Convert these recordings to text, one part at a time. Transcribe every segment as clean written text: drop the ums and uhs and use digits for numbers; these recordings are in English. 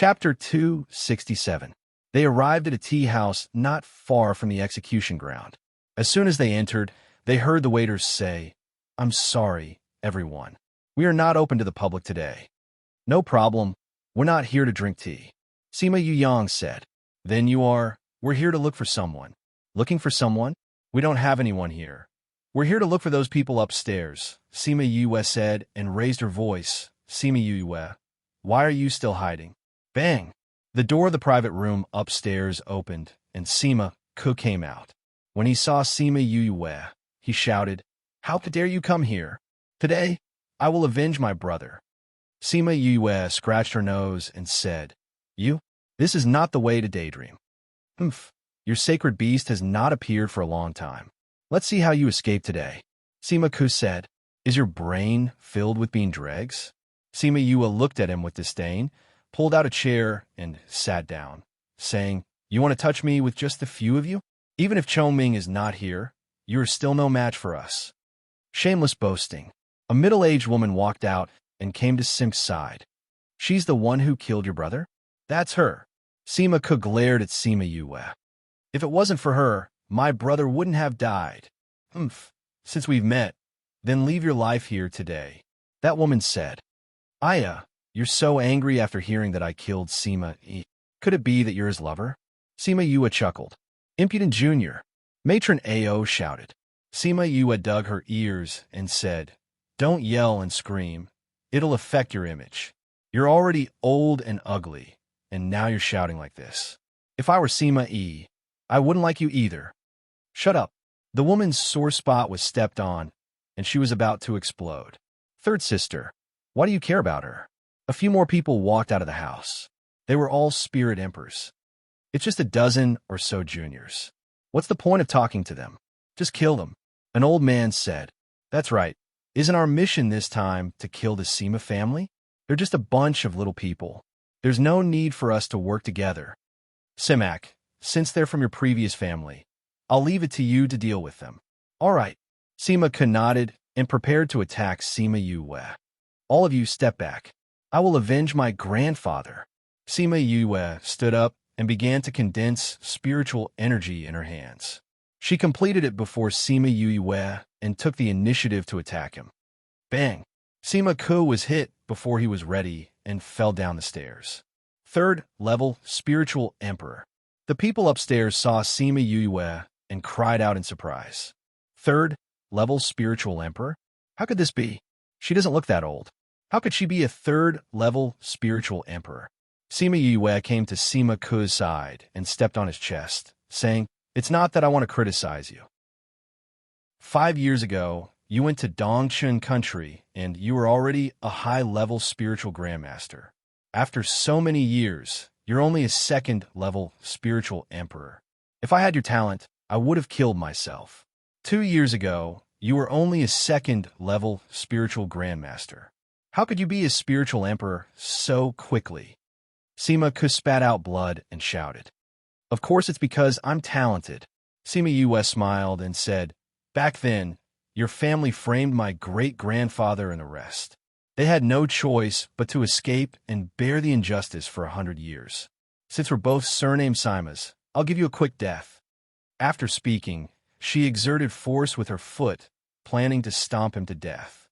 Chapter 267. They arrived at a tea house not far from the execution ground. As soon as they entered, they heard the waiters say, "I'm sorry, everyone. We are not open to the public today." "No problem. We're not here to drink tea," Sima Yuyang said. "Then you are? We're here to look for someone." "Looking for someone? We don't have anyone here. We're here to look for those people upstairs," Sima Yue said and raised her voice. "Sima Yue, why are you still hiding?" Bang! The door of the private room upstairs opened, and Sima Ku came out. When he saw Sima Yue, he shouted, "How dare you come here? Today, I will avenge my brother." Sima Yue scratched her nose and said, This is not the way to daydream. Your sacred beast has not appeared for a long time. Let's see how you escape today." Sima Ku said, "Is your brain filled with bean dregs?" Sima Yue looked at him with disdain, pulled out a chair, and sat down, saying, "You want to touch me with just the few of you? Even if Chongming is not here, you are still no match for us." Shameless boasting. A middle-aged woman walked out and came to Sim's side. "She's the one who killed your brother?" "That's her." Sima Ku glared at Sima Yue. "If it wasn't for her, my brother wouldn't have died." Since we've met, then leave your life here today," that woman said. "Aya, you're so angry after hearing that I killed Sima E. Could it be that you're his lover?" Sima Yue chuckled. "Impudent Junior," Matron Ao shouted. Sima Yue dug her ears and said, "Don't yell and scream. It'll affect your image. You're already old and ugly, and now you're shouting like this. If I were Sima E, I wouldn't like you either." "Shut up." The woman's sore spot was stepped on, and she was about to explode. "Third sister, why do you care about her?" A few more people walked out of the house. They were all spirit emperors. "It's just a dozen or so juniors. What's the point of talking to them? Just kill them," an old man said. "That's right. Isn't our mission this time to kill the Sima family? They're just a bunch of little people. There's no need for us to work together. Simak, since they're from your previous family, I'll leave it to you to deal with them." "All right." Sima Ku nodded and prepared to attack Sima Yue. "All of you step back. I will avenge my grandfather." Sima Yue stood up and began to condense spiritual energy in her hands. She completed it before Sima Yue and took the initiative to attack him. Bang! Sima Ku was hit before he was ready and fell down the stairs. Third level spiritual emperor. The people upstairs saw Sima Yue and cried out in surprise. Third level spiritual emperor? How could this be? She doesn't look that old. How could she be a third level spiritual emperor? Sima Yue came to Sima Ku's side and stepped on his chest, saying, "It's not that I want to criticize you. 5 years ago, you went to Dongchun country and you were already a high-level spiritual grandmaster. After so many years, you're only a second-level spiritual emperor. If I had your talent, I would have killed myself. 2 years ago, you were only a second-level spiritual grandmaster. How could you be a spiritual emperor so quickly?" Sima Ku spat out blood and shouted. "Of course it's because I'm talented." Sima Yue smiled and said, "Back then, your family framed my great-grandfather and the rest. They had no choice but to escape and bear the injustice for 100 years. Since we're both surnamed Simas, I'll give you a quick death." After speaking, she exerted force with her foot, planning to stomp him to death.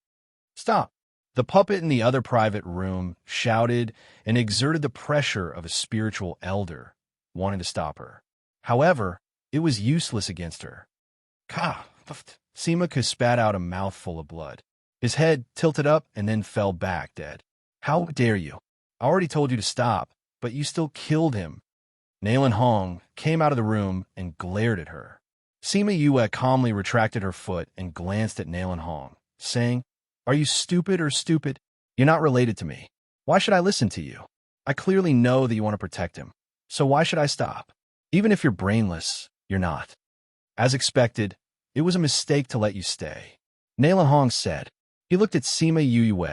"Stop!" The puppet in the other private room shouted and exerted the pressure of a spiritual elder, wanting to stop her. However, it was useless against her. "Ka!" Sima Ku spat out a mouthful of blood. His head tilted up and then fell back dead. "How dare you? I already told you to stop, but you still killed him." Nailin Hong came out of the room and glared at her. Sima Yue calmly retracted her foot and glanced at Nailin Hong, saying, "Are you stupid or stupid? You're not related to me. Why should I listen to you? I clearly know that you want to protect him, so why should I stop? Even if you're brainless, you're not." As expected, it was a mistake to let you stay, Nailin Hong said. He looked at Sima Yue,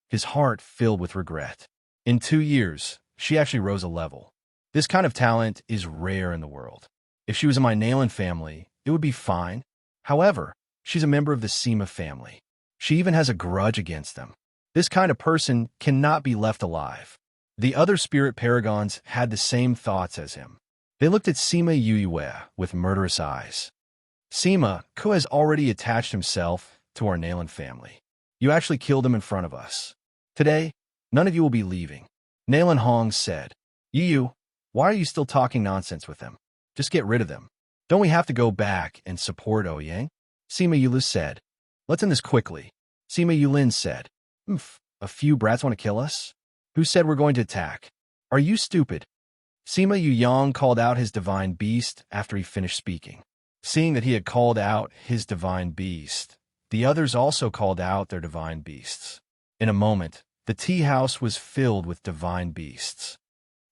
his heart filled with regret. In 2 years, she actually rose a level. This kind of talent is rare in the world. If she was in my Nailin family, it would be fine. However, she's a member of the Sima family. She even has a grudge against them. This kind of person cannot be left alive. The other spirit paragons had the same thoughts as him. They looked at Sima Yue with murderous eyes. Sima, who has already attached himself to our Nalan family. You actually killed him in front of us. Today, none of you will be leaving. Nalan Hong said. Yu, why are you still talking nonsense with them? Just get rid of them. Don't we have to go back and support Ouyang? Sima Yulin said. Let's end this quickly. Sima Yulin said. A few brats want to kill us? Who said we're going to attack? Are you stupid? Sima Yuyang called out his divine beast after he finished speaking. Seeing that he had called out his divine beast, the others also called out their divine beasts. In a moment, the tea house was filled with divine beasts.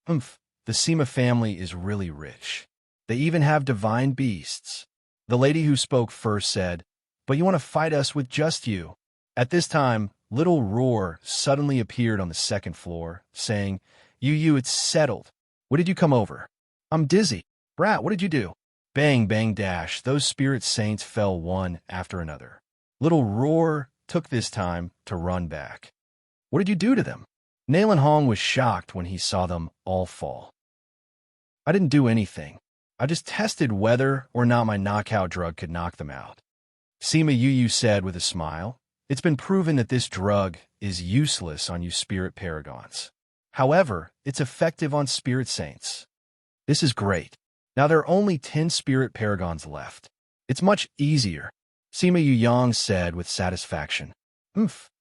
The Sima family is really rich. They even have divine beasts. The lady who spoke first said, But you want to fight us with just you? At this time, Little Roar suddenly appeared on the second floor, saying, Yu, it's settled. What did you come over? I'm dizzy. Brat, what did you do? Bang, bang, dash, those spirit saints fell one after another. Little Roar took this time to run back. What did you do to them? Nalan Hong was shocked when he saw them all fall. I didn't do anything. I just tested whether or not my knockout drug could knock them out. Sima Yu said with a smile, It's been proven that this drug is useless on you spirit paragons. However, it's effective on spirit saints. This is great. Now there are only 10 spirit paragons left. It's much easier, Sima Yuyang said with satisfaction.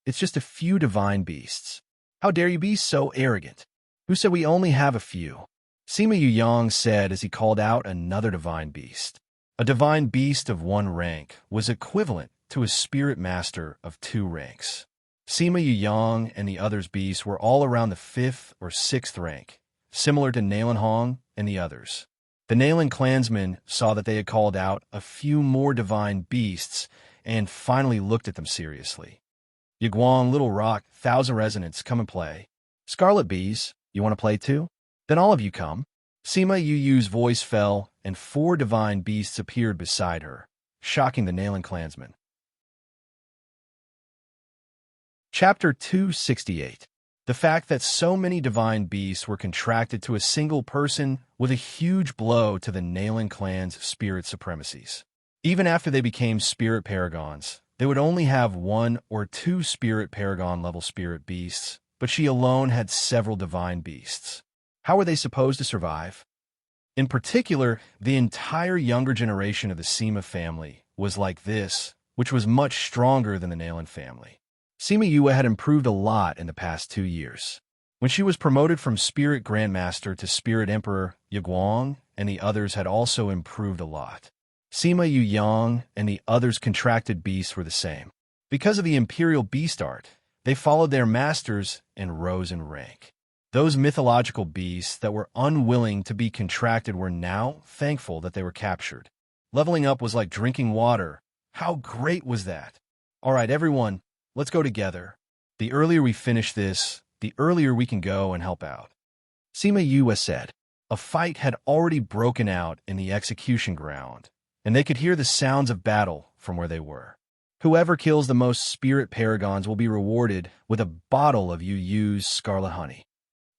It's just a few divine beasts. How dare you be so arrogant? Who said we only have a few? Sima Yuyang said as he called out another divine beast. A divine beast of 1 rank was equivalent to a spirit master of 2 ranks. Sima Yuyang and the others' beasts were all around the 5th or 6th rank, similar to Nalan Hong and the others. The Nalan clansmen saw that they had called out a few more divine beasts and finally looked at them seriously. Yiguang, Little Rock, Thousand Resonance, come and play. Scarlet Bees, you want to play too? Then all of you come. Sima Yuyu's voice fell, and 4 divine beasts appeared beside her, shocking the Nalan clansmen. Chapter 268. The fact that so many divine beasts were contracted to a single person was a huge blow to the Nalan clan's spirit supremacies. Even after they became spirit paragons, they would only have 1 or 2 spirit paragon-level spirit beasts, but she alone had several divine beasts. How were they supposed to survive? In particular, the entire younger generation of the Sima family was like this, which was much stronger than the Nalan family. Sima Yue had improved a lot in the past 2 years. When she was promoted from Spirit Grandmaster to Spirit Emperor, Yiguang and the others had also improved a lot. Sima Yuyang and the others' contracted beasts were the same. Because of the Imperial Beast Art, they followed their masters and rose in rank. Those mythological beasts that were unwilling to be contracted were now thankful that they were captured. Leveling up was like drinking water. How great was that? All right, everyone. Let's go together. The earlier we finish this, the earlier we can go and help out. Sima Yue said. A fight had already broken out in the execution ground, and they could hear the sounds of battle from where they were. Whoever kills the most spirit paragons will be rewarded with a bottle of Yu's scarlet honey.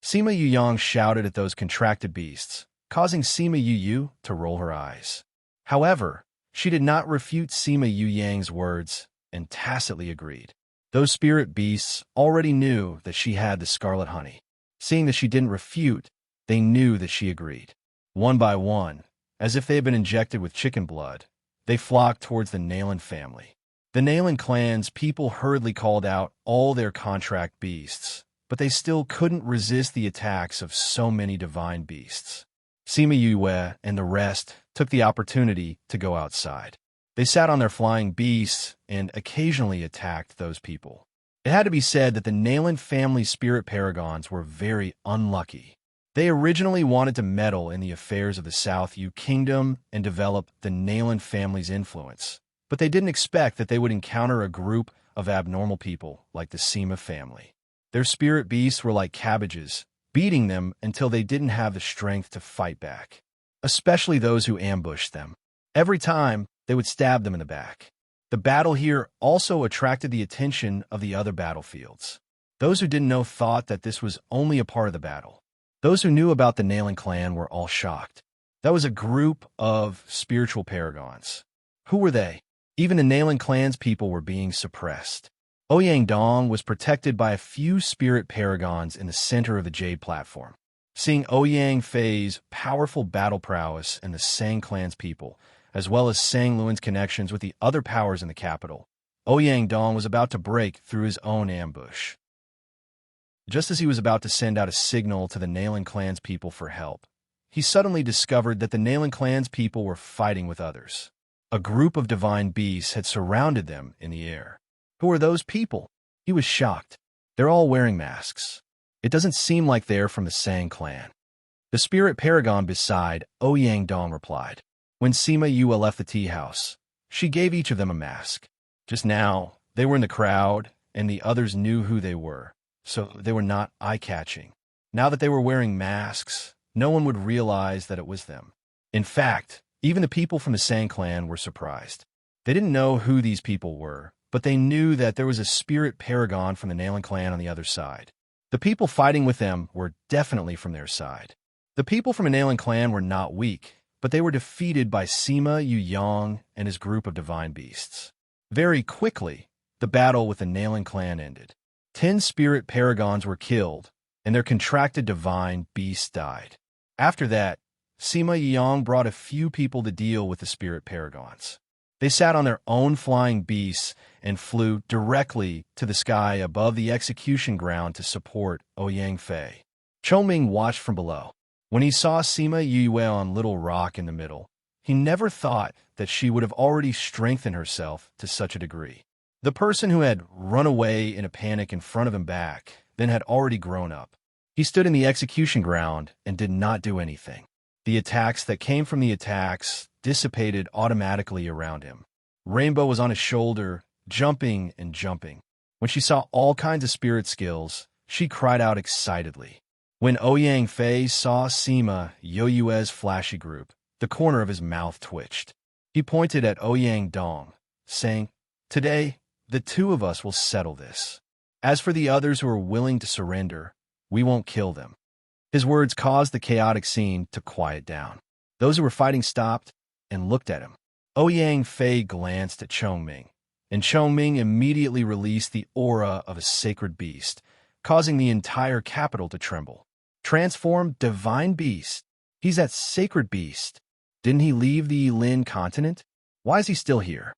Sima Yuyang shouted at those contracted beasts, causing Sima Yu to roll her eyes. However, she did not refute Sima Yuyang's words and tacitly agreed. Those spirit beasts already knew that she had the scarlet honey. Seeing that she didn't refute, they knew that she agreed. One by one, as if they had been injected with chicken blood, they flocked towards the Nalan family. The Nalan clan's people hurriedly called out all their contract beasts, but they still couldn't resist the attacks of so many divine beasts. Sima Yue and the rest took the opportunity to go outside. They sat on their flying beasts and occasionally attacked those people. It had to be said that the Nalan family spirit paragons were very unlucky. They originally wanted to meddle in the affairs of the South Yu Kingdom and develop the Nalan family's influence, but they didn't expect that they would encounter a group of abnormal people like the Sima family. Their spirit beasts were like cabbages, beating them until they didn't have the strength to fight back, especially those who ambushed them. Every time, they would stab them in the back. The battle here also attracted the attention of the other battlefields. Those who didn't know thought that this was only a part of the battle. Those who knew about the Nailing clan were all shocked. That was a group of spiritual paragons. Who were they? Even the Nailing clan's people were being suppressed. Ouyang Dong was protected by a few spirit paragons in the center of the Jade platform. Seeing Ouyang Fei's powerful battle prowess and the Sang clan's people, as well as Sang Luan's connections with the other powers in the capital, Ouyang Dong was about to break through his own ambush. Just as he was about to send out a signal to the Nailing clan's people for help, he suddenly discovered that the Nailing clan's people were fighting with others. A group of divine beasts had surrounded them in the air. Who are those people? He was shocked. They're all wearing masks. It doesn't seem like they're from the Sang clan. The spirit paragon beside Ouyang Dong replied. When Sima Yue left the tea house, she gave each of them a mask. Just now, they were in the crowd, and the others knew who they were, so they were not eye-catching. Now that they were wearing masks, no one would realize that it was them. In fact, even the people from the Sang clan were surprised. They didn't know who these people were, but they knew that there was a spirit paragon from the Nailing clan on the other side. The people fighting with them were definitely from their side. The people from the Nailing clan were not weak, but they were defeated by Sima Yuyang and his group of divine beasts. Very quickly, the battle with the Nailing clan ended. 10 spirit paragons were killed, and their contracted divine beasts died. After that, Sima Yuyang brought a few people to deal with the spirit paragons. They sat on their own flying beasts and flew directly to the sky above the execution ground to support Ouyang Fei. Chongming watched from below. When he saw Sima Yue on Little Rock in the middle, he never thought that she would have already strengthened herself to such a degree. The person who had run away in a panic in front of him back then had already grown up. He stood in the execution ground and did not do anything. The attacks that came from the attacks dissipated automatically around him. Rainbow was on his shoulder, jumping and jumping. When she saw all kinds of spirit skills, she cried out excitedly. When Ouyang Fei saw Sima Yue's flashy group, the corner of his mouth twitched. He pointed at Ouyang Dong, saying, "Today, the two of us will settle this. As for the others who are willing to surrender, we won't kill them." His words caused the chaotic scene to quiet down. Those who were fighting stopped and looked at him. Ouyang Fei glanced at Chongming, and Chongming immediately released the aura of a sacred beast, causing the entire capital to tremble. Transformed divine beast. He's that sacred beast. Didn't he leave the Yilin continent? Why is he still here?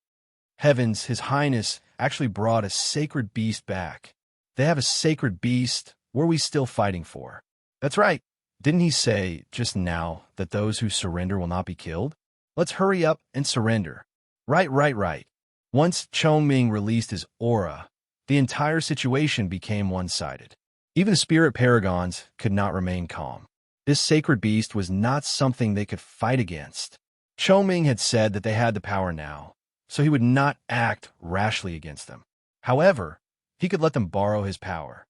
Heavens, His Highness actually brought a sacred beast back. They have a sacred beast. What are we still fighting for? That's right. Didn't he say just now that those who surrender will not be killed? Let's hurry up and surrender. Right. Once Chongming released his aura, the entire situation became one-sided. Even the spirit paragons could not remain calm. This sacred beast was not something they could fight against. Chongming had said that they had the power now, so he would not act rashly against them. However, he could let them borrow his power.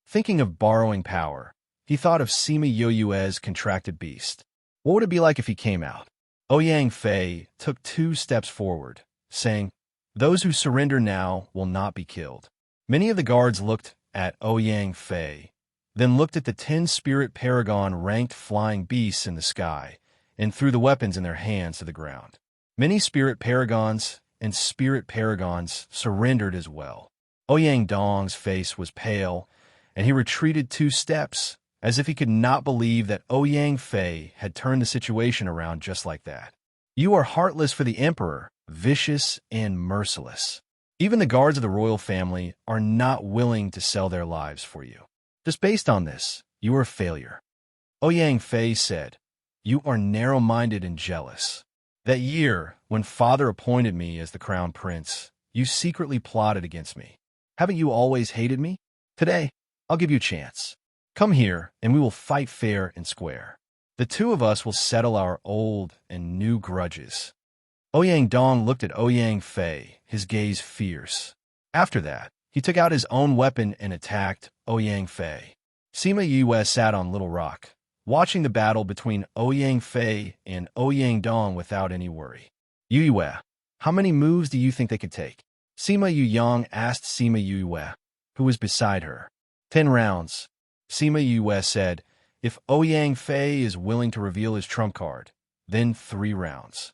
Thinking of borrowing power, he thought of Sima Yue's contracted beast. What would it be like if he came out? Ouyang Fei took 2 steps forward, saying, "Those who surrender now will not be killed." Many of the guards looked at Ouyang Fei, then looked at the 10 spirit paragon-ranked flying beasts in the sky, and threw the weapons in their hands to the ground. Many spirit paragons and spirit paragons surrendered as well. Ouyang Dong's face was pale, and he retreated 2 steps, as if he could not believe that Ouyang Fei had turned the situation around just like that. "You are heartless for the Emperor, vicious and merciless. Even the guards of the royal family are not willing to sell their lives for you. Just based on this, you are a failure." Ouyang Fei said, "You are narrow-minded and jealous. That year, when father appointed me as the crown prince, you secretly plotted against me. Haven't you always hated me? Today, I'll give you a chance. Come here, and we will fight fair and square. The 2 of us will settle our old and new grudges." Ouyang Dong looked at Ouyang Fei, his gaze fierce. After that, he took out his own weapon and attacked Ouyang Fei. Sima Yue sat on Little Rock, watching the battle between Ouyang Fei and Ouyang Dong without any worry. "Yue, how many moves do you think they could take?" Sima Yuyang asked Sima Yue. who was beside her. 10 rounds. Sima Yue said, if Ouyang Fei is willing to reveal his trump card, then 3 rounds.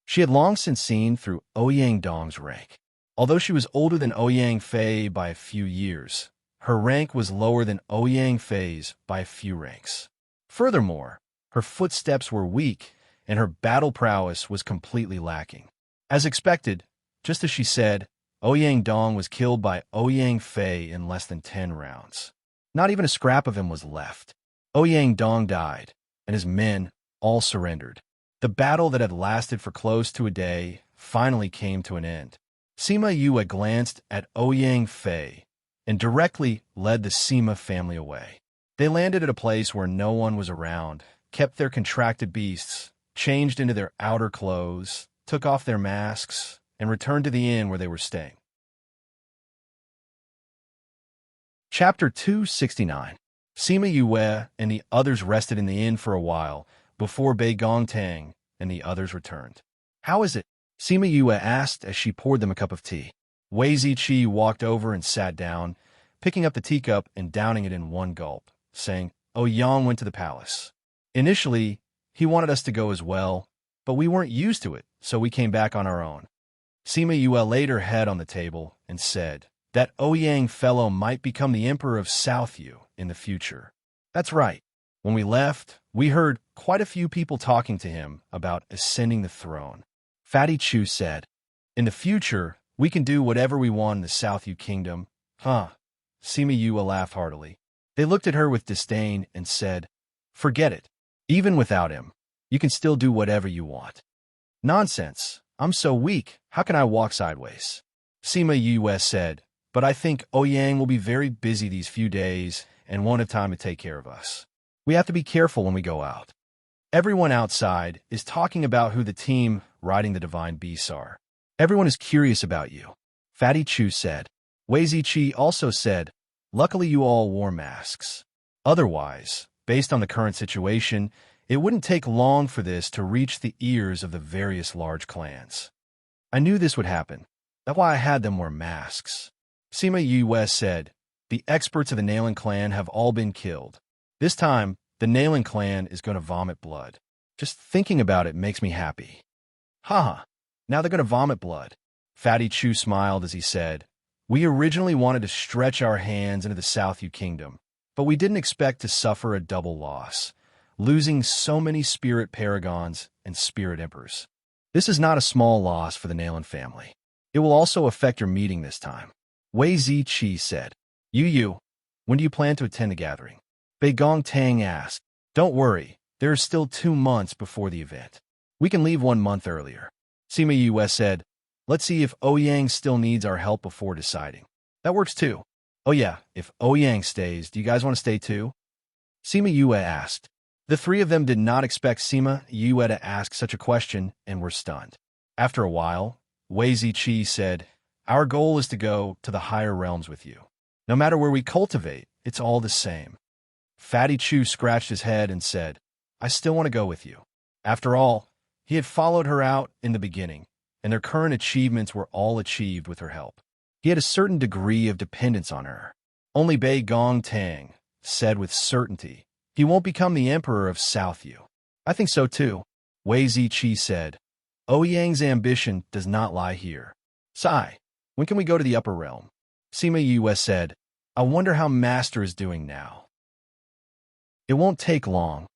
She had long since seen through Ouyang Dong's rank. Although she was older than Ouyang Fei by a few years, her rank was lower than Ouyang Fei's by a few ranks. Furthermore, her footsteps were weak, and her battle prowess was completely lacking. As expected, just as she said, Ouyang Dong was killed by Ouyang Fei in less than 10 rounds. Not even a scrap of him was left. Ouyang Dong died, and his men all surrendered. The battle that had lasted for close to a day finally came to an end. Sima Yue glanced at Ouyang Fei and directly led the Sima family away. They landed at a place where no one was around, kept their contracted beasts, changed into their outer clothes, took off their masks, and returned to the inn where they were staying. Chapter 269. Sima Yue and the others rested in the inn for a while before Bei Gongtang and the others returned. How is it? Sima Yue asked as she poured them a cup of tea. Wei Ziqi walked over and sat down, picking up the teacup and downing it in one gulp, saying, "Oh, Yang went to the palace. Initially, he wanted us to go as well, but we weren't used to it, so we came back on our own." Sima Yue laid her head on the table and said, "That Ouyang fellow might become the emperor of Southyu in the future." "That's right. When we left, we heard quite a few people talking to him about ascending the throne." Fatty Chu said, "In the future, we can do whatever we want in the Southyu kingdom." Huh. Sima Yue laughed heartily. They looked at her with disdain and said, "Forget it. Even without him, you can still do whatever you want." "Nonsense. I'm so weak. How can I walk sideways?" Sima Yue said, "But I think Ouyang will be very busy these few days and won't have time to take care of us. We have to be careful when we go out. Everyone outside is talking about who the team riding the divine beasts are. Everyone is curious about you," Fatty Chu said. Wei Ziqi also said, "Luckily you all wore masks. Otherwise, based on the current situation, it wouldn't take long for this to reach the ears of the various large clans. I knew this would happen. That's why I had them wear masks." Sima Yue said, "The experts of the Nailing clan have all been killed. This time, the Nailing clan is going to vomit blood. Just thinking about it makes me happy." "Haha, now they're going to vomit blood." Fatty Chu smiled as he said, "We originally wanted to stretch our hands into the Southyu kingdom, but we didn't expect to suffer a double loss, losing so many spirit paragons and spirit emperors. This is not a small loss for the Nailing family. It will also affect your meeting this time." Wei Ziqi said, Yu, when do you plan to attend the gathering?" Bei Gongtang asked. "Don't worry, there is still 2 months before the event. We can leave 1 month earlier." Sima Yue said, "Let's see if Ouyang still needs our help before deciding." "That works too." "Oh yeah, if Ouyang stays, do you guys want to stay too?" Sima Yue asked. The 3 of them did not expect Sima Yue to ask such a question and were stunned. After a while, Wei Ziqi said, "Our goal is to go to the higher realms with you. No matter where we cultivate, it's all the same." Fatty Chu scratched his head and said, "I still want to go with you." After all, he had followed her out in the beginning, and their current achievements were all achieved with her help. He had a certain degree of dependence on her. Only Bei Gongtang said with certainty, "He won't become the emperor of Southyu." "I think so too," Wei Ziqi said. "Ouyang's ambition does not lie here." "Sai, when can we go to the upper realm?" Sima Yue said, "I wonder how Master is doing now." "It won't take long,"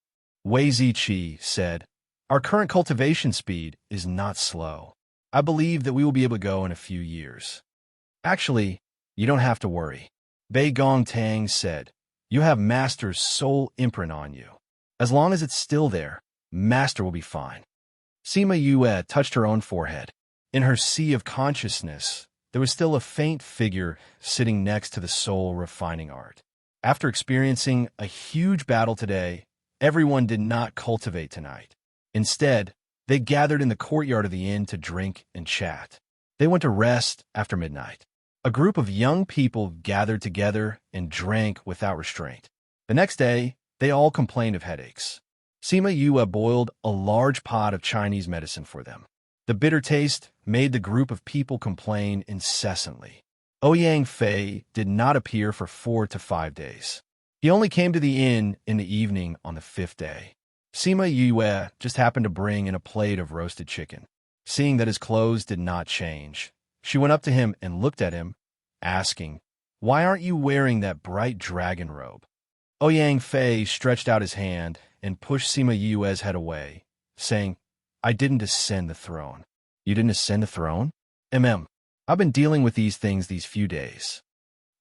Wei Ziqi said. "Our current cultivation speed is not slow. I believe that we will be able to go in a few years." "Actually, you don't have to worry," Bei Gongtang said. "You have Master's soul imprint on you. As long as it's still there, Master will be fine." Sima Yue touched her own forehead. In her sea of consciousness, there was still a faint figure sitting next to the soul refining art. After experiencing a huge battle today, everyone did not cultivate tonight. Instead, they gathered in the courtyard of the inn to drink and chat. They went to rest after midnight. A group of young people gathered together and drank without restraint. The next day, they all complained of headaches. Sima Yue boiled a large pot of Chinese medicine for them. The bitter taste made the group of people complain incessantly. Ouyang Fei did not appear for 4 to 5 days. He only came to the inn in the evening on the 5th day. Sima Yue just happened to bring in a plate of roasted chicken. Seeing that his clothes did not change, she went up to him and looked at him, asking, "Why aren't you wearing that bright dragon robe?" Ouyang Fei stretched out his hand and pushed Sima Yue's head away, saying, "I didn't ascend the throne." "You didn't ascend the throne?" I've been dealing with these things these few days."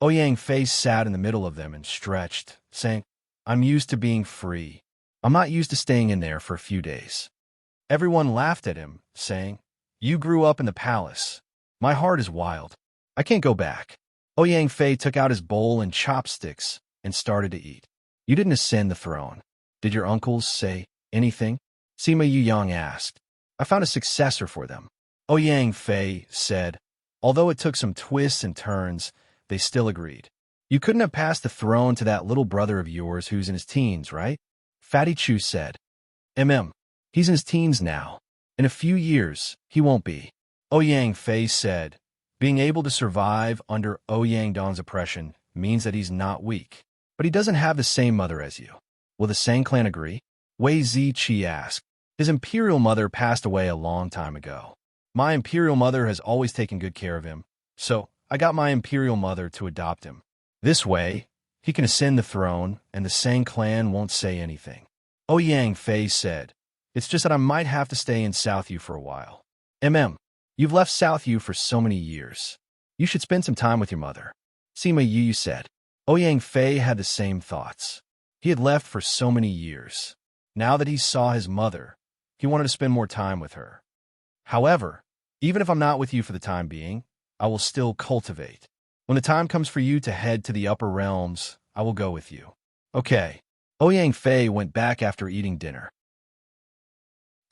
Ouyang Fei sat in the middle of them and stretched, saying, "I'm used to being free. I'm not used to staying in there for a few days." Everyone laughed at him, saying, "You grew up in the palace. My heart is wild. I can't go back." Ouyang Fei took out his bowl and chopsticks and started to eat. "You didn't ascend the throne. Did your uncles say anything?" Sima Yuyang asked. "I found a successor for them." Ouyang Fei said. Although it took some twists and turns, they still agreed. "You couldn't have passed the throne to that little brother of yours who's in his teens, right?" Fatty Chu said. He's in his teens now. In a few years, he won't be." Ouyang Fei said. Being able to survive under Ouyang Dong's oppression means that he's not weak. But he doesn't have the same mother as you. Will the Sang clan agree? Wei Ziqi asked. His imperial mother passed away a long time ago. My imperial mother has always taken good care of him, so I got my imperial mother to adopt him. This way, he can ascend the throne, and the Sang clan won't say anything. Ouyang Fei said, "It's just that I might have to stay in South Yu for a while." You've left South Yu for so many years. You should spend some time with your mother." Sima Yu said. Ouyang Fei had the same thoughts. He had left for so many years. Now that he saw his mother, he wanted to spend more time with her. "However, even if I'm not with you for the time being, I will still cultivate. When the time comes for you to head to the upper realms, I will go with you." Okay. Ouyang Fei went back after eating dinner.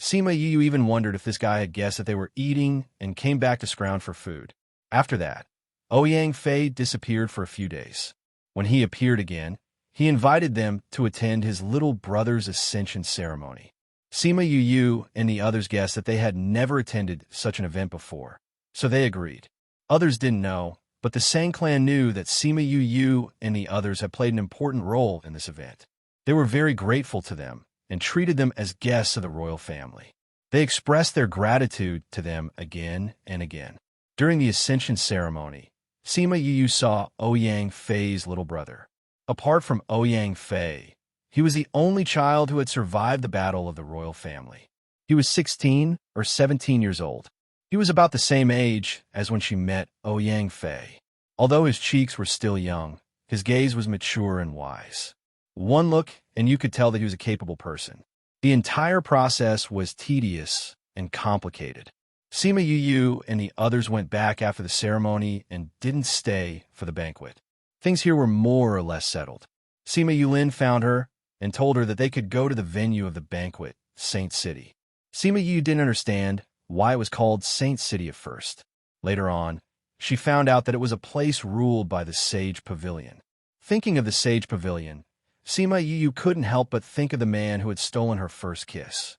Sima Yu even wondered if this guy had guessed that they were eating and came back to scrounge for food. After that, Ouyang Fei disappeared for a few days. When he appeared again, he invited them to attend his little brother's ascension ceremony. Sima Yu and the others guessed that they had never attended such an event before, so they agreed. Others didn't know, but the Sang clan knew that Sima Yu and the others had played an important role in this event. They were very grateful to them and treated them as guests of the royal family. They expressed their gratitude to them again and again. During the ascension ceremony, Sima Yu saw Ouyang Fei's little brother. Apart from Ouyang Fei, he was the only child who had survived the battle of the royal family. He was 16 or 17 years old. He was about the same age as when she met Ouyang Fei. Although his cheeks were still young, his gaze was mature and wise. One look, and you could tell that he was a capable person. The entire process was tedious and complicated. Sima Yu and the others went back after the ceremony and didn't stay for the banquet. Things here were more or less settled. Sima Yulin found her and told her that they could go to the venue of the banquet, Saint City. Sima Yu didn't understand why it was called Saint City at first. Later on, she found out that it was a place ruled by the Sage Pavilion. Thinking of the Sage Pavilion, Sima Yu couldn't help but think of the man who had stolen her first kiss.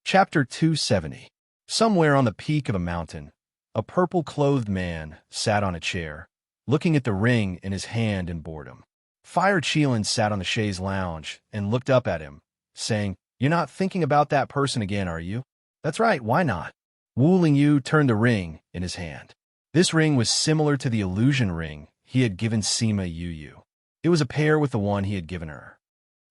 Chapter 270. Somewhere on the peak of a mountain, a purple-clothed man sat on a chair, looking at the ring in his hand in boredom. Fire Qilin sat on the chaise lounge and looked up at him, saying, "You're not thinking about that person again, are you?" "That's right, why not?" Wu Lingyu turned the ring in his hand. This ring was similar to the illusion ring he had given Sima Yu. It was a pair with the one he had given her.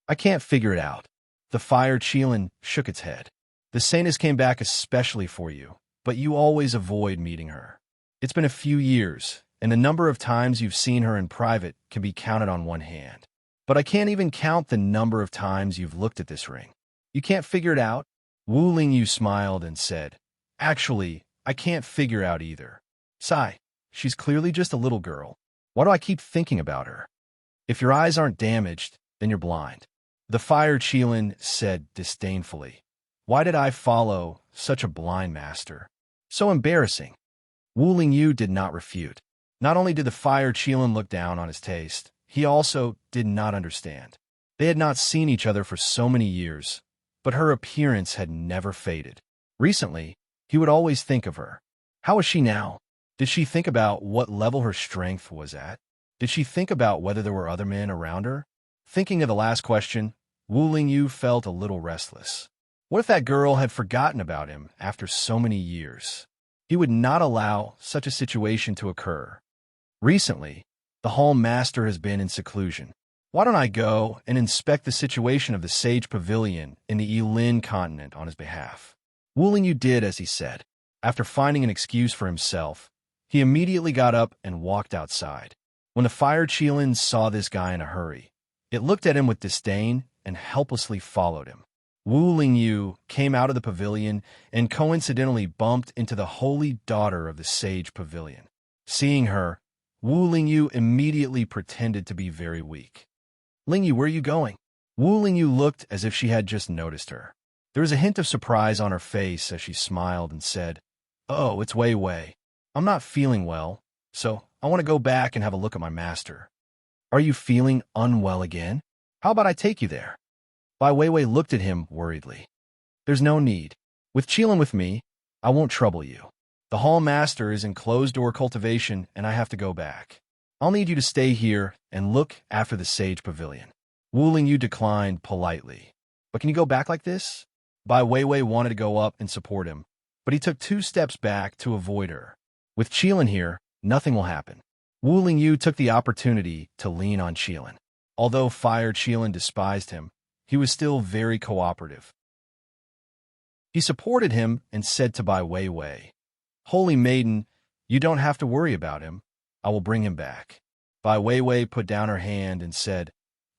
"I can't figure it out." The Fire Qilin shook its head. "The Saintess came back especially for you, but you always avoid meeting her. It's been a few years, and the number of times you've seen her in private can be counted on one hand. But I can't even count the number of times you've looked at this ring. You can't figure it out?" Wu Lingyu smiled and said, "Actually, I can't figure out either. Sigh, she's clearly just a little girl. Why do I keep thinking about her? If your eyes aren't damaged, then you're blind." The Fire Qilin said disdainfully, "Why did I follow such a blind master? So embarrassing." Wu Lingyu did not refute. Not only did the Fire Qilin look down on his taste, he also did not understand. They had not seen each other for so many years, but her appearance had never faded. Recently, he would always think of her. How was she now? Did she think about what level her strength was at? Did she think about whether there were other men around her? Thinking of the last question, Wu Lingyu felt a little restless. What if that girl had forgotten about him after so many years? He would not allow such a situation to occur. Recently, the Hall Master has been in seclusion. Why don't I go and inspect the situation of the Sage Pavilion in the Yilin continent on his behalf? Wu Lingyu did as he said. After finding an excuse for himself, he immediately got up and walked outside. When the Fire Qilin saw this guy in a hurry, it looked at him with disdain and helplessly followed him. Wu Lingyu came out of the pavilion and coincidentally bumped into the holy daughter of the Sage Pavilion. Seeing her, Wu Lingyu immediately pretended to be very weak. Lingyu, where are you going? Wu Lingyu looked as if she had just noticed her. There was a hint of surprise on her face as she smiled and said, "Oh, it's Wei Wei. I'm not feeling well, so I want to go back and have a look at my master." "Are you feeling unwell again? How about I take you there?" Bai Weiwei looked at him worriedly. "There's no need. With Qilin with me, I won't trouble you. The Hall Master is in closed-door cultivation, and I have to go back. I'll need you to stay here and look after the Sage Pavilion." Wu Lingyu declined politely. "But can you go back like this?" Bai Weiwei wanted to go up and support him, but he took 2 steps back to avoid her. "With Qilin here, nothing will happen." Wu Lingyu took the opportunity to lean on Qilin. Although Fire Qilin despised him, he was still very cooperative. He supported him and said to Bai Weiwei, "Holy Maiden, you don't have to worry about him. I will bring him back." Bai Weiwei put down her hand and said,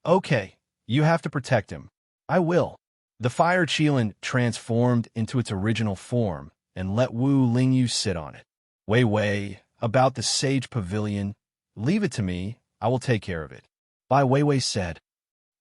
"Okay, you have to protect him. I will." The Fire Qilin transformed into its original form and let Wu Lingyu sit on it. "Weiwei, about the Sage Pavilion, leave it to me. I will take care of it." Bai Weiwei said,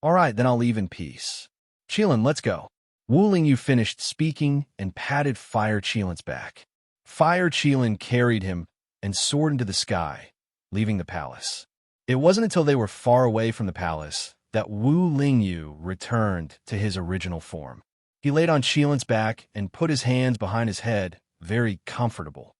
"All right, then I'll leave in peace. Qilin, let's go." Wu Lingyu finished speaking and patted Fire Qilin's back. Fire Qilin carried him and soared into the sky, leaving the palace. It wasn't until they were far away from the palace that Wu Lingyu returned to his original form. He laid on Qilin's back and put his hands behind his head, very comfortable.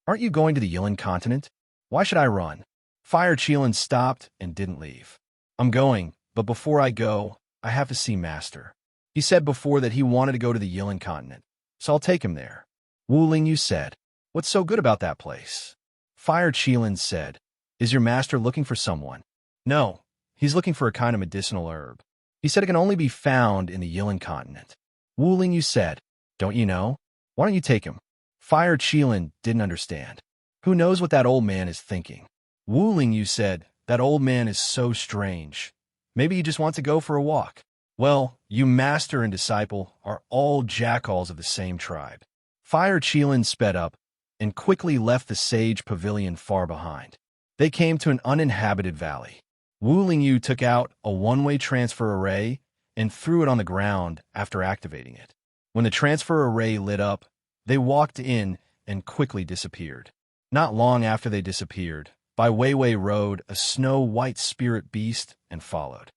"Aren't you going to the Yilin continent? Why should I run?" Fire Qilin stopped and didn't leave. "I'm going, but before I go, I have to see Master. He said before that he wanted to go to the Yilin continent, so I'll take him there." Wu Lingyu said, "What's so good about that place?" Fire Qilin said, "Is your master looking for someone?" "No, he's looking for a kind of medicinal herb. He said it can only be found in the Yilin continent." Wu Lingyu said, "Don't you know? Why don't you take him?" Fire Qilin didn't understand. Who knows what that old man is thinking? Wu Lingyu said, "That old man is so strange. Maybe he just wants to go for a walk." "Well, you master and disciple are all jackals of the same tribe." Fire Qilin sped up and quickly left the Sage Pavilion far behind. They came to an uninhabited valley. Wu Lingyu took out a one-way transfer array and threw it on the ground after activating it. When the transfer array lit up, they walked in and quickly disappeared. Not long after they disappeared, Bai Weiwei rode a snow-white spirit beast and followed.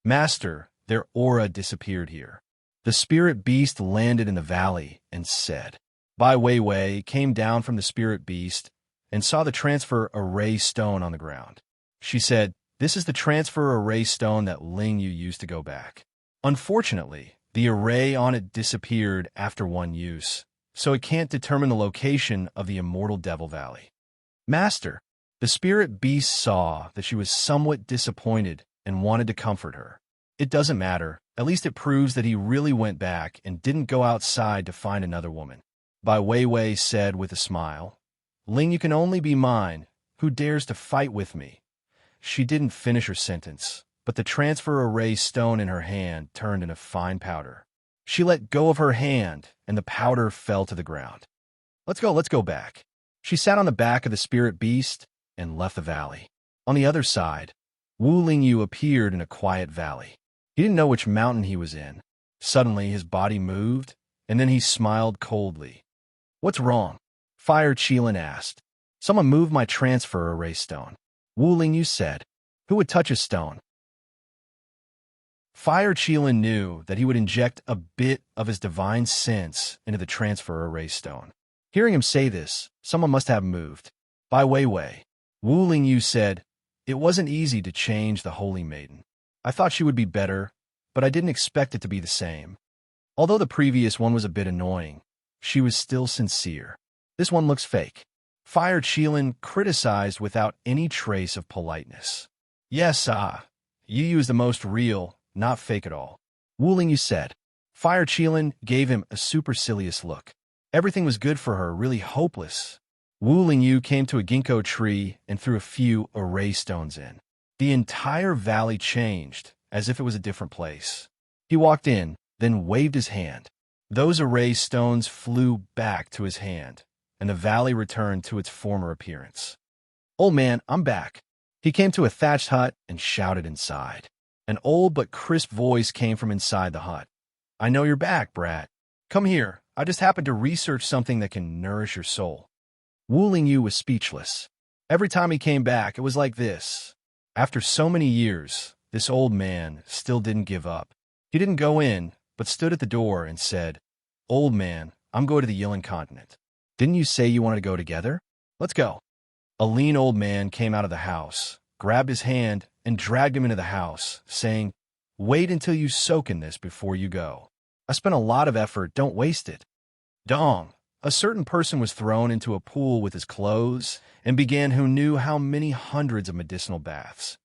"Master, their aura disappeared here." The spirit beast landed in the valley and said. Bai Weiwei came down from the spirit beast and saw the transfer array stone on the ground. She said, "This is the transfer array stone that Lingyu used to go back. Unfortunately, the array on it disappeared after one use, so it can't determine the location of the Immortal Devil Valley." "Master," the spirit beast saw that she was somewhat disappointed and wanted to comfort her. "It doesn't matter. At least it proves that he really went back and didn't go outside to find another woman." Bai Weiwei said with a smile, "Lingyu can only be mine. Who dares to fight with me?" She didn't finish her sentence, but the transfer array stone in her hand turned into fine powder. She let go of her hand, and the powder fell to the ground. Let's go back." She sat on the back of the spirit beast and left the valley. On the other side, Wu Lingyu appeared in a quiet valley. He didn't know which mountain he was in. Suddenly, his body moved, and then he smiled coldly. "What's wrong?" Fire Qilin asked. "Someone moved my transfer array stone." Wu Lingyu said, "Who would touch a stone?" Fire Qilin knew that he would inject a bit of his divine sense into the transfer array stone. Hearing him say this, someone must have moved. By Wei. Wu Lingyu said, "It wasn't easy to change the holy maiden. I thought she would be better, but I didn't expect it to be the same. Although the previous one was a bit annoying, she was still sincere. This one looks fake." Fire Qilin criticized without any trace of politeness. "Yes, you use the most real, not fake at all," Wu Lingyu said. Fire Qilin gave him a supercilious look. Everything was good for her, really hopeless. Wu Lingyu came to a ginkgo tree and threw a few array stones in. The entire valley changed, as if it was a different place. He walked in, then waved his hand. Those array stones flew back to his hand, and the valley returned to its former appearance. "Old man, I'm back." He came to a thatched hut and shouted inside. An old but crisp voice came from inside the hut. "I know you're back, brat. Come here. I just happened to research something that can nourish your soul." Wu Lingyu was speechless. Every time he came back, it was like this. After so many years, this old man still didn't give up. He didn't go in, but stood at the door and said, "Old man, I'm going to the Yilin continent. Didn't you say you wanted to go together? Let's go." A lean old man came out of the house, grabbed his hand, and dragged him into the house, saying, "Wait until you soak in this before you go. I spent a lot of effort, don't waste it." Dong! A certain person was thrown into a pool with his clothes and began who knew how many hundreds of medicinal baths.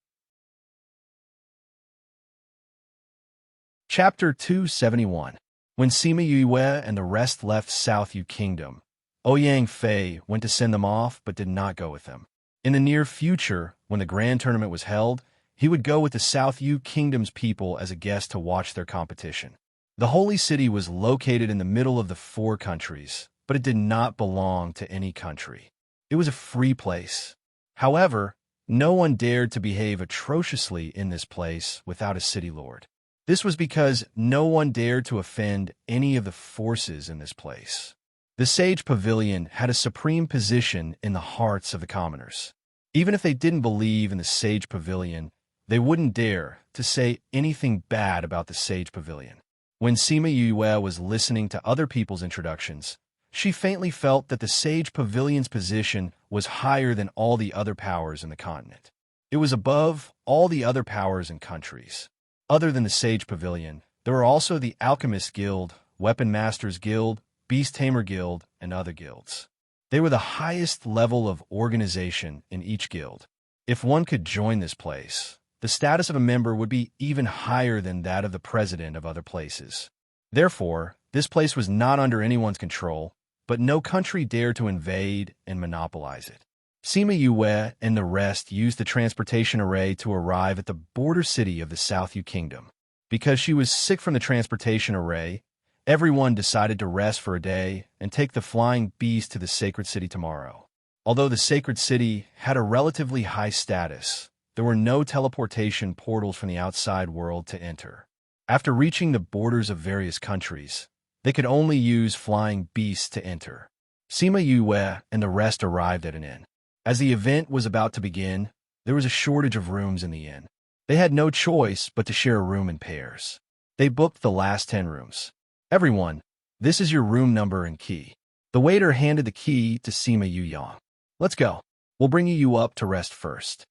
Chapter 271. When Sima Yue and the rest left South Yu Kingdom, Ouyang Fei went to send them off but did not go with them. In the near future, when the grand tournament was held, he would go with the South Yu Kingdom's people as a guest to watch their competition. The holy city was located in the middle of the four countries, but it did not belong to any country. It was a free place. However, no one dared to behave atrociously in this place without a city lord. This was because no one dared to offend any of the forces in this place. The Sage Pavilion had a supreme position in the hearts of the commoners. Even if they didn't believe in the Sage Pavilion, they wouldn't dare to say anything bad about the Sage Pavilion. When Sima Yue was listening to other people's introductions, she faintly felt that the Sage Pavilion's position was higher than all the other powers in the continent. It was above all the other powers and countries. Other than the Sage Pavilion, there were also the Alchemist Guild, Weapon Masters Guild, Beast Tamer Guild, and other guilds. They were the highest level of organization in each guild. If one could join this place, the status of a member would be even higher than that of the president of other places. Therefore, this place was not under anyone's control, but no country dared to invade and monopolize it. Sima Yue and the rest used the transportation array to arrive at the border city of the South Yu Kingdom. Because she was sick from the transportation array, everyone decided to rest for a day and take the flying beast to the sacred city tomorrow. Although the sacred city had a relatively high status, there were no teleportation portals from the outside world to enter. After reaching the borders of various countries, they could only use flying beasts to enter. Sima Yue and the rest arrived at an inn. As the event was about to begin, there was a shortage of rooms in the inn. They had no choice but to share a room in pairs. They booked the last 10 rooms. "Everyone, this is your room number and key." The waiter handed the key to Sima Yue. "Let's go. We'll bring you up to rest first,"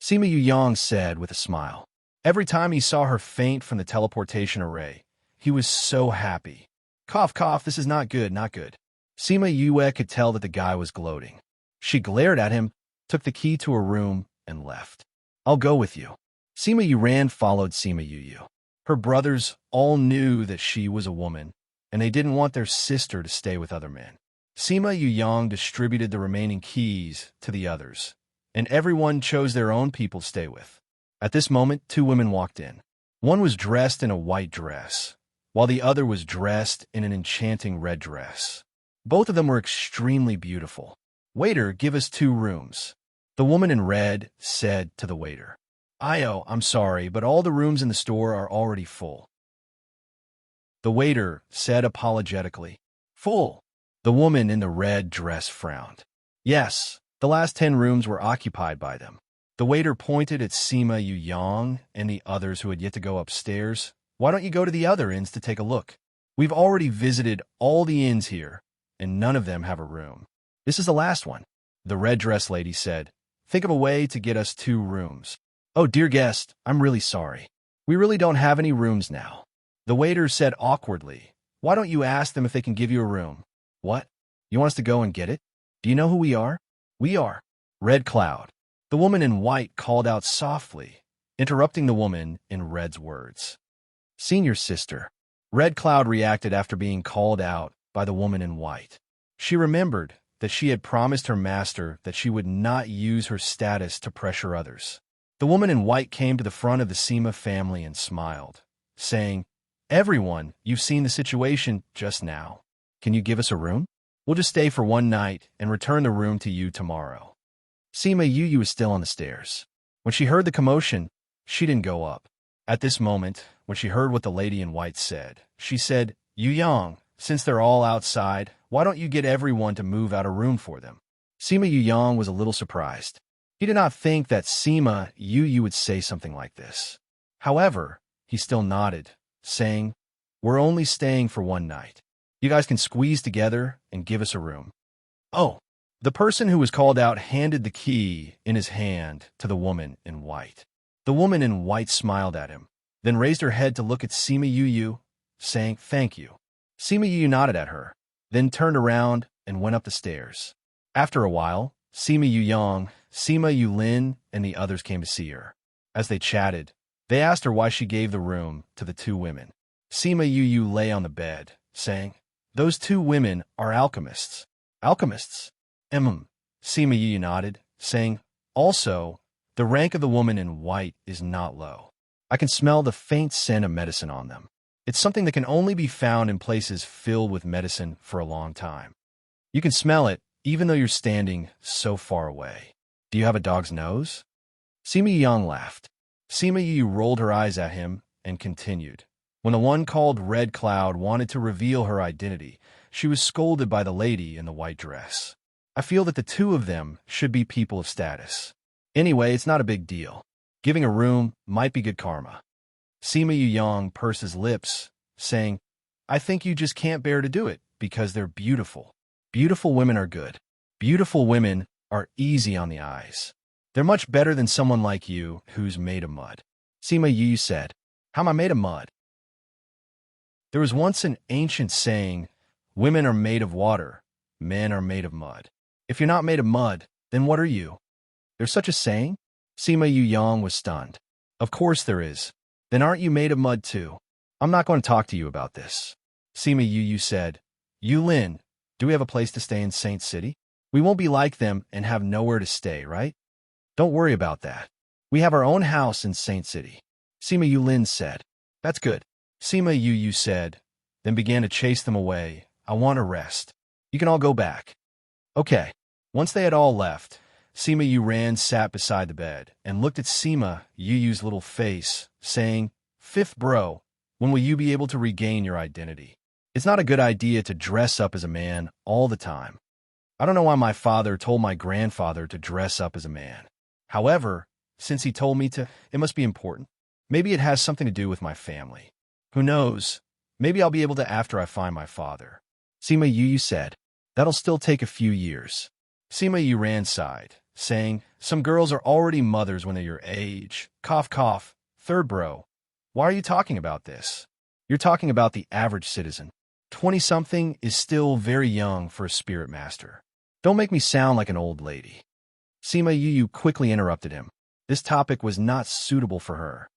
Sima Yue said with a smile. Every time he saw her faint from the teleportation array, he was so happy. Cough, cough, this is not good, not good. Sima Yue could tell that the guy was gloating. She glared at him, took the key to her room, and left. "I'll go with you." Sima Yue followed Sima Yue. Her brothers all knew that she was a woman, and they didn't want their sister to stay with other men. Sima Yue distributed the remaining keys to the others, and everyone chose their own people to stay with. At this moment, 2 women walked in. One was dressed in a white dress, while the other was dressed in an enchanting red dress. Both of them were extremely beautiful. "Waiter, give us 2 rooms," the woman in red said to the waiter. I'm sorry, but all the rooms in the store are already full," the waiter said apologetically. "Full?" The woman in the red dress frowned. "Yes, the last 10 rooms were occupied by them." The waiter pointed at Sima Yue and the others who had yet to go upstairs. "Why don't you go to the other inns to take a look? We've already visited all the inns here, and none of them have a room. This is the last one. The red dress lady said, think of a way to get us 2 rooms. Oh, dear guest, I'm really sorry. We really don't have any rooms now. The waiter said awkwardly, why don't you ask them if they can give you a room? What? You want us to go and get it? Do you know who we are? We are Red Cloud. The woman in white called out softly, interrupting the woman in red's words. Senior sister. Red Cloud reacted after being called out by the woman in white. She remembered that she had promised her master that she would not use her status to pressure others. The woman in white came to the front of the Seema family and smiled, saying, everyone, you've seen the situation just now. Can you give us a room? We'll just stay for 1 night and return the room to you tomorrow. Seema Yu was still on the stairs. When she heard the commotion, she didn't go up. At this moment, when she heard what the lady in white said, she said, Yu Yang, since they're all outside, why don't you get everyone to move out a room for them? Seema Yu Yang was a little surprised. He did not think that Seema Yu would say something like this. However, he still nodded, saying, we're only staying for 1 night. You guys can squeeze together and give us a room. Oh, the person who was called out handed the key in his hand to the woman in white. The woman in white smiled at him, then raised her head to look at Seema Yu, saying, thank you. Seema Yu nodded at her, then turned around and went up the stairs. After a while, Seema Yu Yang, Seema Yu Lin, and the others came to see her. As they chatted, they asked her why she gave the room to the 2 women. Seema Yu lay on the bed, saying, those 2 women are alchemists. Alchemists? Seema Yu nodded, saying, also, the rank of the woman in white is not low. I can smell the faint scent of medicine on them. It's something that can only be found in places filled with medicine for a long time. You can smell it, even though you're standing so far away. Do you have a dog's nose? Seema Yu Yang laughed. Seema Yu rolled her eyes at him and continued. When the one called Red Cloud wanted to reveal her identity, she was scolded by the lady in the white dress. I feel that the 2 of them should be people of status. Anyway, it's not a big deal. Giving a room might be good karma. Seema Yu Yang pursed his lips, saying, I think you just can't bear to do it because they're beautiful. Beautiful women are good. Beautiful women are easy on the eyes. They're much better than someone like you who's made of mud. Seema Yu said, how am I made of mud? There was once an ancient saying, women are made of water, men are made of mud. If you're not made of mud, then what are you? There's such a saying? Seema Yu Yang was stunned. Of course there is. Then aren't you made of mud too? I'm not going to talk to you about this. Seema Yu said, Yu Lin, do we have a place to stay in Saint City? We won't be like them and have nowhere to stay, right? Don't worry about that. We have our own house in Saint City. Seema Yu Lin said, that's good. Seema Yu said, then began to chase them away. I want to rest. You can all go back. Okay. Once they had all left, Seema Yu sat beside the bed and looked at Seema Yu's little face, saying, Fifth bro, when will you be able to regain your identity? It's not a good idea to dress up as a man all the time. I don't know why my father told my grandfather to dress up as a man. However, since he told me to, it must be important. Maybe it has something to do with my family. Who knows? Maybe I'll be able to after I find my father. Seema Yu said, that'll still take a few years. Seema Yu sighed, saying, some girls are already mothers when they're your age. Cough, cough. Third bro, why are you talking about this? You're talking about the average citizen. 20-something is still very young for a spirit master. Don't make me sound like an old lady. Seema Yu quickly interrupted him. This topic was not suitable for her.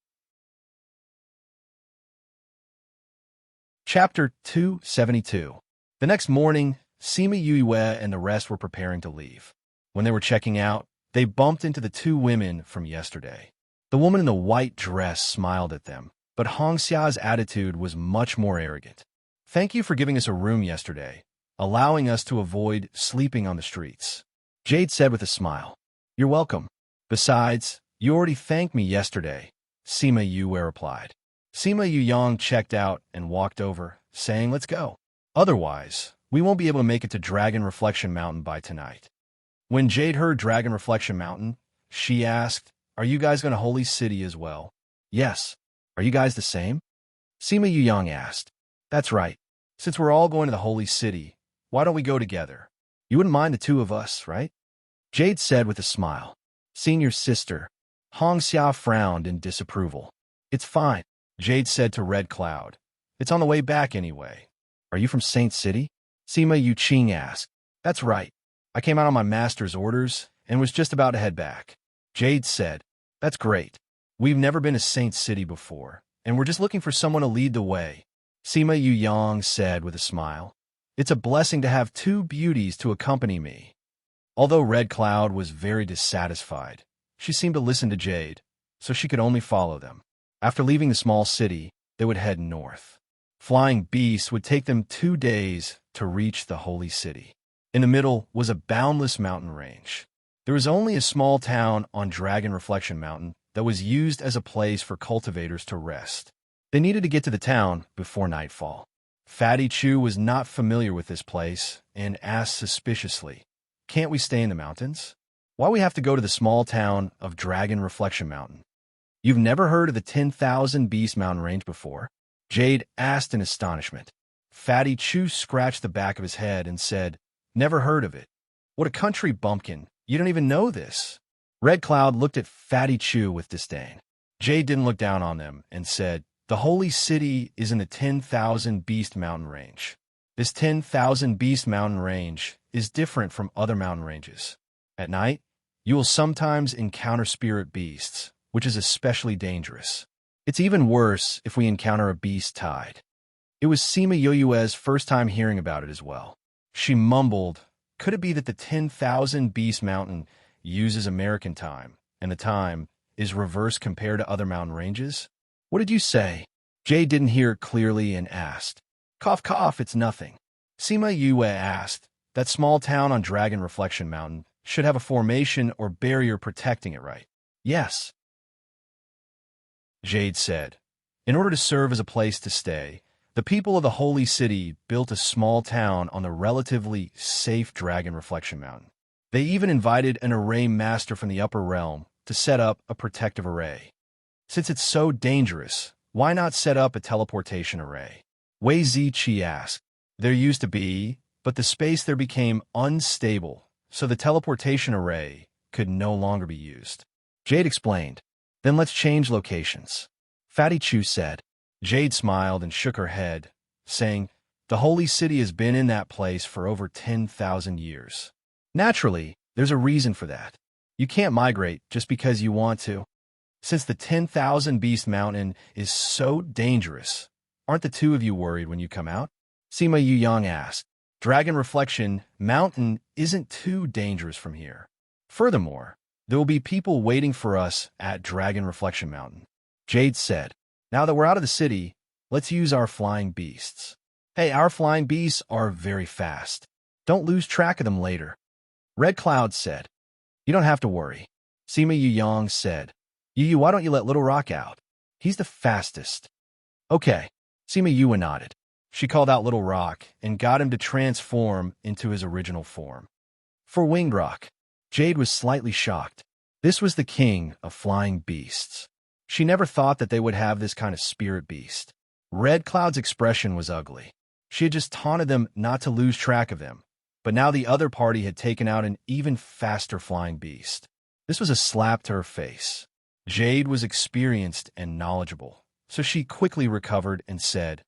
Chapter 272. The next morning, Seema Yu and the rest were preparing to leave. When they were checking out, they bumped into the 2 women from yesterday. The woman in the white dress smiled at them, but Hong Xia's attitude was much more arrogant. Thank you for giving us a room yesterday, allowing us to avoid sleeping on the streets. Jade said with a smile. You're welcome. Besides, you already thanked me yesterday, Seema Yu replied. Seema Yu Yang checked out and walked over, saying, let's go. Otherwise, we won't be able to make it to Dragon Reflection Mountain by tonight. When Jade heard Dragon Reflection Mountain, she asked, are you guys going to Holy City as well? Yes. Are you guys the same? Seema Yu Yang asked. That's right. Since we're all going to the Holy City, Why don't we go together? You wouldn't mind the two of us, right? Jade said with a smile. Seeing your sister, Hong Xia frowned in disapproval. It's fine, Jade said to Red Cloud. It's on the way back anyway. Are you from Saint City? Sima Yuqing asked. That's right. I came out on my master's orders and was just about to head back. Jade said, That's great. We've never been to Saint City before, and we're just looking for someone to lead the way. Sima Yuyang said with a smile. It's a blessing to have two beauties to accompany me. Although Red Cloud was very dissatisfied, she seemed to listen to Jade, so she could only follow them. After leaving the small city, they would head north. Flying beasts would take them 2 days to reach the holy city. In the middle was a boundless mountain range. There was only a small town on Dragon Reflection Mountain that was used as a place for cultivators to rest. They needed to get to the town before nightfall. Fatty Chu was not familiar with this place and asked suspiciously, Can't we stay in the mountains? Why we have to go to the small town of Dragon Reflection Mountain? You've never heard of the 10,000 Beast Mountain Range before? Jade asked in astonishment. Fatty Chu scratched the back of his head and said, Never heard of it. What a country bumpkin. You don't even know this. Red Cloud looked at Fatty Chu with disdain. Jade didn't look down on them and said, The holy city is in the 10,000 Beast Mountain Range. This 10,000 Beast Mountain Range is different from other mountain ranges. At night, you will sometimes encounter spirit beasts, which is especially dangerous. It's even worse if we encounter a beast tide. It was Sima Yoyue's first time hearing about it as well. She mumbled, Could it be that the 10,000 Beast Mountain uses American time, and the time is reversed compared to other mountain ranges? What did you say? Jade didn't hear it clearly and asked. Cough, cough, it's nothing. Sima Yue asked. That small town on Dragon Reflection Mountain should have a formation or barrier protecting it, right? Yes. Jade said. In order to serve as a place to stay, the people of the Holy City built a small town on the relatively safe Dragon Reflection Mountain. They even invited an array master from the upper realm to set up a protective array. Since it's so dangerous, why not set up a teleportation array? Wei Ziqi asked. There used to be, but the space there became unstable, so the teleportation array could no longer be used. Jade explained. Then let's change locations. Fatty Chu said. Jade smiled and shook her head, saying, The holy city has been in that place for over 10,000 years. Naturally, there's a reason for that. You can't migrate just because you want to. Since the 10,000 Beast Mountain is so dangerous, aren't the two of you worried when you come out? Sima Yuyang asked. Dragon Reflection Mountain isn't too dangerous from here. Furthermore, there will be people waiting for us at Dragon Reflection Mountain. Jade said, Now that we're out of the city, let's use our flying beasts. Hey, our flying beasts are very fast. Don't lose track of them later. Red Cloud said, You don't have to worry. Sima Yuyang said, Yu, why don't you let Little Rock out? He's the fastest. Okay. Sima Yue nodded. She called out Little Rock and got him to transform into his original form. For Winged Rock, Jade was slightly shocked. This was the king of flying beasts. She never thought that they would have this kind of spirit beast. Red Cloud's expression was ugly. She had just taunted them not to lose track of them, but now the other party had taken out an even faster flying beast. This was a slap to her face. Jade was experienced and knowledgeable, so she quickly recovered and said,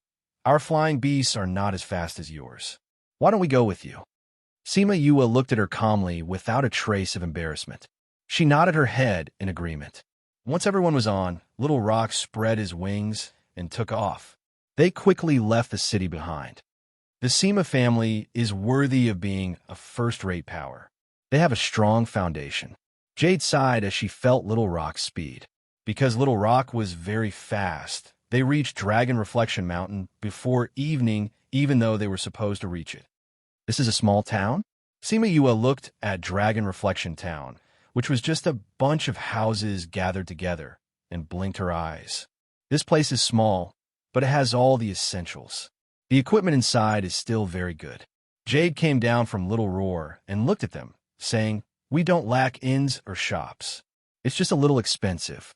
Our flying beasts are not as fast as yours. Why don't we go with you? Sima Yue looked at her calmly without a trace of embarrassment. She nodded her head in agreement. Once everyone was on, Little Rock spread his wings and took off. They quickly left the city behind. The Sima family is worthy of being a first-rate power. They have a strong foundation. Jade sighed as she felt Little Rock's speed. Because Little Rock was very fast, they reached Dragon Reflection Mountain before evening, even though they were supposed to reach it. This is a small town? Sima Yue looked at Dragon Reflection Town, which was just a bunch of houses gathered together, and blinked her eyes. This place is small, but it has all the essentials. The equipment inside is still very good. Jade came down from Little Roar and looked at them, saying, We don't lack inns or shops. It's just a little expensive.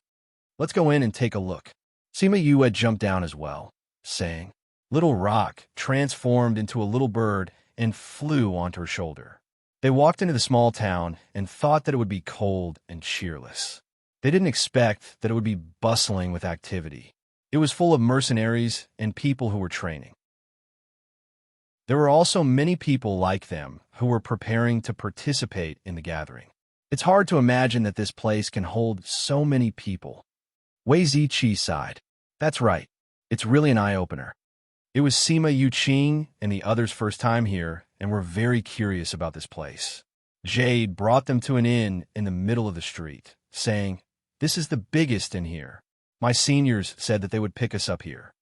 Let's go in and take a look. Sima Yue jumped down as well, saying, Little Rock transformed into a little bird and flew onto her shoulder. They walked into the small town and thought that it would be cold and cheerless. They didn't expect that it would be bustling with activity. It was full of mercenaries and people who were training. There were also many people like them who were preparing to participate in the gathering. It's hard to imagine that this place can hold so many people. Wei Ziqi sighed. That's right. It's really an eye-opener. It was Sima Yuqing and the others' first time here, and were very curious about this place. Jade brought them to an inn in the middle of the street, saying, "This is the biggest in here. My seniors said that they would pick us up here."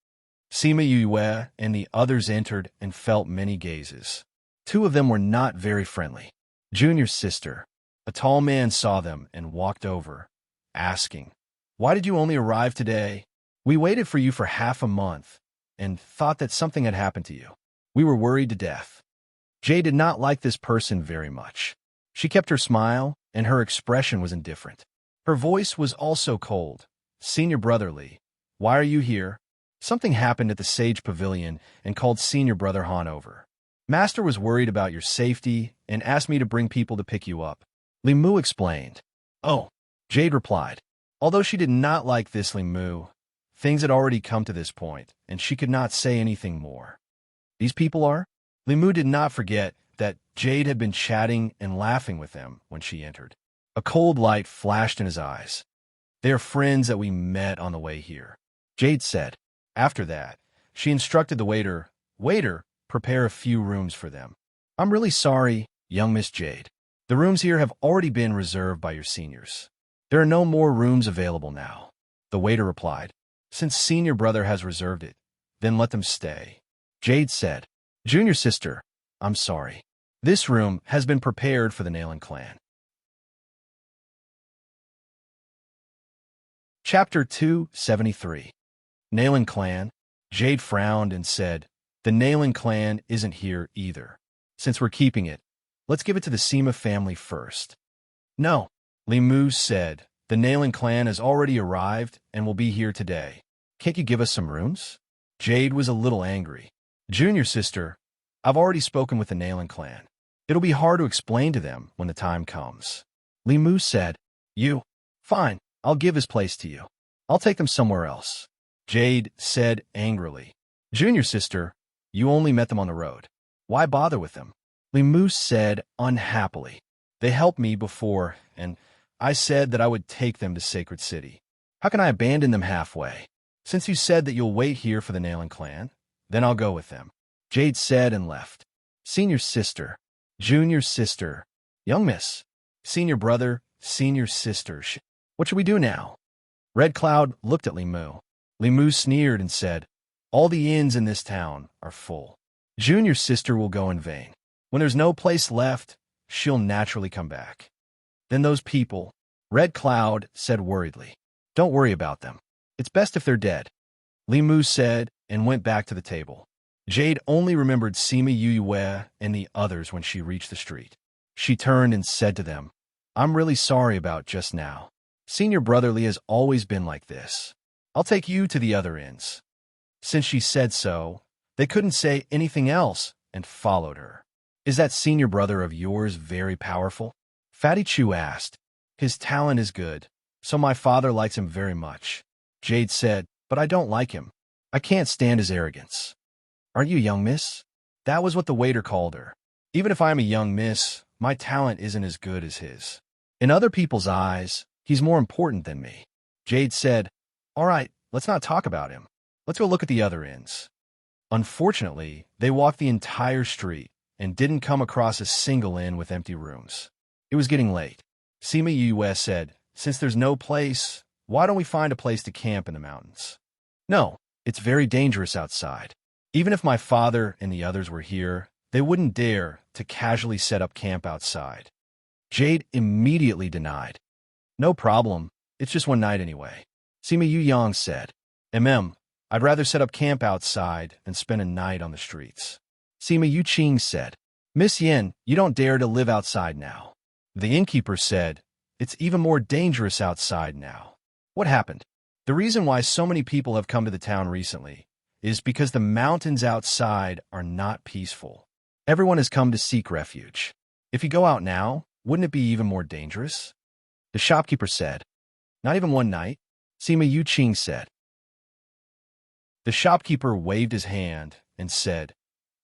Sima Yue and the others entered and felt many gazes. Two of them were not very friendly. Junior's sister, a tall man, saw them and walked over, asking, "Why did you only arrive today? We waited for you for half a month and thought that something had happened to you. We were worried to death." Jade did not like this person very much. She kept her smile, and her expression was indifferent. Her voice was also cold. "Senior Brother Li, why are you here?" Something happened at the Sage Pavilion and called Senior Brother Han over. "Master was worried about your safety and asked me to bring people to pick you up." Li Mu explained. "Oh," Jade replied. Although she did not like this Li Mu, things had already come to this point, and she could not say anything more. "These people are?" Li Mu did not forget that Jade had been chatting and laughing with them when she entered. A cold light flashed in his eyes. "They are friends that we met on the way here," Jade said. After that, she instructed the waiter, "Waiter, prepare a few rooms for them." "I'm really sorry, young Miss Jade. The rooms here have already been reserved by your seniors. There are no more rooms available now," the waiter replied. "Since Senior Brother has reserved it, then let them stay." Jade said, "Junior sister, I'm sorry. This room has been prepared for the Nailing clan." Chapter 273. Nailing Clan. Jade frowned and said, "The Nailing Clan isn't here either. Since we're keeping it, let's give it to the Sima family first." "No," Li Mu said, "the Nailing Clan has already arrived and will be here today. Can't you give us some rooms?" Jade was a little angry. "Junior sister, I've already spoken with the Nailing Clan. It'll be hard to explain to them when the time comes." Li Mu said, Fine, I'll give his place to you. I'll take them somewhere else." Jade said angrily, "Junior sister, you only met them on the road. Why bother with them?" Li Mu said unhappily, "They helped me before, and I said that I would take them to Sacred City. How can I abandon them halfway? Since you said that you'll wait here for the Nailing Clan, then I'll go with them." Jade said and left. "Senior sister, junior sister, young miss, senior brother, senior sister, what should we do now?" Red Cloud looked at Li Mu. Li Mu sneered and said, "All the inns in this town are full. Junior sister will go in vain. When there's no place left, she'll naturally come back." "Then those people," Red Cloud said worriedly. "Don't worry about them. It's best if they're dead," Li Mu said and went back to the table. Jade only remembered Sima Yue and the others when she reached the street. She turned and said to them, "I'm really sorry about just now. Senior Brother Li has always been like this. I'll take you to the other inns." Since she said so, they couldn't say anything else and followed her. "Is that senior brother of yours very powerful?" Fatty Chu asked. "His talent is good, so my father likes him very much." Jade said, "But I don't like him. I can't stand his arrogance." "Aren't you young miss?" That was what the waiter called her. "Even if I am a young miss, my talent isn't as good as his. In other people's eyes, he's more important than me." Jade said, "All right, let's not talk about him. Let's go look at the other inns." Unfortunately, they walked the entire street and didn't come across a single inn with empty rooms. It was getting late. Sima Yue said, "Since there's no place, why don't we find a place to camp in the mountains?" "No, it's very dangerous outside. Even if my father and the others were here, they wouldn't dare to casually set up camp outside." Jade immediately denied. "No problem. It's just one night anyway." Sima Yuyang said, I'd rather set up camp outside than spend a night on the streets." Sima Yuqing said, "Miss Yin, you don't dare to live outside now." The innkeeper said, "It's even more dangerous outside now." "What happened?" "The reason why so many people have come to the town recently is because the mountains outside are not peaceful. Everyone has come to seek refuge. If you go out now, wouldn't it be even more dangerous? The shopkeeper said. Not even one night, Sima Yuqing said. The shopkeeper waved his hand and said,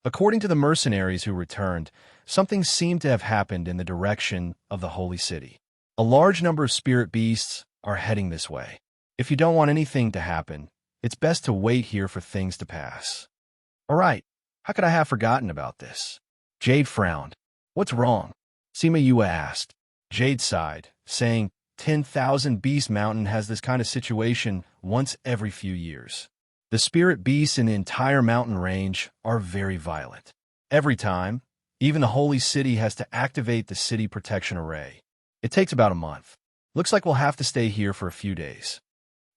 according to the mercenaries who returned, something seemed to have happened in the direction of the holy city. A large number of spirit beasts are heading this way. If you don't want anything to happen, it's best to wait here for things to pass. All right, how could I have forgotten about this? Jade frowned. What's wrong? Sima Yue asked. Jade sighed, saying, 10,000 Beast Mountain has this kind of situation once every few years. The spirit beasts in the entire mountain range are very violent. Every time, even the holy city has to activate the city protection array. It takes about a month. Looks like we'll have to stay here for a few days.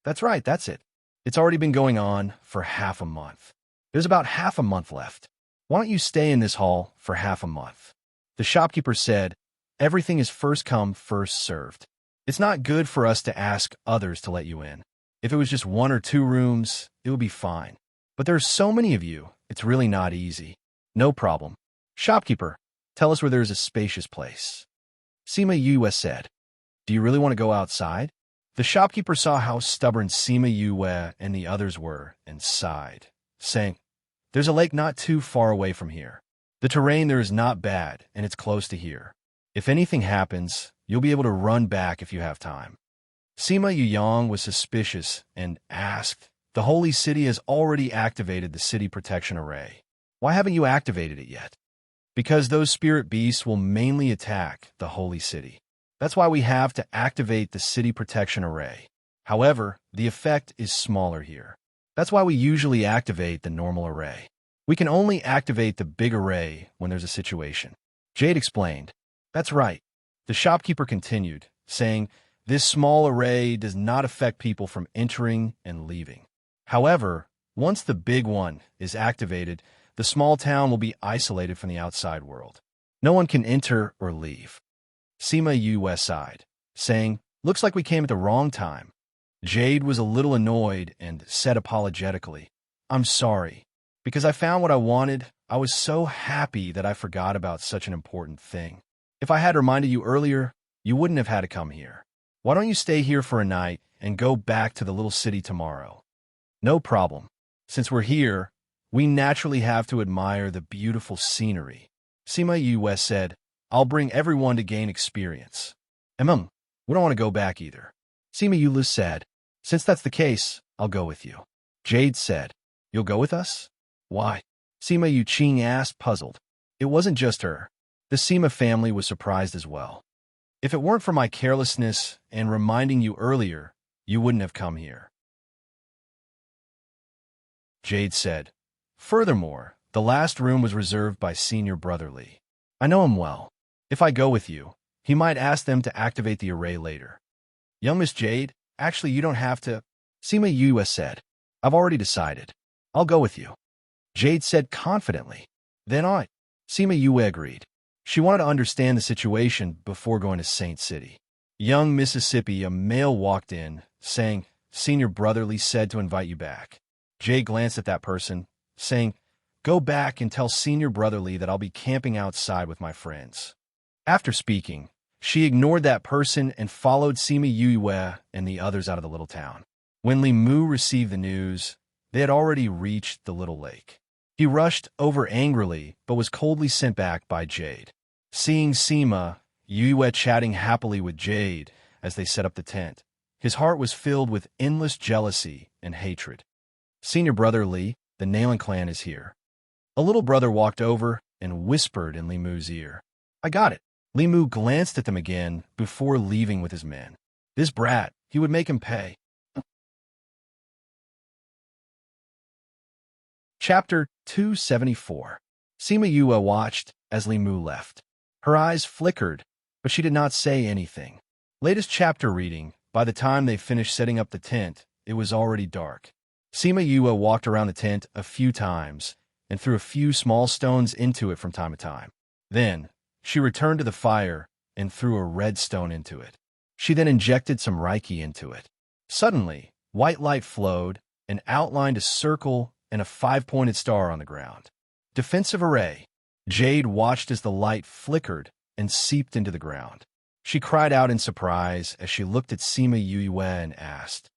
That's right, that's it. It's already been going on for half a month. There's about half a month left. Why don't you stay in this hall for half a month? The shopkeeper said, everything is first come, first served. It's not good for us to ask others to let you in. If it was just 1 or 2 rooms, it would be fine. But there are so many of you, it's really not easy. No problem. Shopkeeper, tell us where there is a spacious place. Sima Yue said. Do you really want to go outside? The shopkeeper saw how stubborn Sima Yue and the others were and sighed, saying, there's a lake not too far away from here. The terrain there is not bad, and it's close to here. If anything happens, you'll be able to run back if you have time. Sima Yuyang was suspicious and asked, the holy city has already activated the city protection array. Why haven't you activated it yet? Because those spirit beasts will mainly attack the holy city. That's why we have to activate the city protection array. However, the effect is smaller here. That's why we usually activate the normal array. We can only activate the big array when there's a situation. Jade explained. That's right. The shopkeeper continued, saying, this small array does not affect people from entering and leaving. However, once the big one is activated, the small town will be isolated from the outside world. No one can enter or leave. Sima Yue sighed, saying, looks like we came at the wrong time. Jade was a little annoyed and said apologetically, I'm sorry. Because I found what I wanted, I was so happy that I forgot about such an important thing. If I had reminded you earlier, you wouldn't have had to come here. Why don't you stay here for a night and go back to the little city tomorrow? No problem. Since we're here, we naturally have to admire the beautiful scenery. Sima Yue said, I'll bring everyone to gain experience. We don't want to go back either. Sima Yue said, since that's the case, I'll go with you. Jade said, you'll go with us? Why? Sima Yuqing asked, puzzled. It wasn't just her. The Sima family was surprised as well. If it weren't for my carelessness and reminding you earlier, you wouldn't have come here. Jade said, furthermore, the last room was reserved by Senior Brotherly. I know him well. If I go with you, he might ask them to activate the array later. Young Miss Jade, actually you don't have to. Sima Yue said, I've already decided. I'll go with you. Jade said confidently. Then I. Sima Yue agreed. She wanted to understand the situation before going to Saint City. Young Mississippi, a male walked in, saying, Senior Brotherly said to invite you back. Jade glanced at that person, saying, go back and tell Senior Brotherly that I'll be camping outside with my friends. After speaking, she ignored that person and followed Sima Yue and the others out of the little town. When Li Mu received the news, they had already reached the little lake. He rushed over angrily, but was coldly sent back by Jade. Seeing Sima Yue chatting happily with Jade as they set up the tent, his heart was filled with endless jealousy and hatred. Senior Brother Li, the Nailing clan is here. A little brother walked over and whispered in Li Mu's ear. I got it. Li Mu glanced at them again before leaving with his men. This brat, he would make him pay. Chapter 274. Sima Yue watched as Li Mu left. Her eyes flickered, but she did not say anything. Latest chapter reading, by the time they finished setting up the tent, it was already dark. Sima Yue walked around the tent a few times and threw a few small stones into it from time to time. Then, she returned to the fire and threw a red stone into it. She then injected some Reiki into it. Suddenly, white light flowed and outlined a circle and a 5-pointed star on the ground. Defensive array. Jade watched as the light flickered and seeped into the ground. She cried out in surprise as she looked at Sima Yue and asked,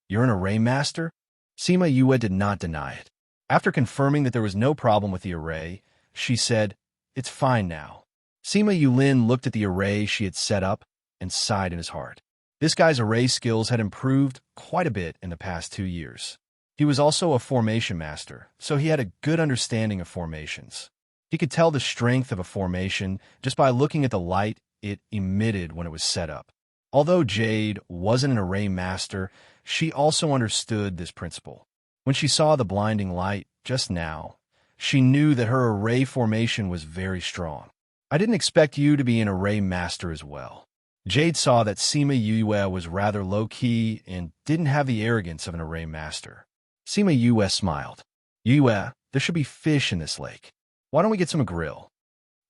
"You're an array master?" Sima Yue did not deny it. After confirming that there was no problem with the array, she said, "It's fine now." Sima Yulin looked at the array she had set up and sighed in his heart. This guy's array skills had improved quite a bit in the past 2 years. He was also a formation master, so he had a good understanding of formations. He could tell the strength of a formation just by looking at the light it emitted when it was set up. Although Jade wasn't an array master, she also understood this principle. When she saw the blinding light just now, she knew that her array formation was very strong. "I didn't expect you to be an array master as well." Jade saw that Sima Yue was rather low-key and didn't have the arrogance of an array master. Sima Yue smiled. "Yue, there should be fish in this lake. Why don't we get some grill?"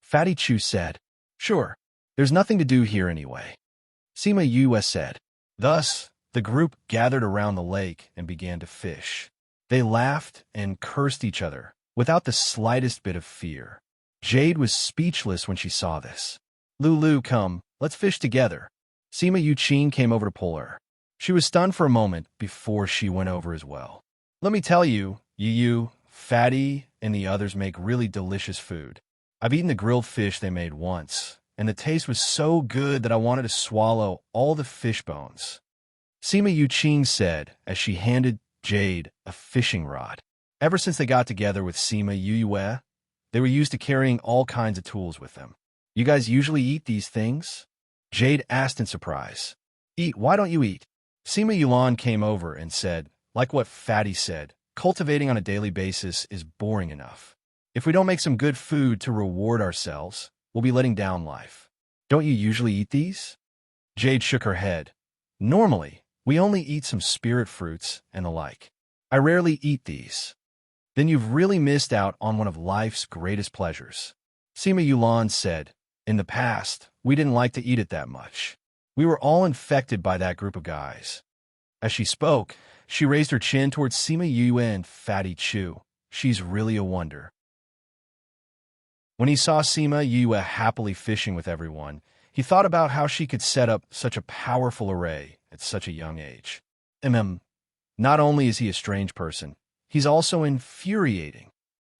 Fatty Chu said. "Sure. There's nothing to do here anyway." Sima Yue said. Thus, the group gathered around the lake and began to fish. They laughed and cursed each other without the slightest bit of fear. Jade was speechless when she saw this. "Lulu, come, let's fish together." Sima Yuqing came over to pull her. She was stunned for a moment before she went over as well. "Let me tell you, Yu, Fatty, and the others make really delicious food. I've eaten the grilled fish they made once, and the taste was so good that I wanted to swallow all the fish bones." Sima Yuqing said as she handed Jade a fishing rod. Ever since they got together with Sima Yue, they were used to carrying all kinds of tools with them. "You guys usually eat these things?" Jade asked in surprise. "Eat? Why don't you eat?" Sima Yulan came over and said, like what Fatty said, cultivating on a daily basis is boring enough. If we don't make some good food to reward ourselves, we'll be letting down life. "Don't you usually eat these?" Jade shook her head. "Normally, we only eat some spirit fruits and the like. I rarely eat these." "Then you've really missed out on one of life's greatest pleasures." Sima Yulan said, "In the past, we didn't like to eat it that much. We were all infected by that group of guys." As she spoke, she raised her chin towards Sima Yue and Fatty Chu. "She's really a wonder." When he saw Sima Yue happily fishing with everyone, he thought about how she could set up such a powerful array at such a young age. Not only is he a strange person, he's also infuriating.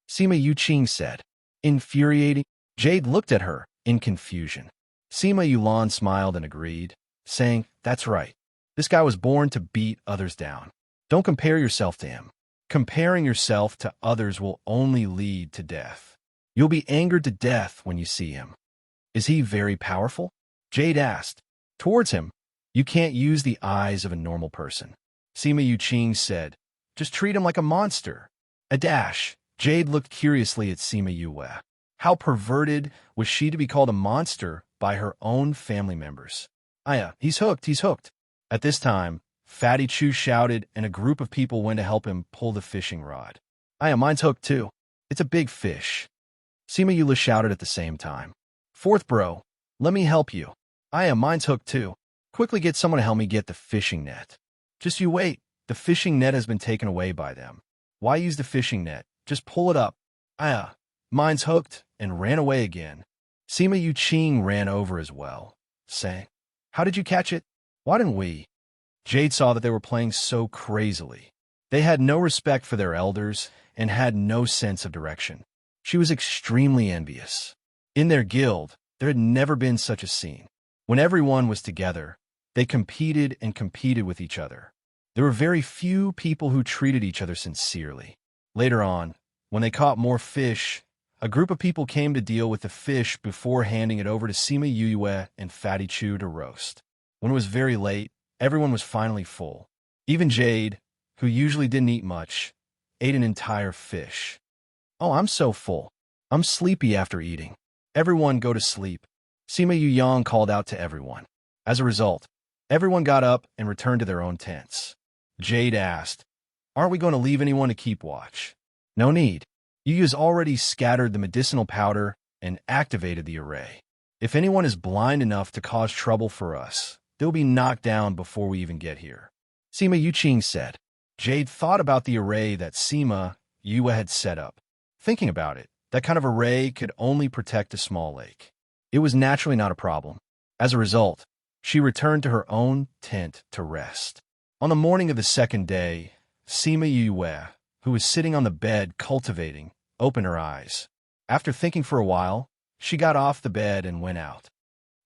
Sima Yuqing said. "Infuriating?" Jade looked at her in confusion. Sima Yulan smiled and agreed, saying, "That's right. This guy was born to beat others down. Don't compare yourself to him. Comparing yourself to others will only lead to death. You'll be angered to death when you see him." "Is he very powerful?" Jade asked. "Towards him, you can't use the eyes of a normal person." Sima Yuqing said, "Just treat him like a monster." A dash. Jade looked curiously at Sima Yue. How perverted was she to be called a monster by her own family members? "Aya, he's hooked, he's hooked." At this time, Fatty Chu shouted and a group of people went to help him pull the fishing rod. "Aya, mine's hooked too. It's a big fish." Sima Yue shouted at the same time. "Fourth bro, let me help you." "Aya, mine's hooked too. Quickly get someone to help me get the fishing net." "Just you wait. The fishing net has been taken away by them. Why use the fishing net? Just pull it up." "Aya, mine's hooked," and ran away again. Sima Yuqing ran over as well, saying, "How did you catch it? Why didn't we?" Jade saw that they were playing so crazily. They had no respect for their elders and had no sense of direction. She was extremely envious. In their guild, there had never been such a scene. When everyone was together, they competed and competed with each other. There were very few people who treated each other sincerely. Later on, when they caught more fish, a group of people came to deal with the fish before handing it over to Sima Yue and Fatty Chu to roast. When it was very late, everyone was finally full. Even Jade, who usually didn't eat much, ate an entire fish. "Oh, I'm so full. I'm sleepy after eating. Everyone go to sleep." Sima Yuyang called out to everyone. As a result, everyone got up and returned to their own tents. Jade asked, "Aren't we going to leave anyone to keep watch?" "No need. Yuya's already scattered the medicinal powder and activated the array. If anyone is blind enough to cause trouble for us, they'll be knocked down before we even get here." Sima Yuqing said. Jade thought about the array that Sima Yue had set up. Thinking about it, That kind of array could only protect a small lake. It was naturally not a problem. As a result, she returned to her own tent to rest. On the morning of the second day, Sima Yue, who was sitting on the bed cultivating, opened her eyes. After thinking for a while, she got off the bed and went out.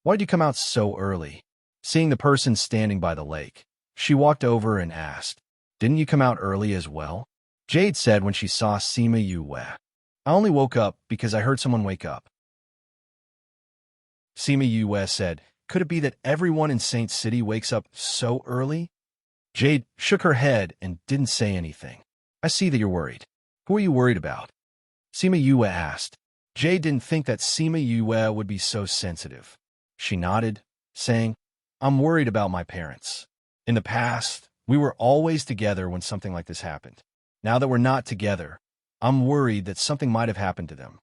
"Why did you come out so early?" Seeing the person standing by the lake, she walked over and asked, "Didn't you come out early as well?" Jade said when she saw Sima Yue, "I only woke up because I heard someone wake up." Sima Yue said, "Could it be that everyone in Saint City wakes up so early?" Jade shook her head and didn't say anything. "I see that you're worried. Who are you worried about?" Sima Yue asked. Jade didn't think that Sima Yue would be so sensitive. She nodded, saying, "I'm worried about my parents. In the past, we were always together when something like this happened. Now that we're not together, I'm worried that something might have happened to them."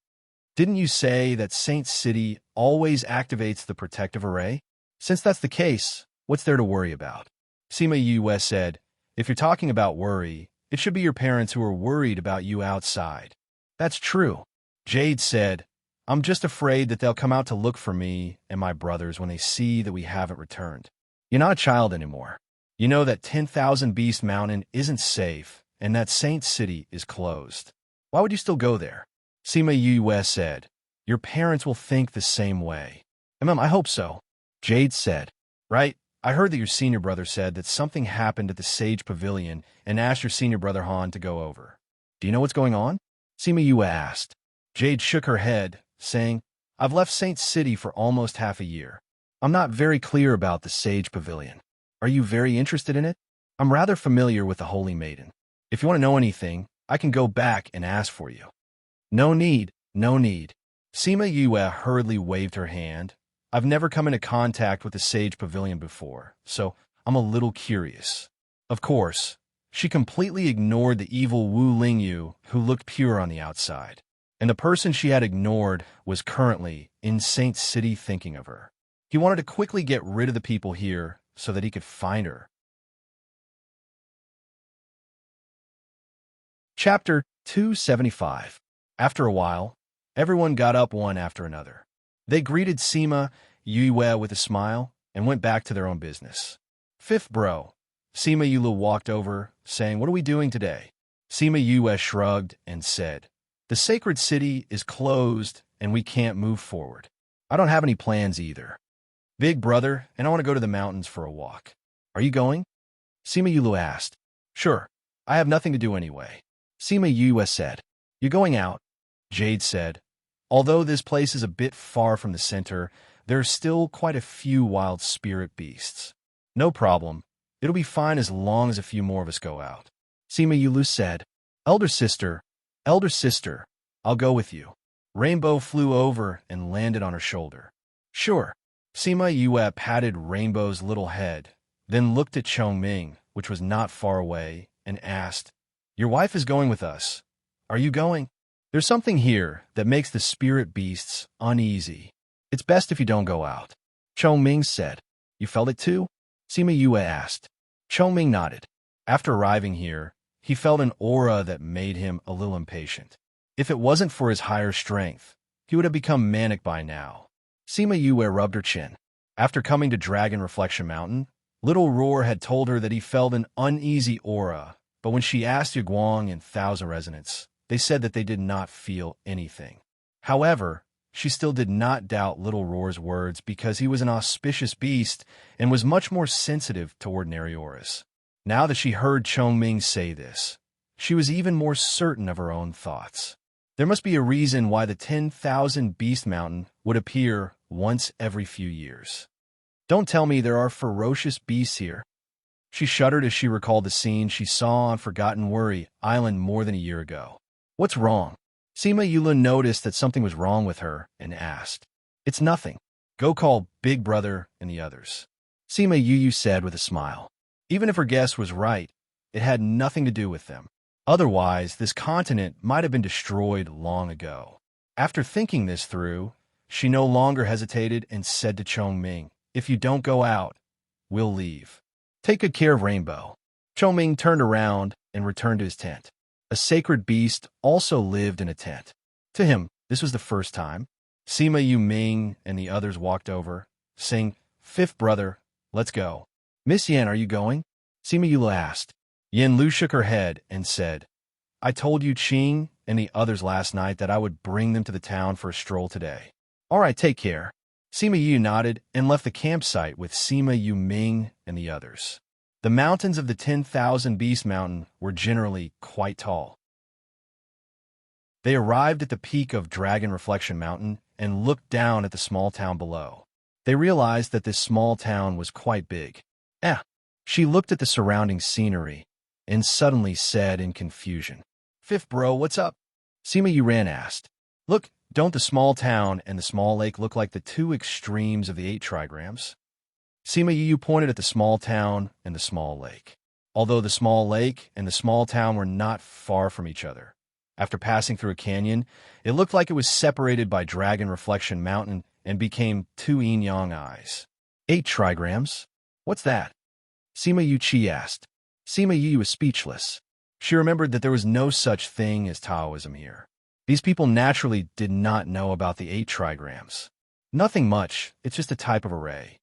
"Didn't you say that Saint City always activates the protective array? Since that's the case, what's there to worry about?" Sima Yue said, "If you're talking about worry, it should be your parents who are worried about you outside." "That's true." Jade said, "I'm just afraid that they'll come out to look for me and my brothers when they see that we haven't returned. You're not a child anymore. You know that 10,000 Beast Mountain isn't safe and that Saint City is closed. Why would you still go there?" Sima Yue said, "Your parents will think the same way." I hope so." Jade said, "Right, I heard that your senior brother said that something happened at the Sage Pavilion and asked your senior brother Han to go over. Do you know what's going on?" Sima Yue asked. Jade shook her head, saying, "I've left Saint City for almost half a year. I'm not very clear about the Sage Pavilion. Are you very interested in it? I'm rather familiar with the Holy Maiden. If you want to know anything, I can go back and ask for you." "No need, no need." Sima Yue hurriedly waved her hand. "I've never come into contact with the Sage Pavilion before, so I'm a little curious." Of course, she completely ignored the evil Wu Lingyu, who looked pure on the outside. And the person she had ignored was currently in Saint City thinking of her. He wanted to quickly get rid of the people here so that he could find her. Chapter 275. After a while, everyone got up one after another. They greeted Sima Yue with a smile and went back to their own business. "Fifth bro." Sima Yue walked over, saying, "What are we doing today?" Sima Yue shrugged and said, "The sacred city is closed and we can't move forward. I don't have any plans either. Big brother, and I want to go to the mountains for a walk. Are you going?" Sima Yue asked. "Sure. I have nothing to do anyway." Sima Yue said. "You're going out?" Jade said, "Although this place is a bit far from the center, there are still quite a few wild spirit beasts." "No problem. It'll be fine as long as a few more of us go out." Sima Yue said, Elder sister, I'll go with you." Rainbow flew over and landed on her shoulder. "Sure." Sima Yue patted Rainbow's little head, then looked at Chongming, which was not far away, and asked, "Your wife is going with us. Are you going?" "There's something here that makes the spirit beasts uneasy. It's best if you don't go out." Chongming said. "You felt it too?" Sima Yue asked. Chongming nodded. After arriving here, he felt an aura that made him a little impatient. If it wasn't for his higher strength, he would have become manic by now. Sima Yue rubbed her chin. After coming to Dragon Reflection Mountain, Little Roar had told her that he felt an uneasy aura, but when she asked Yiguang and Thousand Resonance, they said that they did not feel anything. However, she still did not doubt Little Roar's words because he was an auspicious beast and was much more sensitive to ordinary auras. Now that she heard Chongming say this, she was even more certain of her own thoughts. There must be a reason why the 10,000 Beast Mountain would appear once every few years. Don't tell me there are ferocious beasts here. She shuddered as she recalled the scene she saw on Forgotten Worry Island more than a year ago. "What's wrong?" Sima Yue noticed that something was wrong with her and asked. "It's nothing. Go call Big Brother and the others." Sima Yue said with a smile. Even if her guess was right, it had nothing to do with them. Otherwise, this continent might have been destroyed long ago. After thinking this through, she no longer hesitated and said to Chongming, "If you don't go out, we'll leave. Take good care of Rainbow." Chongming turned around and returned to his tent. A sacred beast also lived in a tent. To him, This was the first time. Sima Yu Ming and the others walked over, saying, "Fifth brother, let's go." "Miss Yan, are you going?" Sima Yu asked. Yan Lu shook her head and said, "I told you Qing and the others last night that I would bring them to the town for a stroll today." "All right, take care." Sima Yu nodded and left the campsite with Sima Yu Ming and the others. The mountains of the 10,000 Beast Mountain were generally quite tall. They arrived at the peak of Dragon Reflection Mountain and looked down at the small town below. They realized that this small town was quite big. She looked at the surrounding scenery and suddenly said in confusion, "Fifth bro, what's up?" Sima Yuran asked. "Look, don't the small town and the small lake look like the two extremes of the 8 trigrams?" Sima Yu pointed at the small town and the small lake. Although the small lake and the small town were not far from each other, after passing through a canyon, it looked like it was separated by Dragon Reflection Mountain and became 2 yin-yang eyes. 8 trigrams? What's that? Sima Yu Chi asked. Sima Yu was speechless. She remembered that there was no such thing as Taoism here. These people naturally did not know about the 8 trigrams. Nothing much, it's just a type of array.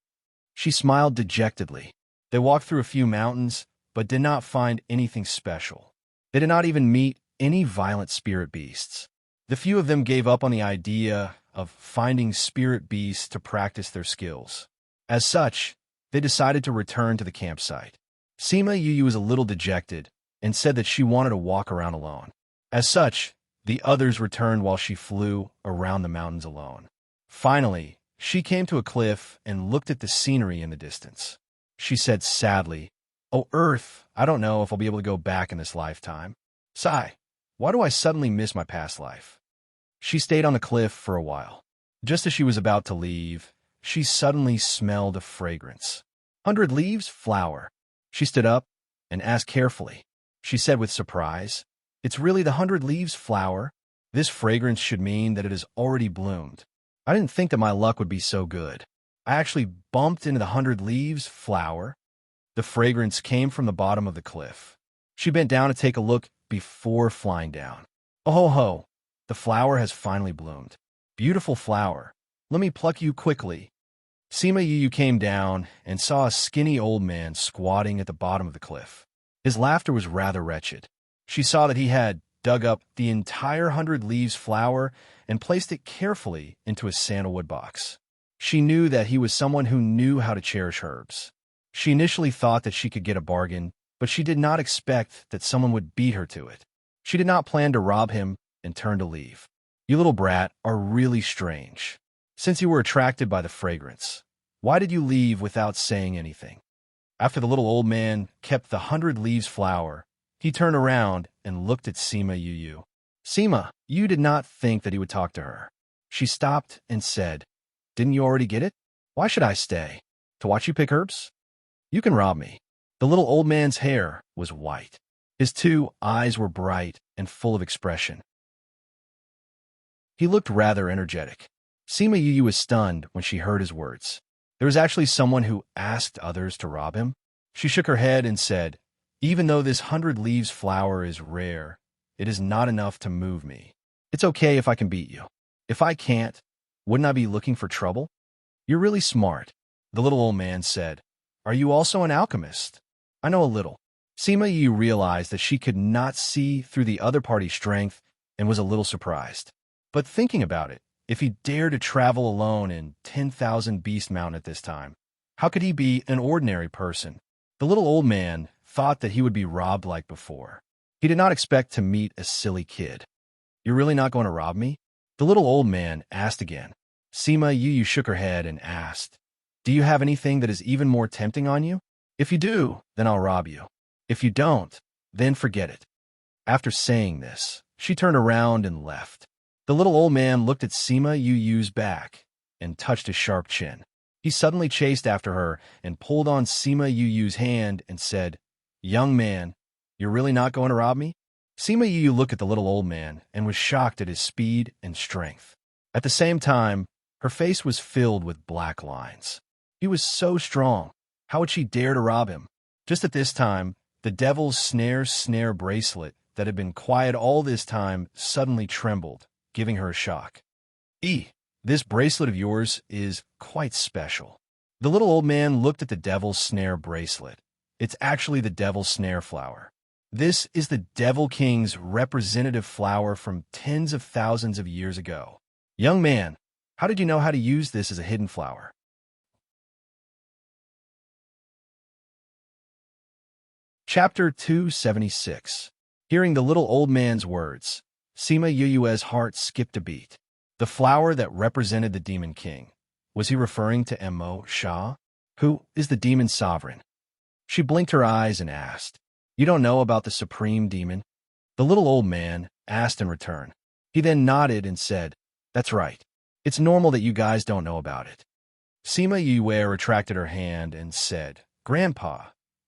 She smiled dejectedly. They walked through a few mountains, but did not find anything special. They did not even meet any violent spirit beasts. The few of them gave up on the idea of finding spirit beasts to practice their skills. As such, they decided to return to the campsite. Sima Yu was a little dejected and said that she wanted to walk around alone. As such, the others returned while she flew around the mountains alone. Finally, she came to a cliff and looked at the scenery in the distance. She said sadly, "Oh, Earth, I don't know if I'll be able to go back in this lifetime. Sigh, why do I suddenly miss my past life?" She stayed on the cliff for a while. Just as she was about to leave, she suddenly smelled a fragrance. 100 leaves, flower. She stood up and asked carefully. She said with surprise, "It's really the 100 leaves flower. This fragrance should mean that it has already bloomed. I didn't think that my luck would be so good. I actually bumped into the 100 leaves flower." The fragrance came from the bottom of the cliff. She bent down to take a look before flying down. "Oh ho ho, the flower has finally bloomed. Beautiful flower. Let me pluck you quickly." Sima Yu came down and saw a skinny old man squatting at the bottom of the cliff. His laughter was rather wretched. She saw that he had dug up the entire 100 leaves flower and placed it carefully into a sandalwood box. She knew that he was someone who knew how to cherish herbs. She initially thought that she could get a bargain, but she did not expect that someone would beat her to it. She did not plan to rob him and turn to leave. "You little brat are really strange. Since you were attracted by the fragrance, why did you leave without saying anything?" After the little old man kept the 100 leaves flower, he turned around and looked at Sima Yu. Sima Yu did not think that he would talk to her. She stopped and said, "Didn't you already get it? Why should I stay? To watch you pick herbs? You can rob me." The little old man's hair was white. His 2 eyes were bright and full of expression. He looked rather energetic. Sima Yu was stunned when she heard his words. There was actually someone who asked others to rob him? She shook her head and said, "Even though this 100 leaves flower is rare, it is not enough to move me. It's okay if I can beat you. If I can't, wouldn't I be looking for trouble?" "You're really smart," the little old man said. "Are you also an alchemist?" "I know a little." Sima Yu realized that she could not see through the other party's strength and was a little surprised. But thinking about it, if he dared to travel alone in 10,000 Beast Mountain at this time, how could he be an ordinary person? The little old man thought that he would be robbed like before. He did not expect to meet a silly kid. "You're really not going to rob me?" the little old man asked again. Sima Yu shook her head and asked, "Do you have anything that is even more tempting on you? If you do, then I'll rob you. If you don't, then forget it." After saying this, she turned around and left. The little old man looked at Sima Yu's back and touched his sharp chin. He suddenly chased after her and pulled on Sima Yu's hand and said, "Young man, you're really not going to rob me?" Sima Yu looked at the little old man and was shocked at his speed and strength. At the same time, her face was filled with black lines. He was so strong. How would she dare to rob him? Just at this time, the devil's snare bracelet that had been quiet all this time suddenly trembled, giving her a shock. This bracelet of yours is quite special. The little old man looked at the devil's snare bracelet. It's actually the devil's snare flower. This is the Devil King's representative flower from tens of thousands of years ago. Young man, how did you know how to use this as a hidden flower? Chapter 276. Hearing the little old man's words, Sima Yuyue's heart skipped a beat. The flower that represented the Demon King. Was he referring to Mo Sha? Who is the demon sovereign? She blinked her eyes and asked, "You don't know about the supreme demon?" The little old man asked in return. He then nodded and said, "That's right. It's normal that you guys don't know about it." Sima Yue retracted her hand and said, "Grandpa,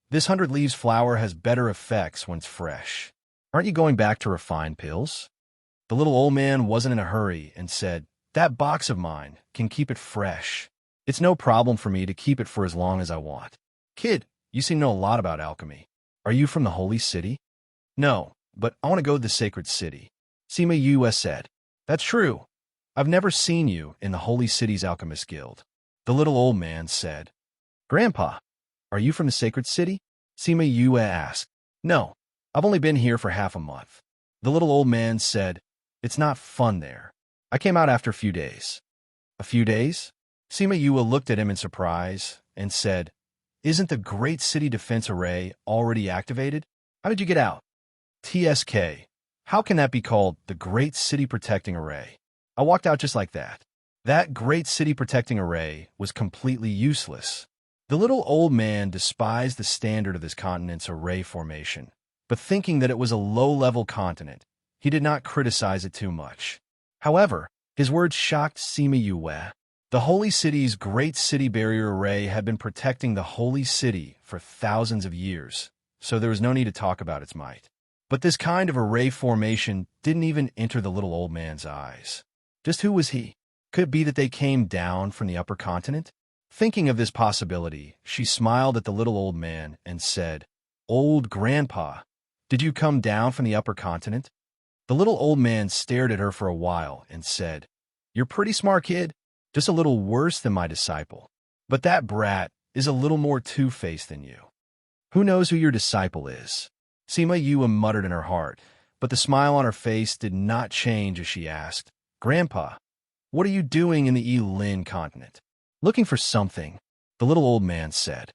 this 100 leaves flower has better effects when it's fresh. Aren't you going back to refine pills?" The little old man wasn't in a hurry and said, "That box of mine can keep it fresh. It's no problem for me to keep it for as long as I want." "Kid, you seem to know a lot about alchemy. Are you from the Holy City?" "No, but I want to go to the Sacred City," Sima Yue said. "That's true. I've never seen you in the Holy City's Alchemist Guild." The little old man said, "Grandpa, are you from the Sacred City?" Sima Yue asked. "No, I've only been here for half a month." The little old man said, "It's not fun there. I came out after a few days." "A few days?" Sima Yue looked at him in surprise and said, "Isn't the Great City Defense Array already activated? How did you get out?" "TSK. How can that be called the Great City Protecting Array? I walked out just like that." That Great City Protecting Array was completely useless. The little old man despised the standard of this continent's array formation, but thinking that it was a low-level continent, he did not criticize it too much. However, his words shocked Sima Yue. The Holy City's Great City Barrier Array had been protecting the Holy City for thousands of years, so there was no need to talk about its might. But this kind of array formation didn't even enter the little old man's eyes. Just who was he? Could it be that they came down from the upper continent? Thinking of this possibility, she smiled at the little old man and said, "Old Grandpa, did you come down from the upper continent?" The little old man stared at her for a while and said, "You're pretty smart, kid. Just a little worse than my disciple. But that brat is a little more two-faced than you." "Who knows who your disciple is?" Sima Yue muttered in her heart, but the smile on her face did not change as she asked, "Grandpa, what are you doing in the Yi-Lin continent?" "Looking for something," the little old man said.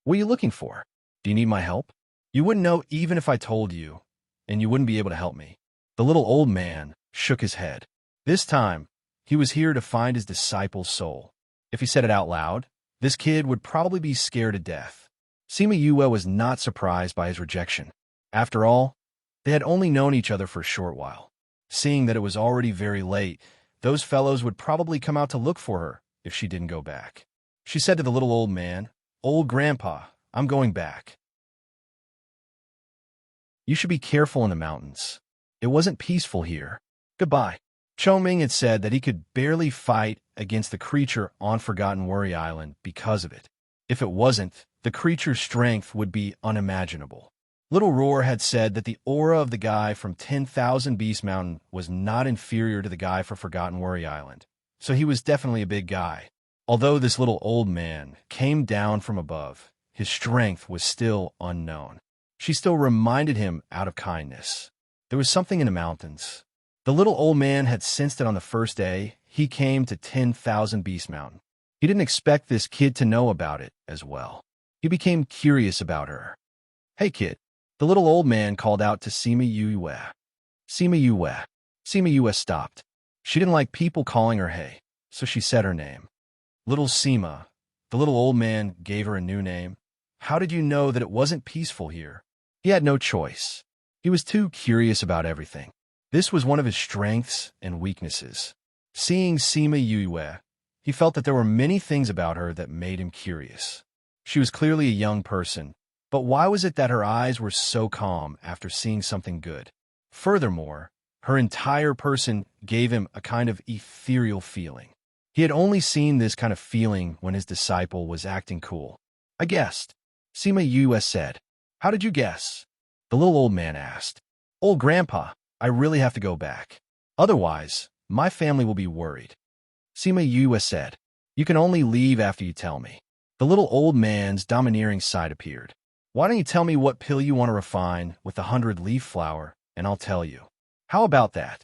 "What are you looking for? Do you need my help?" "You wouldn't know even if I told you, and you wouldn't be able to help me." The little old man shook his head. This time, he was here to find his disciple's soul. If he said it out loud, this kid would probably be scared to death. Sima Yue was not surprised by his rejection. After all, they had only known each other for a short while. Seeing that it was already very late, those fellows would probably come out to look for her if she didn't go back. She said to the little old man, "Old Grandpa, I'm going back. You should be careful in the mountains. It wasn't peaceful here. Goodbye." Choming had said that he could barely fight against the creature on Forgotten Worry Island because of it. If it wasn't, the creature's strength would be unimaginable. Little Roar had said that the aura of the guy from 10,000 Beast Mountain was not inferior to the guy for Forgotten Worry Island, so he was definitely a big guy. Although this little old man came down from above, his strength was still unknown. She still reminded him out of kindness. There was something in the mountains. The little old man had sensed it on the first day he came to 10,000 Beast Mountain. He didn't expect this kid to know about it as well. He became curious about her. "Hey, kid." The little old man called out to Sima Yue. Sima Yue. Sima Yue stopped. She didn't like people calling her hey, so she said her name. "Little Sima." The little old man gave her a new name. "How did you know that it wasn't peaceful here?" He had no choice. He was too curious about everything. This was one of his strengths and weaknesses. Seeing Sima Yue, he felt that there were many things about her that made him curious. She was clearly a young person, but why was it that her eyes were so calm after seeing something good? Furthermore, her entire person gave him a kind of ethereal feeling. He had only seen this kind of feeling when his disciple was acting cool. "I guessed," Sima Yue said. "How did you guess?" The little old man asked. "Old Grandpa, I really have to go back. Otherwise, My family will be worried. Sima Yue said, "You can only leave after you tell me." The little old man's domineering side appeared. "Why don't you tell me what pill you want to refine with the 100-leaf flower, and I'll tell you." "How about that?"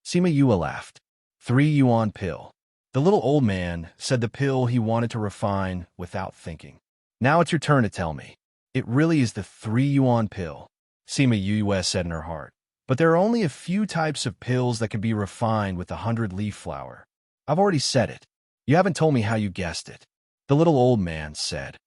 Sima Yue laughed. 3 yuan pill. The little old man said the pill he wanted to refine without thinking. "Now it's your turn to tell me. It really is the 3 yuan pill," Sima Yue said in her heart. "But there are only a few types of pills that can be refined with the 100-leaf flower. I've already said it. You haven't told me how you guessed it." The little old man said,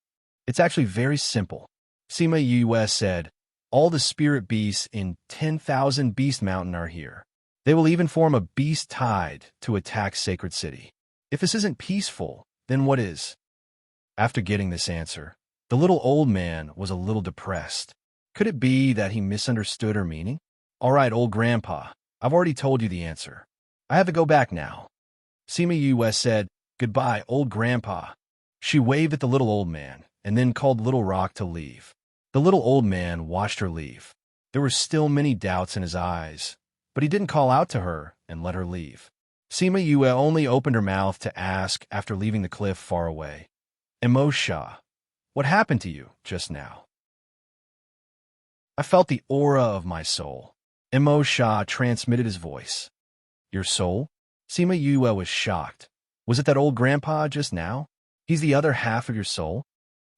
"It's actually very simple." Sima Yue said, "All the spirit beasts in 10,000 Beast Mountain are here. They will even form a beast tide to attack Sacred City. If this isn't peaceful, then what is?" After getting this answer, the little old man was a little depressed. Could it be that he misunderstood her meaning? "All right, old grandpa, I've already told you the answer. I have to go back now." Sima Yue said, "Goodbye, old grandpa." She waved at the little old man and then called Little Rock to leave. The little old man watched her leave. There were still many doubts in his eyes, but he didn't call out to her and let her leave. Sima Yue only opened her mouth to ask after leaving the cliff far away, "Emosha, what happened to you just now?" "I felt the aura of my soul," Emosha transmitted his voice. "Your soul?" Sima Yue was shocked. "Was it that old grandpa just now? He's the other half of your soul?"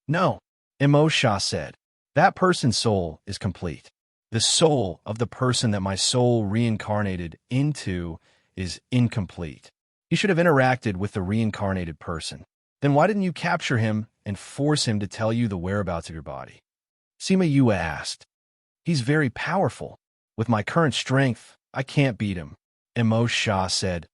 "No," Emosha said. "That person's soul is complete. The soul of the person that my soul reincarnated into is incomplete. You should have interacted with the reincarnated person. Then why didn't you capture him and force him to tell you the whereabouts of your body?" Sima Yue asked. "He's very powerful. With my current strength, I can't beat him," Emosha said.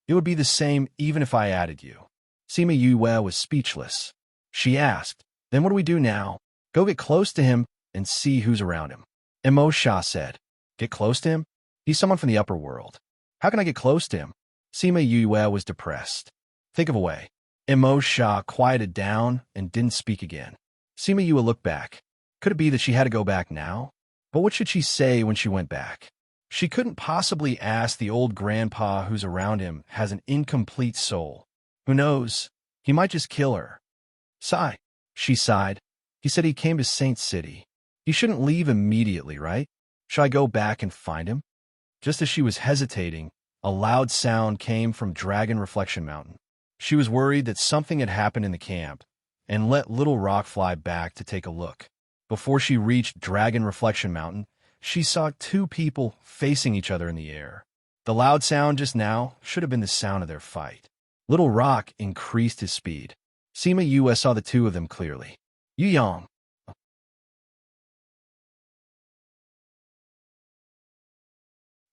"It would be the same even if I added you." Sima Yue was speechless. She asked, "Then what do we do now?" "Go get close to him and see who's around him," Emosha said. "Get close to him? He's someone from the upper world. How can I get close to him?" Sima Yue was depressed. "Think of a way." Emosha quieted down and didn't speak again. Sima Yue looked back. Could it be that she had to go back now? But what should she say when she went back? She couldn't possibly ask the old grandpa who's around him has an incomplete soul. Who knows? He might just kill her. "Sigh," she sighed. "He said he came to Saint City. He shouldn't leave immediately, right? Should I go back and find him?" Just as she was hesitating, a loud sound came from Dragon Reflection Mountain. She was worried that something had happened in the camp and let Little Rock fly back to take a look. Before she reached Dragon Reflection Mountain, she saw 2 people facing each other in the air. The loud sound just now should have been the sound of their fight. Little Rock increased his speed. Sima Yue saw the 2 of them clearly. "Yu Yang."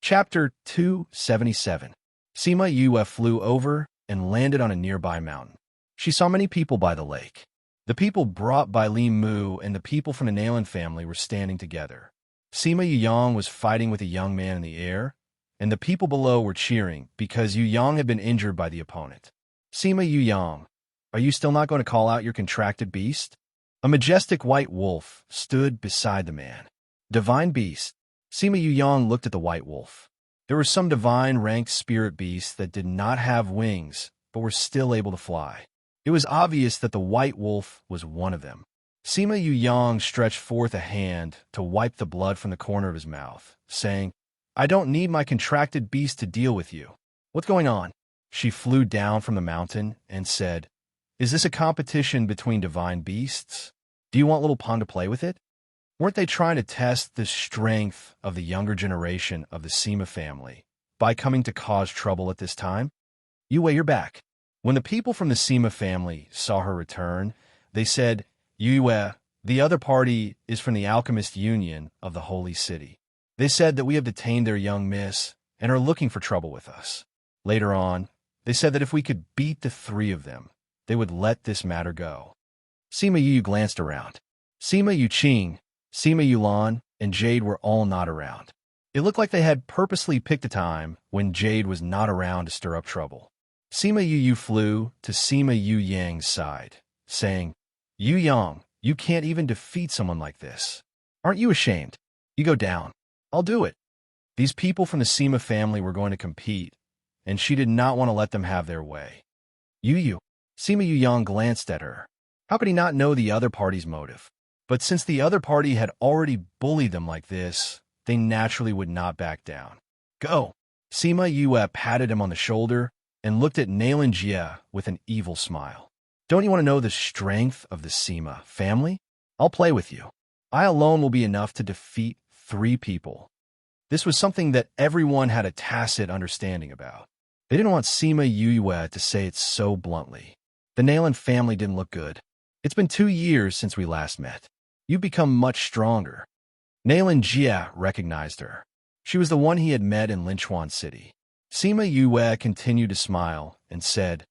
Chapter 277. Sima Yue flew over and landed on a nearby mountain. She saw many people by the lake. The people brought by Li Mu and the people from the Nailin family were standing together. Sima Yang was fighting with a young man in the air, and the people below were cheering because Yu Yang had been injured by the opponent. "Sima Yang, are you still not going to call out your contracted beast?" A majestic white wolf stood beside the man. "Divine beast." Sima Yang looked at the white wolf. There were some divine ranked spirit beasts that did not have wings, but were still able to fly. It was obvious that the white wolf was one of them. Sima Yang stretched forth a hand to wipe the blood from the corner of his mouth, saying, "I don't need my contracted beast to deal with you. What's going on?" She flew down from the mountain and said, "Is this a competition between divine beasts? Do you want little Pond to play with it?" Weren't they trying to test the strength of the younger generation of the Sima family by coming to cause trouble at this time? "Yue, you're back." When the people from the Sima family saw her return, they said, "Yue, the other party is from the Alchemist Union of the Holy City. They said that we have detained their young miss and are looking for trouble with us." Later on, they said that if we could beat the 3 of them, they would let this matter go. Sima Yu glanced around. Sima Yu Qing, Sima Yulan, and Jade were all not around. It looked like they had purposely picked a time when Jade was not around to stir up trouble. Sima Yu flew to Sima Yu Yang's side, saying, "Yu Yang, you can't even defeat someone like this. Aren't you ashamed? You go down. I'll do it." These people from the Sima family were going to compete, and she did not want to let them have their way. Yu. Sima Yuyang glanced at her. How could he not know the other party's motive? But since the other party had already bullied them like this, they naturally would not back down. Go! Sima Yue patted him on the shoulder and looked at Nailan Jie with an evil smile. Don't you want to know the strength of the Sima family? I'll play with you. I alone will be enough to defeat 3 people. This was something that everyone had a tacit understanding about. They didn't want Sima Yue to say it so bluntly. The Nailan family didn't look good. It's been 2 years since we last met. You've become much stronger. Nailan Jie recognized her. She was the one he had met in Linchuan City. Sima Yue continued to smile and said,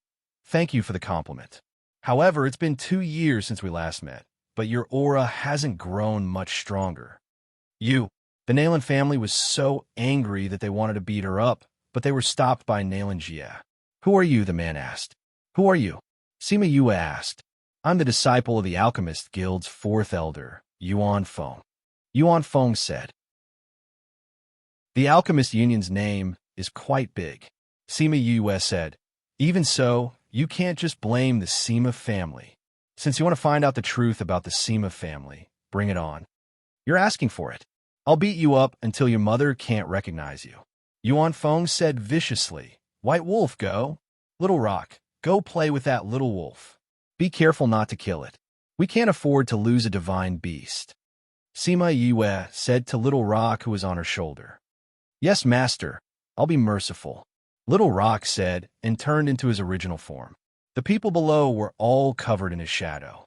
Thank you for the compliment. However, it's been 2 years since we last met, but your aura hasn't grown much stronger. The Nailan family was so angry that they wanted to beat her up, but they were stopped by Nailan Jie. Who are you? The man asked. Who are you? Sima Yue asked. I'm the disciple of the Alchemist Guild's 4th elder, Yuan Feng. Yuan Feng said. The Alchemist Union's name is quite big. Sima Yue said. Even so, you can't just blame the Sima family. Since you want to find out the truth about the Sima family, bring it on. You're asking for it. I'll beat you up until your mother can't recognize you. Yuan Feng said viciously. White Wolf, go. Little Rock, go play with that little wolf. Be careful not to kill it. We can't afford to lose a divine beast. Sima Yue said to Little Rock, who was on her shoulder. Yes, master. I'll be merciful. Little Rock said and turned into his original form. The people below were all covered in his shadow.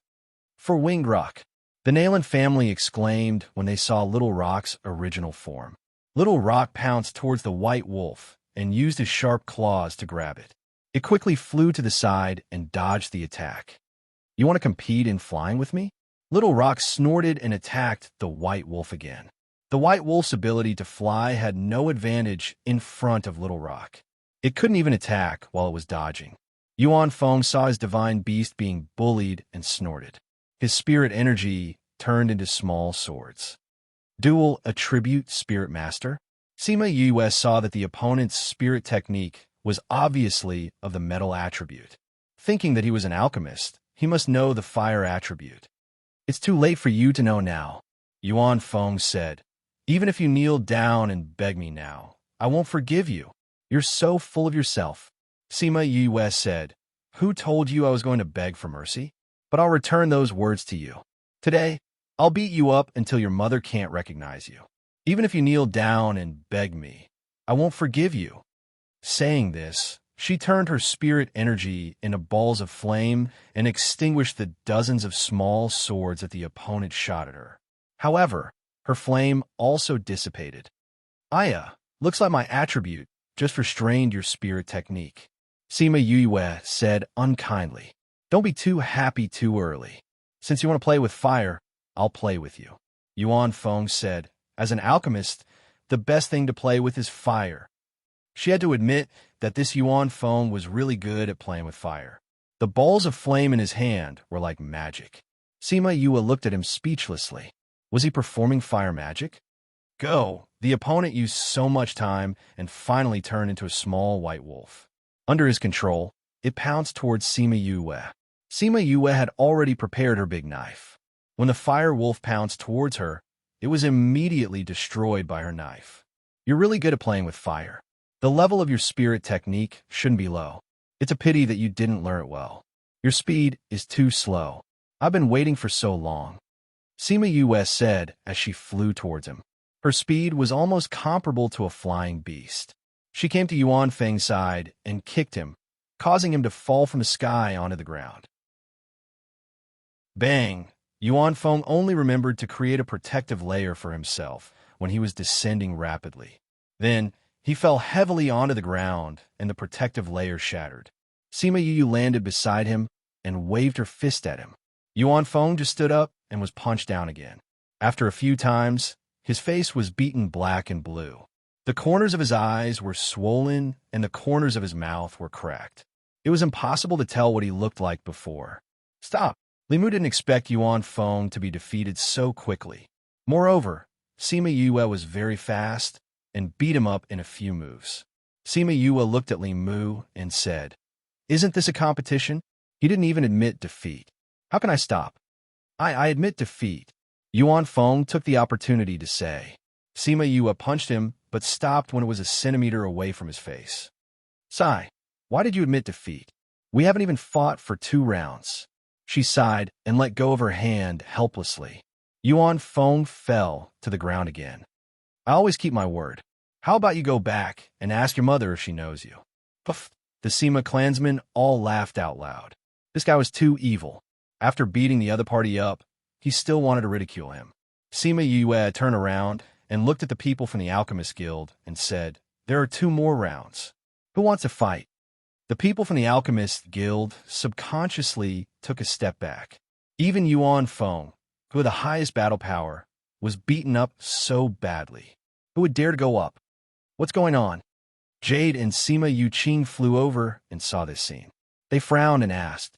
For Winged Rock, the Nailan family exclaimed when they saw Little Rock's original form. Little Rock pounced towards the white wolf and used his sharp claws to grab it. It quickly flew to the side and dodged the attack. You want to compete in flying with me? Little Rock snorted and attacked the white wolf again. The white wolf's ability to fly had no advantage in front of Little Rock. It couldn't even attack while it was dodging. Yuan Feng saw his divine beast being bullied and snorted. His spirit energy turned into small swords. Dual Attribute Spirit Master? Sima Yue saw that the opponent's spirit technique was obviously of the metal attribute. Thinking that he was an alchemist, he must know the fire attribute. It's too late for you to know now, Yuan Feng said. Even if you kneel down and beg me now, I won't forgive you. You're so full of yourself. Sima Yue said, Who told you I was going to beg for mercy? But I'll return those words to you. Today, I'll beat you up until your mother can't recognize you. Even if you kneel down and beg me, I won't forgive you. Saying this, she turned her spirit energy into balls of flame and extinguished the dozens of small swords that the opponent shot at her. However, her flame also dissipated. Aya, looks like my attribute just restrained your spirit technique. Sima Yue said unkindly. Don't be too happy too early. Since you want to play with fire, I'll play with you. Yuan Feng said, as an alchemist, the best thing to play with is fire. She had to admit that this Yuan Feng was really good at playing with fire. The balls of flame in his hand were like magic. Sima Yue looked at him speechlessly. Was he performing fire magic? Go! The opponent used so much time and finally turned into a small white wolf. Under his control, it pounced towards Sima Yue. Sima Yue had already prepared her big knife. When the fire wolf pounced towards her, it was immediately destroyed by her knife. You're really good at playing with fire. The level of your spirit technique shouldn't be low. It's a pity that you didn't learn it well. Your speed is too slow. I've been waiting for so long. Sima Yue said as she flew towards him. Her speed was almost comparable to a flying beast. She came to Yuan Feng's side and kicked him, causing him to fall from the sky onto the ground. Bang! Yuan Feng only remembered to create a protective layer for himself when he was descending rapidly. Then, he fell heavily onto the ground and the protective layer shattered. Sima Yue landed beside him and waved her fist at him. Yuan Feng just stood up and was punched down again. After a few times, his face was beaten black and blue. The corners of his eyes were swollen and the corners of his mouth were cracked. It was impossible to tell what he looked like before. Stop! Limu didn't expect Yuan Feng to be defeated so quickly. Moreover, Sima Yue was very fast and beat him up in a few moves. Sima Yue looked at Li Mu and said, "Isn't this a competition?" He didn't even admit defeat. "How can I stop?" I admit defeat." Yuan Feng took the opportunity to say. Sima Yue punched him, but stopped when it was a centimeter away from his face. "Sigh, why did you admit defeat? We haven't even fought for 2 rounds." She sighed and let go of her hand helplessly. Yuan Feng fell to the ground again. "I always keep my word. How about you go back and ask your mother if she knows you?" Puff! The Sima clansmen all laughed out loud. This guy was too evil. After beating the other party up, he still wanted to ridicule him. Sima Yue turned around and looked at the people from the Alchemist Guild and said, "There are 2 more rounds. Who wants to fight?" The people from the Alchemist Guild subconsciously took a step back. Even Yuan Feng, who had the highest battle power, was beaten up so badly. Who would dare to go up? "What's going on?" Jade and Sima Yuqing flew over and saw this scene. They frowned and asked.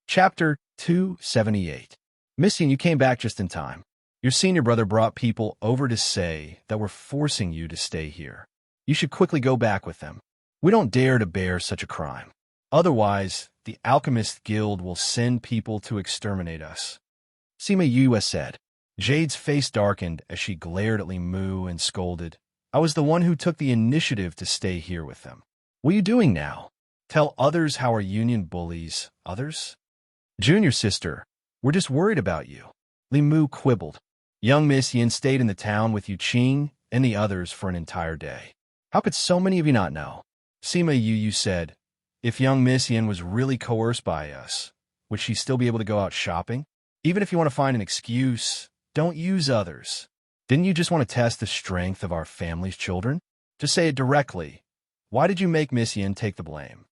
Chapter 278. "Missy, you came back just in time. Your senior brother brought people over to say that we're forcing you to stay here. You should quickly go back with them. We don't dare to bear such a crime. Otherwise, the Alchemist Guild will send people to exterminate us." Sima Yue said. Jade's face darkened as she glared at Li Mu and scolded. "I was the one who took the initiative to stay here with them. What are you doing now? Tell others how our union bullies others?" "Junior sister, we're just worried about you," Li Mu quibbled. "Young Miss Yin stayed in the town with Yuqing and the others for an entire day. How could so many of you not know?" Sima Yue said, "If young Miss Yin was really coerced by us, would she still be able to go out shopping? Even if you want to find an excuse, don't use others. Didn't you just want to test the strength of our family's children? Just say it directly. Why did you make Miss Yin take the blame?"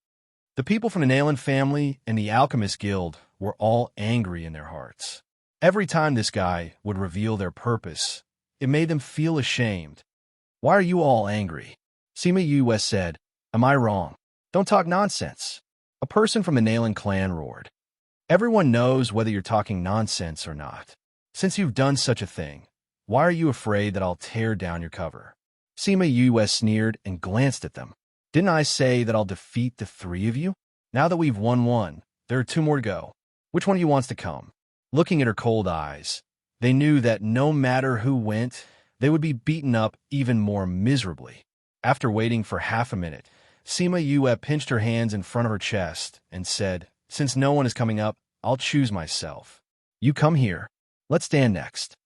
The people from the Nayland family and the Alchemist Guild were all angry in their hearts. Every time this guy would reveal their purpose, it made them feel ashamed. "Why are you all angry?" Sima Yue said, "Am I wrong? Don't talk nonsense." A person from the Nayland clan roared. "Everyone knows whether you're talking nonsense or not. Since you've done such a thing, why are you afraid that I'll tear down your cover?" Sima Yue sneered and glanced at them. "Didn't I say that I'll defeat the 3 of you? Now that we've won 1, there are 2 more to go. Which one of you wants to come?" Looking at her cold eyes, they knew that no matter who went, they would be beaten up even more miserably. After waiting for half a minute, Sima Yue pinched her hands in front of her chest and said, "Since no one is coming up, I'll choose myself. You come here. Let's stand next."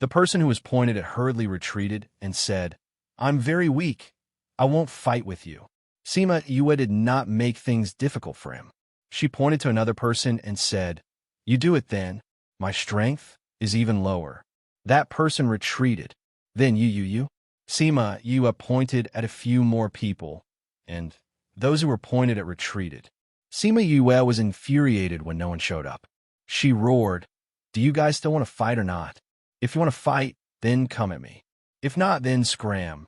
The person who was pointed at hurriedly retreated and said, "I'm very weak. I won't fight with you." Sima Yue did not make things difficult for him. She pointed to another person and said, "You do it then. My strength is even lower." That person retreated. Then you. Sima Yue pointed at a few more people, and those who were pointed at retreated. Sima Yue was infuriated when no one showed up. She roared, "Do you guys still want to fight or not? If you want to fight, then come at me. If not, then scram."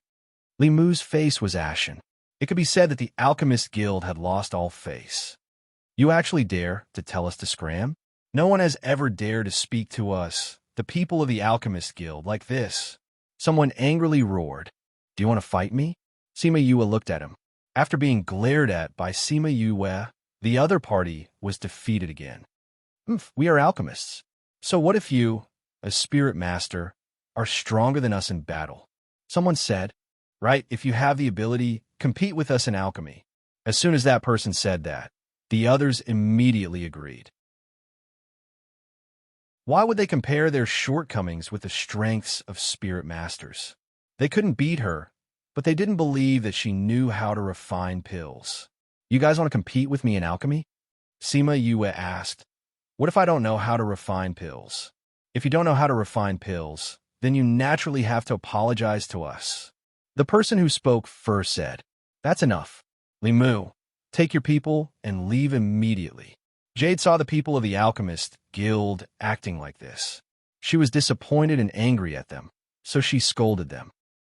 Li Mu's face was ashen. It could be said that the Alchemist Guild had lost all face. "You actually dare to tell us to scram? No one has ever dared to speak to us, the people of the Alchemist Guild, like this." Someone angrily roared, "Do you want to fight me?" Sima Yue looked at him. After being glared at by Sima Yue, the other party was defeated again. "We are alchemists. So what if you, a spirit master, are stronger than us in battle?" Someone said, "Right, if you have the ability, compete with us in alchemy." As soon as that person said that, the others immediately agreed. Why would they compare their shortcomings with the strengths of spirit masters? They couldn't beat her, but they didn't believe that she knew how to refine pills. "You guys want to compete with me in alchemy?" Sima Yue asked. "What if I don't know how to refine pills?" "If you don't know how to refine pills, then you naturally have to apologize to us." The person who spoke first said, "That's enough. Li Mu, take your people and leave immediately." Jade saw the people of the Alchemist Guild acting like this. She was disappointed and angry at them, so she scolded them.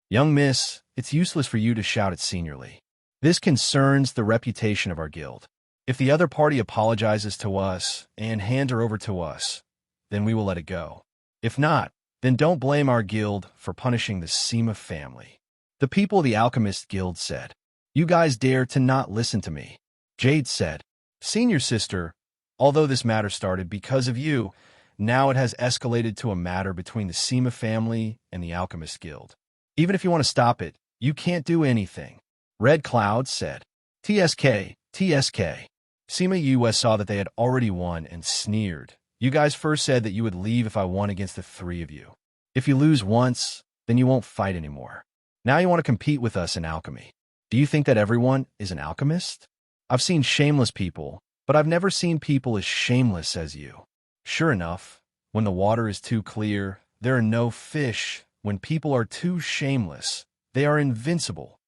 "Young miss, it's useless for you to shout at seniorly. This concerns the reputation of our guild. If the other party apologizes to us and hands her over to us, then we will let it go. If not, Then don't blame our guild for punishing the Sima family. The people of the Alchemist Guild said, You guys dare to not listen to me. Jade said, Senior sister, although this matter started because of you, now it has escalated to a matter between the Sima family and the Alchemist Guild. Even if you want to stop it, you can't do anything. Red Cloud said, TSK, TSK. Sima US saw that they had already won and sneered. You guys first said that you would leave if I won against the three of you. If you lose once, then you won't fight anymore. Now you want to compete with us in alchemy. Do you think that everyone is an alchemist? I've seen shameless people, but I've never seen people as shameless as you. Sure enough, when the water is too clear, there are no fish. When people are too shameless, they are invincible.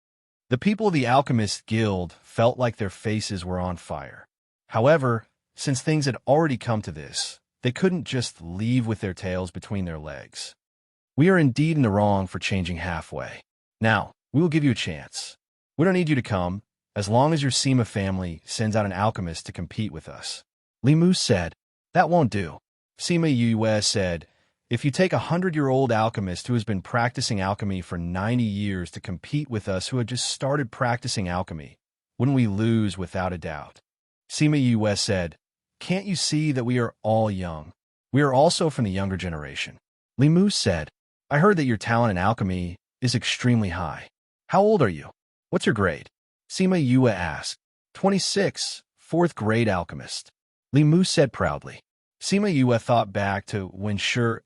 The people of the Alchemist Guild felt like their faces were on fire. However, since things had already come to this, they couldn't just leave with their tails between their legs. We are indeed in the wrong for changing halfway. Now, we will give you a chance. We don't need you to come, as long as your Sima family sends out an alchemist to compete with us. Limu said, That won't do. Sima Yue said, If you take a 100-year-old alchemist who has been practicing alchemy for 90 years to compete with us who had just started practicing alchemy, wouldn't we lose without a doubt? Sima Yue said, Can't you see that we are all young? We are also from the younger generation. Limu said, I heard that your talent in alchemy is extremely high. How old are you? What's your grade? Sima Yue asked. 26, 4th grade alchemist. Limu said proudly. Sima Yue thought back to when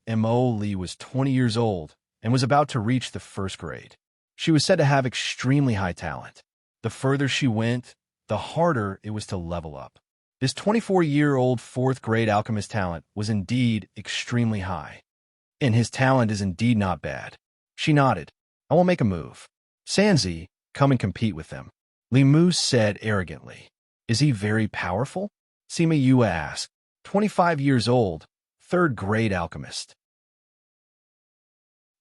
Mo Li was 20 years old and was about to reach the 1st grade. She was said to have extremely high talent. The further she went, the harder it was to level up. This 24-year-old 4th grade alchemist talent was indeed extremely high. And his talent is indeed not bad. She nodded. I will make a move. Sanzi, come and compete with them. Limu said arrogantly. Is he very powerful? Sima Yue asked. 25 years old, 3rd grade alchemist.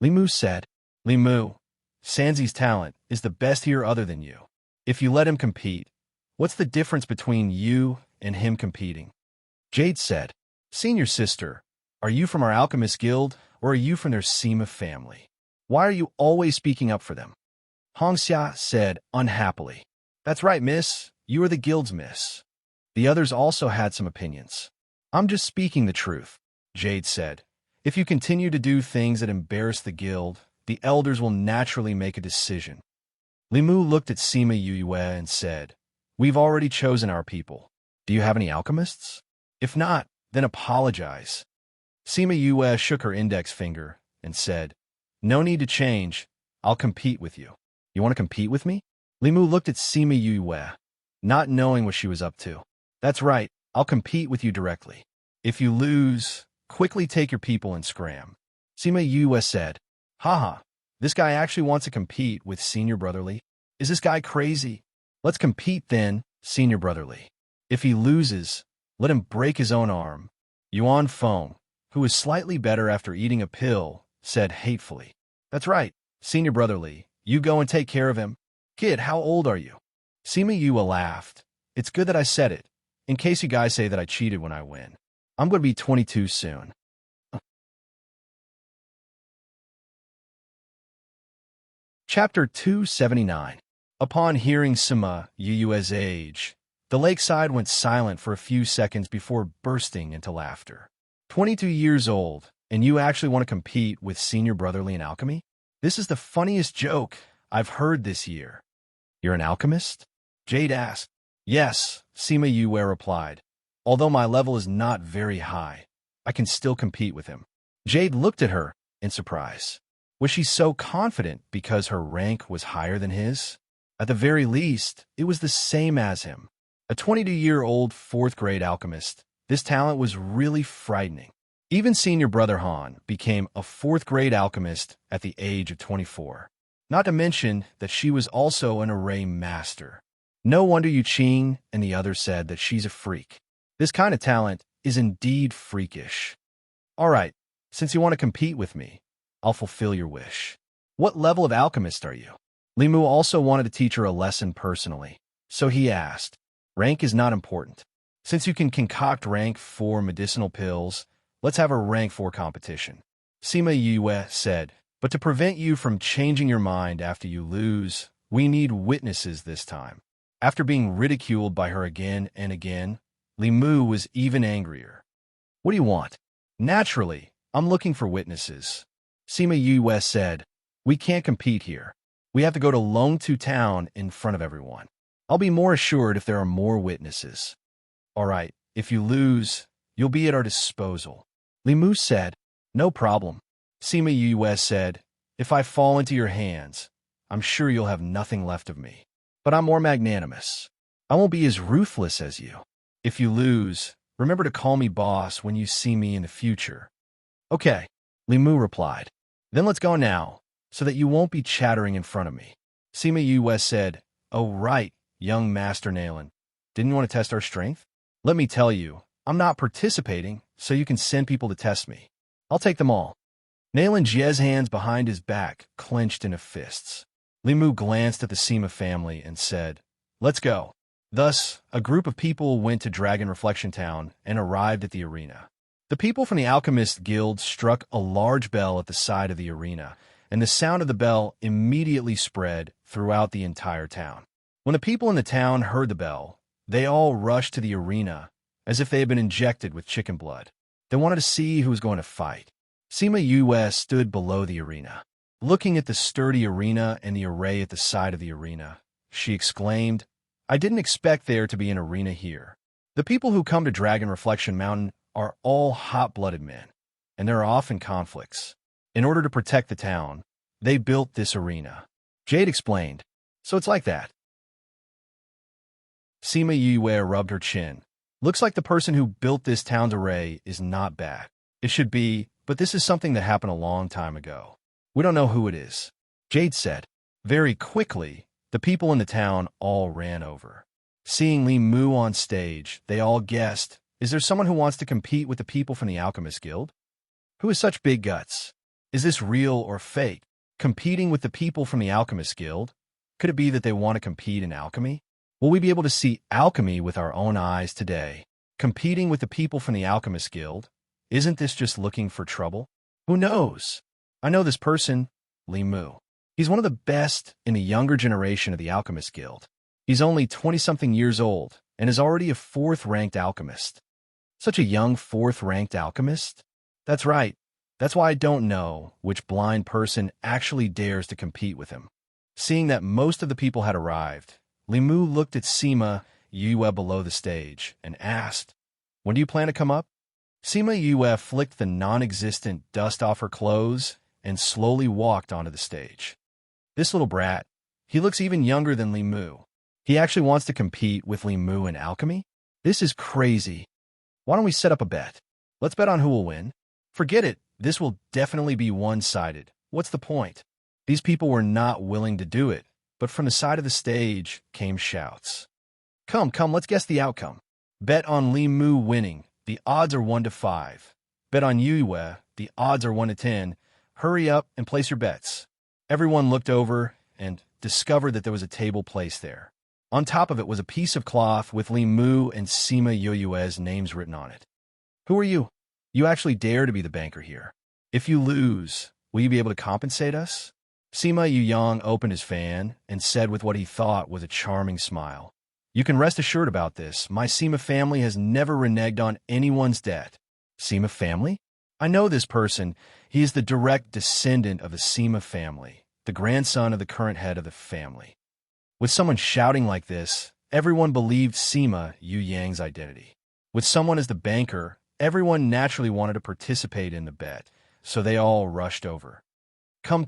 Limu said, Limu, Sanzi's talent is the best here other than you. If you let him compete, what's the difference between you and him competing? Jade said, Senior sister, are you from our Alchemist Guild or are you from their Sima family? Why are you always speaking up for them? Hongxia said unhappily, That's right, miss. You are the guild's miss. The others also had some opinions. I'm just speaking the truth, Jade said. If you continue to do things that embarrass the guild, the elders will naturally make a decision. Limu looked at Sima Yue and said, We've already chosen our people. Do you have any alchemists? If not, then apologize. Sima Yue shook her index finger and said, No need to change. I'll compete with you. You want to compete with me? Limu looked at Sima Yue, not knowing what she was up to. That's right. I'll compete with you directly. If you lose, quickly take your people and scram. Sima Yue said, Haha, this guy actually wants to compete with Senior Brotherly? Is this guy crazy? Let's compete then, Senior Brotherly. If he loses, let him break his own arm. Yuan Feng, who was slightly better after eating a pill, said hatefully, That's right, Senior Brotherly, you go and take care of him. Kid, how old are you? Sima Yue laughed. It's good that I said it. In case you guys say that I cheated when I win. I'm going to be 22 soon. Chapter 279. Upon hearing Sima Yue's age, the lakeside went silent for a few seconds before bursting into laughter. 22 years old, and you actually want to compete with Senior Brotherly in alchemy? This is the funniest joke I've heard this year. You're an alchemist? Jade asked. Yes, Sima Yue replied. Although my level is not very high, I can still compete with him. Jade looked at her in surprise. Was she so confident because her rank was higher than his? At the very least, it was the same as him. A 22-year-old 4th grade alchemist, this talent was really frightening. Even Senior Brother Han became a 4th grade alchemist at the age of 24. Not to mention that she was also an array master. No wonder Yu Qing and the others said that she's a freak. This kind of talent is indeed freakish. All right, since you want to compete with me, I'll fulfill your wish. What level of alchemist are you? Limu also wanted to teach her a lesson personally, so he asked, Rank is not important. Since you can concoct rank 4 medicinal pills, let's have a rank 4 competition. Sima Yue said, but to prevent you from changing your mind after you lose, we need witnesses this time. After being ridiculed by her again and again, Li Mu was even angrier. What do you want? Naturally, I'm looking for witnesses. Sima Yue said, we can't compete here. We have to go to Longtu Town in front of everyone. I'll be more assured if there are more witnesses. All right, if you lose, you'll be at our disposal. Li Mu said, no problem. Sima Yue said, if I fall into your hands, I'm sure you'll have nothing left of me. But I'm more magnanimous. I won't be as ruthless as you. If you lose, remember to call me boss when you see me in the future. Okay, Li Mu replied. Then let's go now, so that you won't be chattering in front of me. Sima Yue said, oh right, young Master Nailin. Didn't you want to test our strength? Let me tell you, I'm not participating, so you can send people to test me. I'll take them all. Nailin Jie's hands behind his back clenched into fists. Li Mu glanced at the Sima family and said, let's go. Thus, a group of people went to Dragon Reflection Town and arrived at the arena. The people from the Alchemist Guild struck a large bell at the side of the arena, and the sound of the bell immediately spread throughout the entire town. When the people in the town heard the bell, they all rushed to the arena as if they had been injected with chicken blood. They wanted to see who was going to fight. Sima Yue stood below the arena. Looking at the sturdy arena and the array at the side of the arena, she exclaimed, I didn't expect there to be an arena here. The people who come to Dragon Reflection Mountain are all hot-blooded men, and there are often conflicts. In order to protect the town, they built this arena. Jade explained, so it's like that. Sima Yue rubbed her chin. Looks like the person who built this town's array is not bad. It should be, but this is something that happened a long time ago. We don't know who it is. Jade said. Very quickly, the people in the town all ran over. Seeing Li Mu on stage, they all guessed, is there someone who wants to compete with the people from the Alchemist Guild? Who has such big guts? Is this real or fake? Competing with the people from the Alchemist Guild? Could it be that they want to compete in alchemy? Will we be able to see alchemy with our own eyes today? Competing with the people from the Alchemist Guild? Isn't this just looking for trouble? Who knows? I know this person, Li Mu. He's one of the best in the younger generation of the Alchemist Guild. He's only 20-something years old and is already a 4th-ranked alchemist. Such a young 4th-ranked alchemist? That's right. That's why I don't know which blind person actually dares to compete with him. Seeing that most of the people had arrived, Li Mu looked at Sima Yue below the stage and asked, when do you plan to come up? Sima Yue flicked the non-existent dust off her clothes and slowly walked onto the stage. This little brat, he looks even younger than Li Mu. He actually wants to compete with Li Mu in alchemy? This is crazy. Why don't we set up a bet? Let's bet on who will win. Forget it. This will definitely be one-sided. What's the point? These people were not willing to do it, but from the side of the stage came shouts. Come, let's guess the outcome. Bet on Li Mu winning. The odds are 1 to 5. Bet on Yue. The odds are 1 to 10. Hurry up and place your bets. Everyone looked over and discovered that there was a table placed there. On top of it was a piece of cloth with Li Mu and Sima Yue's names written on it. Who are you? You actually dare to be the banker here. If you lose, will you be able to compensate us? Sima Yuyang opened his fan and said with what he thought was a charming smile. You can rest assured about this. My Sima family has never reneged on anyone's debt. Sima family? I know this person. He is the direct descendant of the Sima family, the grandson of the current head of the family. With someone shouting like this, everyone believed Sima Yuyang's identity. With someone as the banker, everyone naturally wanted to participate in the bet, so they all rushed over. Come.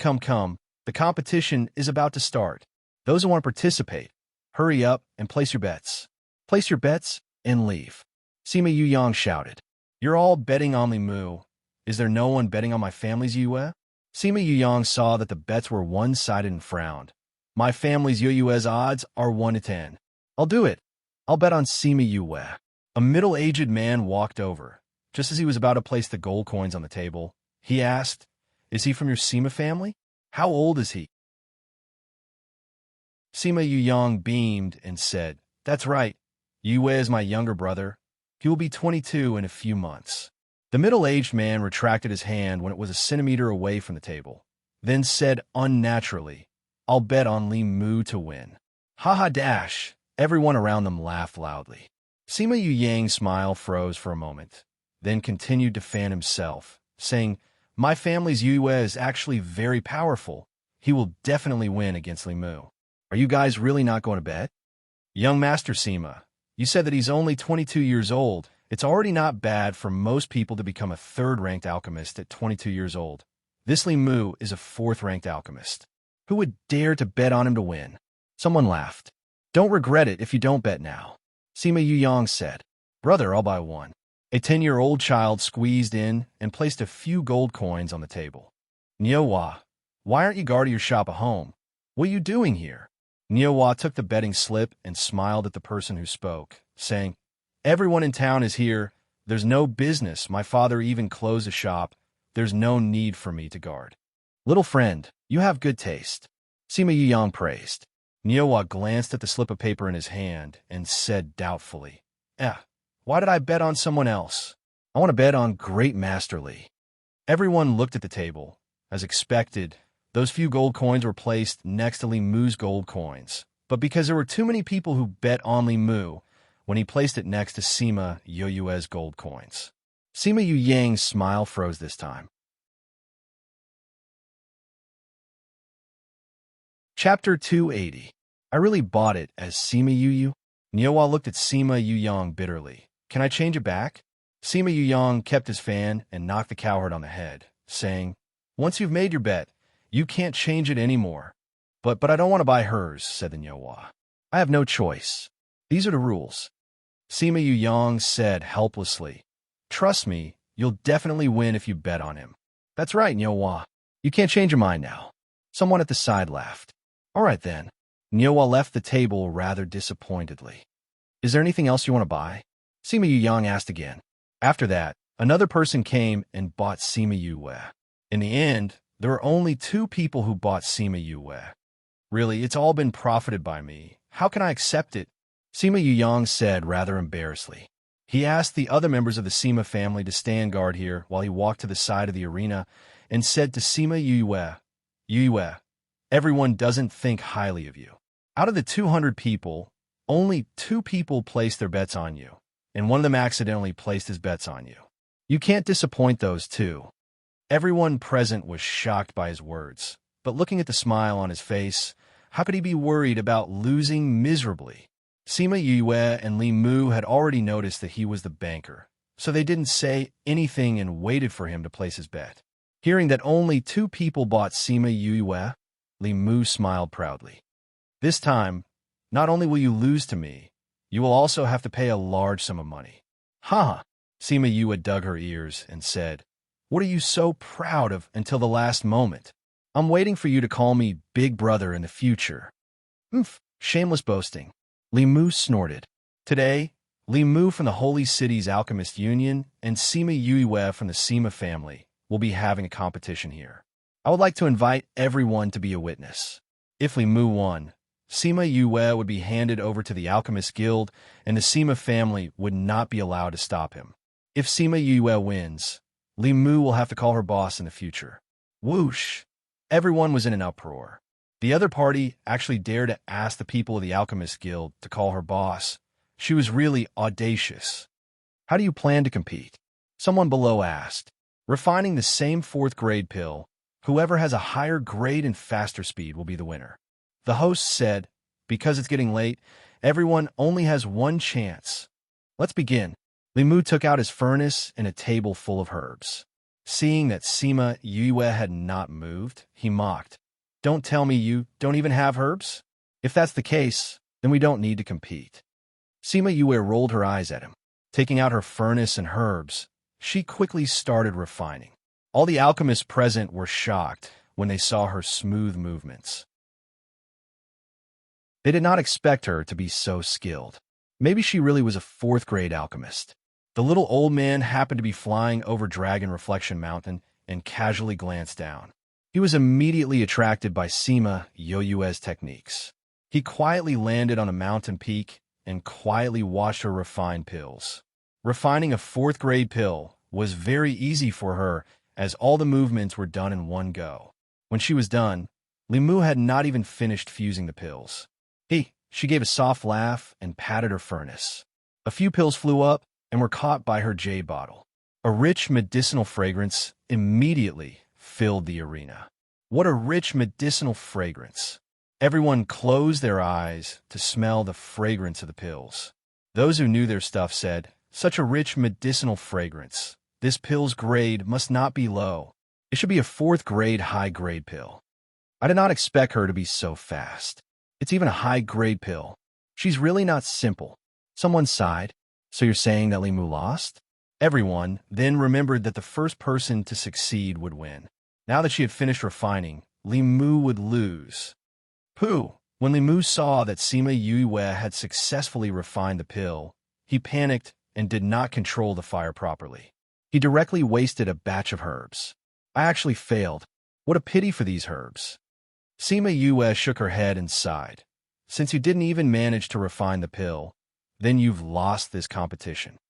The competition is about to start. Those who want to participate, hurry up and place your bets. Place your bets and leave. Sima Yuyang shouted. You're all betting on Li Mu. Is there no one betting on my family's Yue? Sima Yuyang saw that the bets were one-sided and frowned. My family's Yue's odds are 1 to 10. I'll do it. I'll bet on Sima Yue. A middle-aged man walked over. Just as he was about to place the gold coins on the table, he asked, is he from your Sima family? How old is he? Sima Yuyang beamed and said, that's right. Yue is my younger brother. He will be 22 in a few months. The middle-aged man retracted his hand when it was a centimeter away from the table, then said unnaturally, "I'll bet on Li Mu to win." "Ha ha dash!" Everyone around them laughed loudly. Sima Yu Yang's smile froze for a moment, then continued to fan himself, saying, "My family's Yue is actually very powerful. He will definitely win against Li Mu. Are you guys really not going to bet?" "Young Master Sima, you said that he's only 22 years old. It's already not bad for most people to become a third-ranked alchemist at 22 years old. This Li Mu is a fourth-ranked alchemist. Who would dare to bet on him to win?" Someone laughed. "Don't regret it if you don't bet now." Sima Yu Yang said, "Brother, I'll buy one." A 10-year-old child squeezed in and placed a few gold coins on the table. "Niowa, why aren't you guarding your shop at home? What are you doing here?" Niowa took the betting slip and smiled at the person who spoke, saying, "Everyone in town is here. There's no business. My father even closed a shop. There's no need for me to guard." "Little friend, you have good taste," Sima Yu Yang praised. Niowa glanced at the slip of paper in his hand and said doubtfully, Why did I bet on someone else? I want to bet on Great Master Li." Everyone looked at the table. As expected, those few gold coins were placed next to Li Mu's gold coins. But because there were too many people who bet on Li Mu, when he placed it next to Sima Yu Yue's gold coins. Sima Yu Yang's smile froze this time. Chapter 280. I really bought it as Sima Yu Yu. Niowa looked at Sima Yu Yang bitterly. "Can I change it back?" Sima Yu Yang kept his fan and knocked the cowherd on the head, saying, "Once you've made your bet, you can't change it anymore." But I don't want to buy hers," said the Niowa. "I have no choice. These are the rules." Sima Yu Yang said helplessly, "Trust me, you'll definitely win if you bet on him." "That's right, Niowa. You can't change your mind now." Someone at the side laughed. "All right then." Niowa left the table rather disappointedly. "Is there anything else you want to buy?" Sima Yu Yang asked again. After that, another person came and bought Sima Yue. In the end, there were only 2 people who bought Sima Yue. "Really, it's all been profited by me. How can I accept it?" Sima Yu Yang said rather embarrassedly. He asked the other members of the Sima family to stand guard here while he walked to the side of the arena and said to Sima Yue, "Everyone doesn't think highly of you. Out of the 200 people, only 2 people placed their bets on you, and one of them accidentally placed his bets on you. You can't disappoint those 2. Everyone present was shocked by his words, but looking at the smile on his face, how could he be worried about losing miserably? Sima Yue and Li Mu had already noticed that he was the banker, so they didn't say anything and waited for him to place his bet. Hearing that only 2 people bought Sima Yue, Li Mu smiled proudly. "This time, not only will you lose to me, you will also have to pay a large sum of money." "Ha!" Sima Yue dug her ears and said, "What are you so proud of until the last moment? I'm waiting for you to call me Big Brother in the future." "Oomph, shameless boasting." Li Mu snorted. Today, Li Mu from the Holy City's Alchemist Union and Sima Yue from the Sima family will be having a competition here. I would like to invite everyone to be a witness. If Li Mu won, Sima Yue would be handed over to the Alchemist Guild, and the Sima family would not be allowed to stop him. If Sima Yue wins, Li Mu will have to call her boss in the future. Whoosh! Everyone was in an uproar. The other party actually dared to ask the people of the Alchemist Guild to call her boss. She was really audacious. "How do you plan to compete?" Someone below asked. "Refining the same 4th-grade pill, whoever has a higher grade and faster speed will be the winner." The host said, "Because it's getting late, everyone only has one chance. Let's begin." Li Mu took out his furnace and a table full of herbs. Seeing that Sima Yue had not moved, he mocked. "Don't tell me you don't even have herbs? If that's the case, then we don't need to compete." Sima Yue rolled her eyes at him. Taking out her furnace and herbs, she quickly started refining. All the alchemists present were shocked when they saw her smooth movements. They did not expect her to be so skilled. Maybe she really was a 4th-grade alchemist. The little old man happened to be flying over Dragon Reflection Mountain and casually glanced down. He was immediately attracted by Sima Yue's techniques. He quietly landed on a mountain peak and quietly watched her refine pills. Refining a 4th-grade pill was very easy for her, as all the movements were done in one go. When she was done, Limu had not even finished fusing the pills. She gave a soft laugh and patted her furnace. A few pills flew up and were caught by her jade bottle. A rich medicinal fragrance immediately filled the arena. What a rich medicinal fragrance! Everyone closed their eyes to smell the fragrance of the pills. Those who knew their stuff said, "Such a rich medicinal fragrance. This pill's grade must not be low. It should be a 4th grade high-grade pill." I did not expect her to be so fast. It's even a high-grade pill. She's really not simple. Someone sighed. "So you're saying that Limu lost?" Everyone then remembered that the first person to succeed would win. Now that she had finished refining, Limu would lose. Pooh! When Limu saw that Sima Yue had successfully refined the pill, he panicked and did not control the fire properly. He directly wasted a batch of herbs. "I actually failed. What a pity for these herbs." Sima Yue shook her head and sighed. "Since you didn't even manage to refine the pill, then you've lost this competition."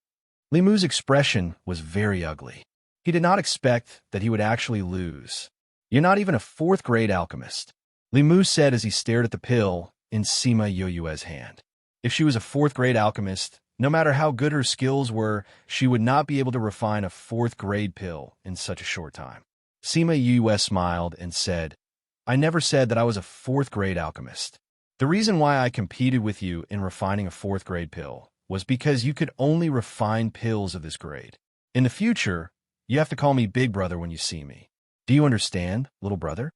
Limu's expression was very ugly. He did not expect that he would actually lose. "You're not even a 4th grade alchemist," Limu said as he stared at the pill in Sima Yue's hand. If she was a 4th grade alchemist, no matter how good her skills were, she would not be able to refine a 4th grade pill in such a short time. Sima Yue smiled and said, "I never said that I was a 4th grade alchemist. The reason why I competed with you in refining a 4th grade pill was because you could only refine pills of this grade. In the future, you have to call me Big Brother when you see me. Do you understand, little brother?"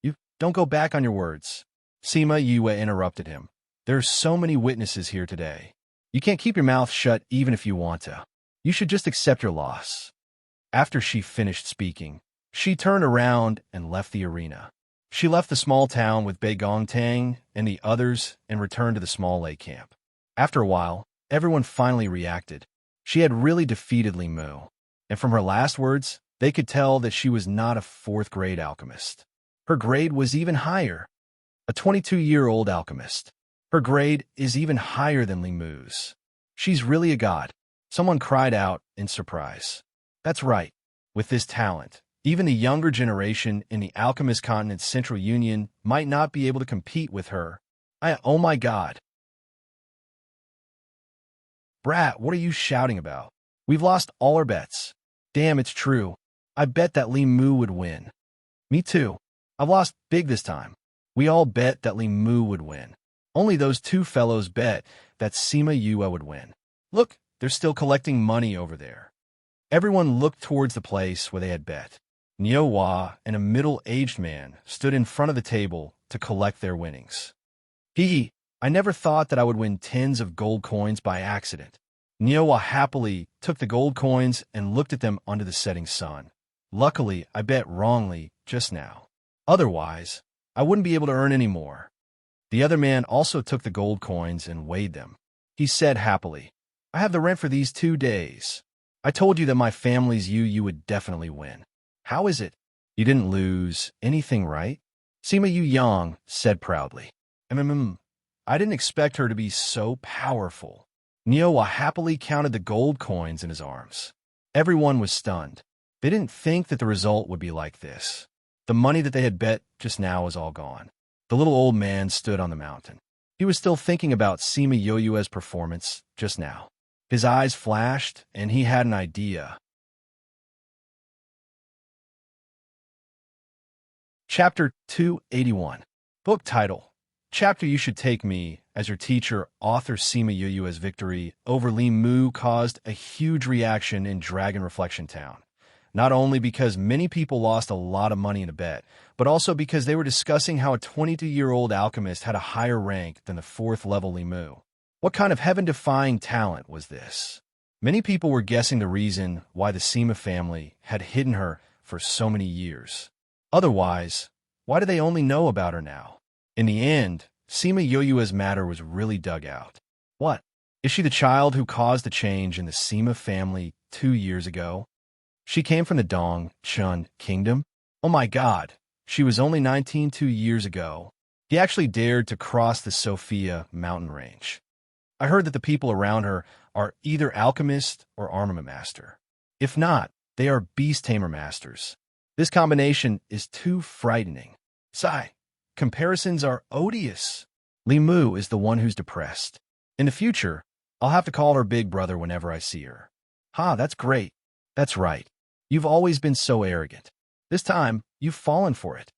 "You don't go back on your words." Sima Yue interrupted him. "There are so many witnesses here today. You can't keep your mouth shut even if you want to. You should just accept your loss." After she finished speaking, she turned around and left the arena. She left the small town with Beigongtang and the others and returned to the small lake camp. After a while, everyone finally reacted. She had really defeated Limu, and from her last words, they could tell that she was not a 4th grade alchemist. Her grade was even higher. A 22-year-old alchemist. Her grade is even higher than Limu's. She's really a god. Someone cried out in surprise. That's right. With this talent, even the younger generation in the Alchemist Continent's Central Union might not be able to compete with her. Oh my god. Brat, what are you shouting about? We've lost all our bets. Damn, it's true. I bet that Limu would win. Me too. I've lost big this time. We all bet that Limu would win. Only those 2 fellows bet that Sima Yue would win. Look, they're still collecting money over there. Everyone looked towards the place where they had bet. Niuhua and a middle-aged man stood in front of the table to collect their winnings. I never thought that I would win tens of gold coins by accident. Niuhua happily took the gold coins and looked at them under the setting sun. Luckily, I bet wrongly just now. Otherwise, I wouldn't be able to earn any more. The other man also took the gold coins and weighed them. He said happily, "I have the rent for these 2 days. I told you that my family's you would definitely win. How is it? You didn't lose anything, right?" Sima Yue said proudly. I didn't expect her to be so powerful." Niuhua happily counted the gold coins in his arms. Everyone was stunned. They didn't think that the result would be like this. The money that they had bet just now was all gone. The little old man stood on the mountain. He was still thinking about Sima Yue's performance just now. His eyes flashed, and he had an idea. Chapter 281. Book title. Chapter You Should Take Me as Your Teacher. Author Sima Yue's victory over Limu caused a huge reaction in Dragon Reflection Town. Not only because many people lost a lot of money in a bet, but also because they were discussing how a 22-year-old alchemist had a higher rank than the 4th level Limu. What kind of heaven-defying talent was this? Many people were guessing the reason why the Sima family had hidden her for so many years. Otherwise, why do they only know about her now? In the end, Sima Yue's matter was really dug out. What? Is she the child who caused the change in the Sima family 2 years ago? She came from the Dongchun Kingdom? Oh my god, she was only 19 2 years ago. He actually dared to cross the Sophia mountain range. I heard that the people around her are either alchemist or armament master. If not, they are beast tamer masters. This combination is too frightening. Sigh. Comparisons are odious. Limu is the one who's depressed. In the future, I'll have to call her big brother whenever I see her. Ha, that's great. That's right. You've always been so arrogant. This time, you've fallen for it.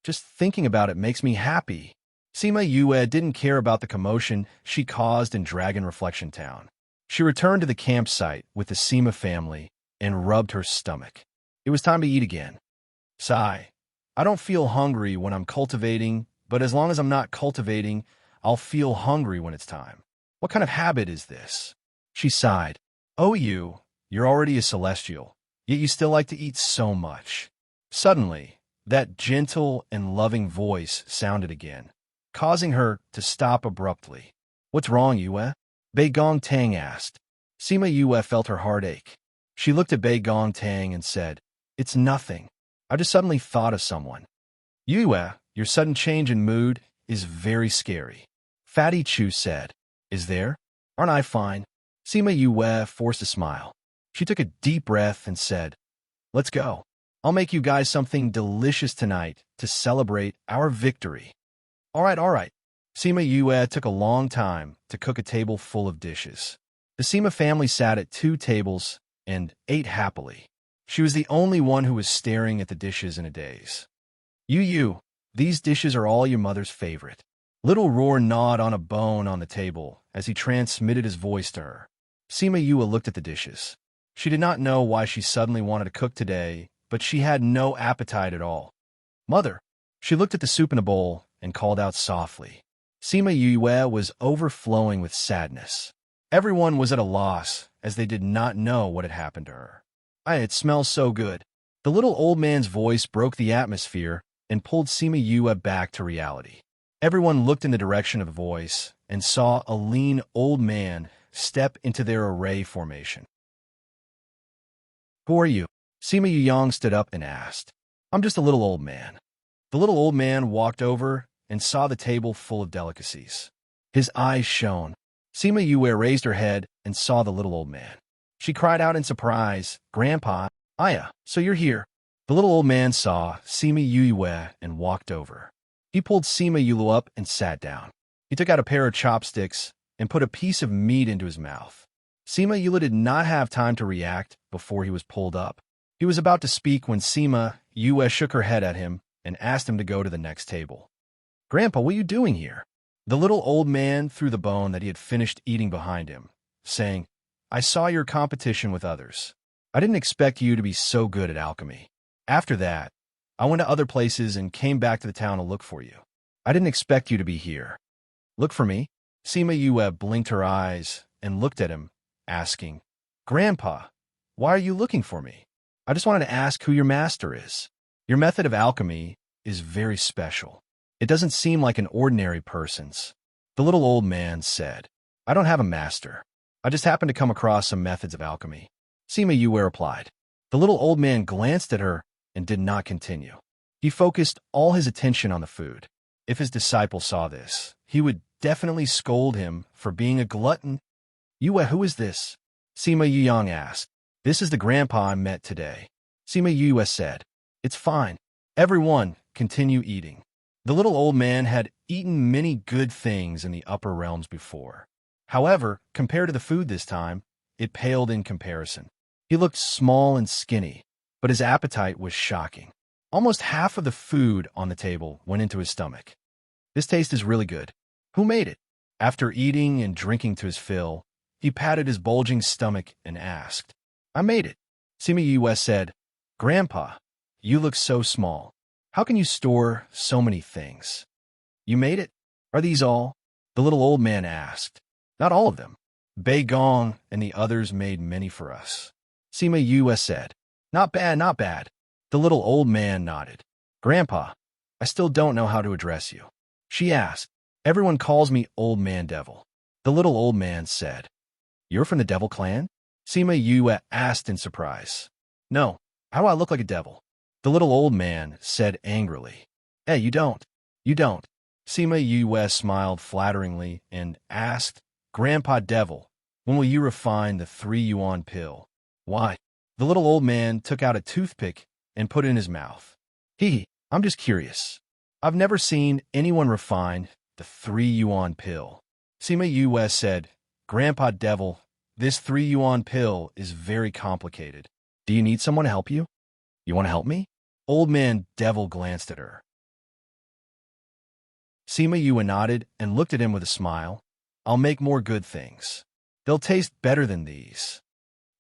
Just thinking about it makes me happy. Sima Yue didn't care about the commotion she caused in Dragon Reflection Town. She returned to the campsite with the Sima family and rubbed her stomach. It was time to eat again. Sigh. I don't feel hungry when I'm cultivating, but as long as I'm not cultivating, I'll feel hungry when it's time. What kind of habit is this? She sighed. Oh, you're already a celestial, yet you still like to eat so much. Suddenly, that gentle and loving voice sounded again, causing her to stop abruptly. What's wrong, Yue? Bei Gong Tang asked. Sima Yue felt her heart ache. She looked at Bei Gong Tang and said, It's nothing. I just suddenly thought of someone. Yue, your sudden change in mood is very scary. Fatty Chu said. Is there? Aren't I fine? Sima Yue forced a smile. She took a deep breath and said, Let's go. I'll make you guys something delicious tonight to celebrate our victory. All right. Sima Yue took a long time to cook a table full of dishes. The Sima family sat at 2 tables and ate happily. She was the only one who was staring at the dishes in a daze. These dishes are all your mother's favorite. Little Roar gnawed on a bone on the table as he transmitted his voice to her. Sima Yue looked at the dishes. She did not know why she suddenly wanted to cook today, but she had no appetite at all. Mother! She looked at the soup in a bowl and called out softly. Sima Yue was overflowing with sadness. Everyone was at a loss, as they did not know what had happened to her. It smells so good. The little old man's voice broke the atmosphere and pulled Sima Yue back to reality. Everyone looked in the direction of the voice and saw a lean old man step into their array formation. Who are you? Sima Yue stood up and asked. I'm just a little old man. The little old man walked over and saw the table full of delicacies. His eyes shone. Sima Yue raised her head and saw the little old man. She cried out in surprise, Grandpa, Aya, so you're here. The little old man saw Sima Yue and walked over. He pulled Sima Yue up and sat down. He took out a pair of chopsticks and put a piece of meat into his mouth. Sima Yue did not have time to react before he was pulled up. He was about to speak when Sima Yue shook her head at him and asked him to go to the next table. Grandpa, what are you doing here? The little old man threw the bone that he had finished eating behind him, saying, I saw your competition with others. I didn't expect you to be so good at alchemy. After that, I went to other places and came back to the town to look for you. I didn't expect you to be here. Look for me? Sima Yue blinked her eyes and looked at him, asking, Grandpa, why are you looking for me? I just wanted to ask who your master is. Your method of alchemy is very special. It doesn't seem like an ordinary person's. The little old man said, I don't have a master. I just happened to come across some methods of alchemy. Sima Yue replied. The little old man glanced at her and did not continue. He focused all his attention on the food. If his disciple saw this, he would definitely scold him for being a glutton. Yue, who is this? Sima Yue asked. This is the grandpa I met today. Sima Yue said. It's fine. Everyone, continue eating. The little old man had eaten many good things in the upper realms before. However, compared to the food this time, it paled in comparison. He looked small and skinny, but his appetite was shocking. Almost half of the food on the table went into his stomach. This taste is really good. Who made it? After eating and drinking to his fill, he patted his bulging stomach and asked, I made it. Sima Yue said, Grandpa, you look so small. How can you store so many things? You made it? Are these all? The little old man asked. Not all of them. Bei Gong and the others made many for us. Sima Yue said. Not bad, not bad. The little old man nodded. Grandpa, I still don't know how to address you. She asked. Everyone calls me Old Man Devil. The little old man said. You're from the Devil Clan? Sima Yue asked in surprise. No, how do I look like a devil? The little old man said angrily. Hey, you don't. You don't. Sima Yue smiled flatteringly and asked, Grandpa Devil, when will you refine the 3 yuan pill? Why? The little old man took out a toothpick and put it in his mouth. I'm just curious. I've never seen anyone refine the 3 yuan pill. Sima Yue said, Grandpa Devil, this 3 yuan pill is very complicated. Do you need someone to help you? You want to help me? Old man Devil glanced at her. Sima Yue nodded and looked at him with a smile. I'll make more good things. They'll taste better than these.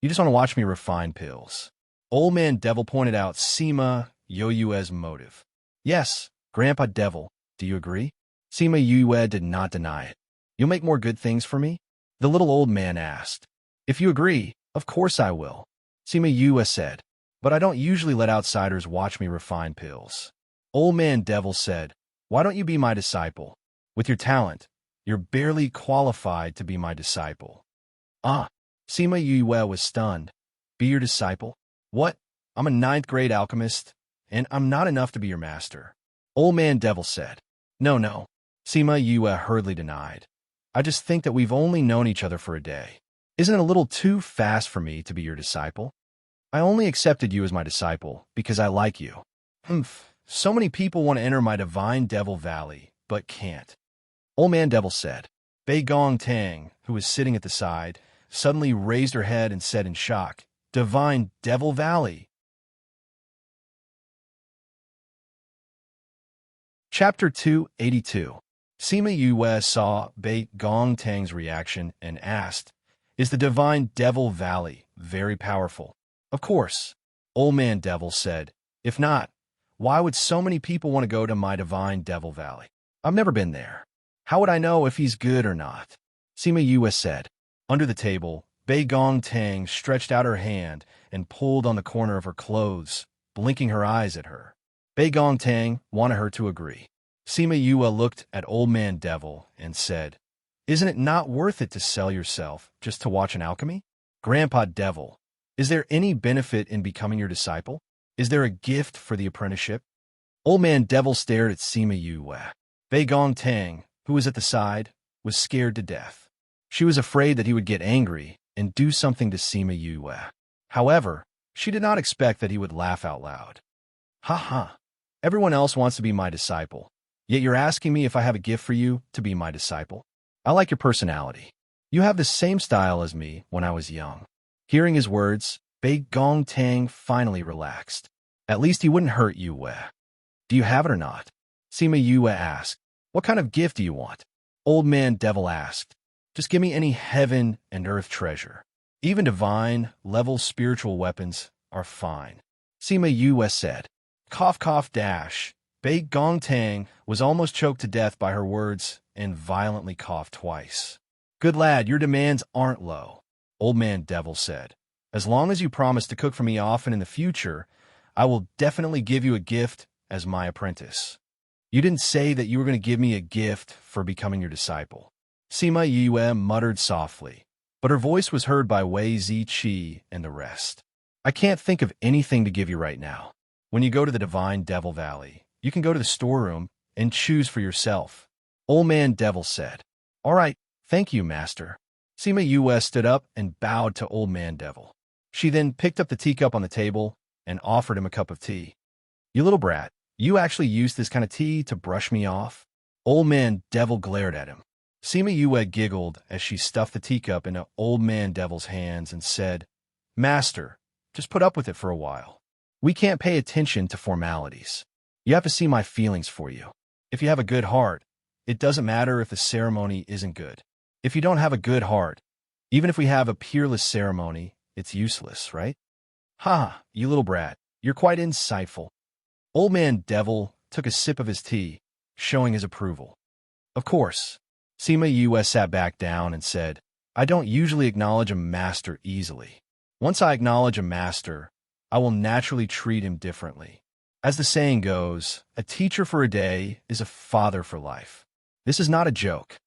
You just want to watch me refine pills. Old man Devil pointed out Sima Yue's motive. Yes, Grandpa Devil, do you agree? Sima Yue did not deny it. You'll make more good things for me? The little old man asked. If you agree, of course I will. Sima Yue said, but I don't usually let outsiders watch me refine pills. Old man Devil said, why don't you be my disciple? With your talent, you're barely qualified to be my disciple. Sima Yue was stunned. Be your disciple? What? I'm a 9th grade alchemist, and I'm not enough to be your master. Old man Devil said. No. Sima Yue hurriedly denied. I just think that we've only known each other for a day. Isn't it a little too fast for me to be your disciple? I only accepted you as my disciple because I like you. So many people want to enter my divine Devil Valley, but can't. Old man Devil said. Bei Gong Tang, who was sitting at the side, suddenly raised her head and said in shock, Divine Devil Valley. Chapter 282. Sima Yue saw Bei Gong Tang's reaction and asked, Is the Divine Devil Valley very powerful? Of course. Old man Devil said, If not, why would so many people want to go to my Divine Devil Valley? I've never been there. How would I know if he's good or not? Sima Yue said. Under the table, Bei Gong Tang stretched out her hand and pulled on the corner of her clothes, blinking her eyes at her. Bei Gong Tang wanted her to agree. Sima Yue looked at Old Man Devil and said, Isn't it not worth it to sell yourself just to watch an alchemy? Grandpa Devil, is there any benefit in becoming your disciple? Is there a gift for the apprenticeship? Old Man Devil stared at Sima Yue. Bei Gong Tang, who was at the side, was scared to death. She was afraid that he would get angry and do something to Sima Yue. However, she did not expect that he would laugh out loud. Everyone else wants to be my disciple, yet you're asking me if I have a gift for you to be my disciple? I like your personality. You have the same style as me when I was young. Hearing his words, Bei Gong Tang finally relaxed. At least he wouldn't hurt Yue. Do you have it or not? Sima Yue asked. What kind of gift do you want? Old Man Devil asked. Just give me any heaven and earth treasure. Even divine-level spiritual weapons are fine. Sima Yue said. Cough, cough, dash. Bei Gong Tang was almost choked to death by her words and violently coughed twice. Good lad, your demands aren't low, Old Man Devil said. As long as you promise to cook for me often in the future, I will definitely give you a gift as my apprentice. You didn't say that you were going to give me a gift for becoming your disciple. Sima Yue muttered softly, but her voice was heard by Wei Ziqi and the rest. I can't think of anything to give you right now. When you go to the Divine Devil Valley, you can go to the storeroom and choose for yourself. Old Man Devil said. All right, thank you, Master. Sima Yue stood up and bowed to Old Man Devil. She then picked up the teacup on the table and offered him a cup of tea. You little brat, you actually used this kind of tea to brush me off? Old Man Devil glared at him. Sima Yue giggled as she stuffed the teacup into Old Man Devil's hands and said, Master, just put up with it for a while. We can't pay attention to formalities. You have to see my feelings for you. If you have a good heart, it doesn't matter if the ceremony isn't good. If you don't have a good heart, even if we have a peerless ceremony, it's useless, right? You little brat, you're quite insightful. Old Man Devil took a sip of his tea, showing his approval. Of course. Sima Yue sat back down and said, I don't usually acknowledge a master easily. Once I acknowledge a master, I will naturally treat him differently. As the saying goes, a teacher for a day is a father for life. This is not a joke.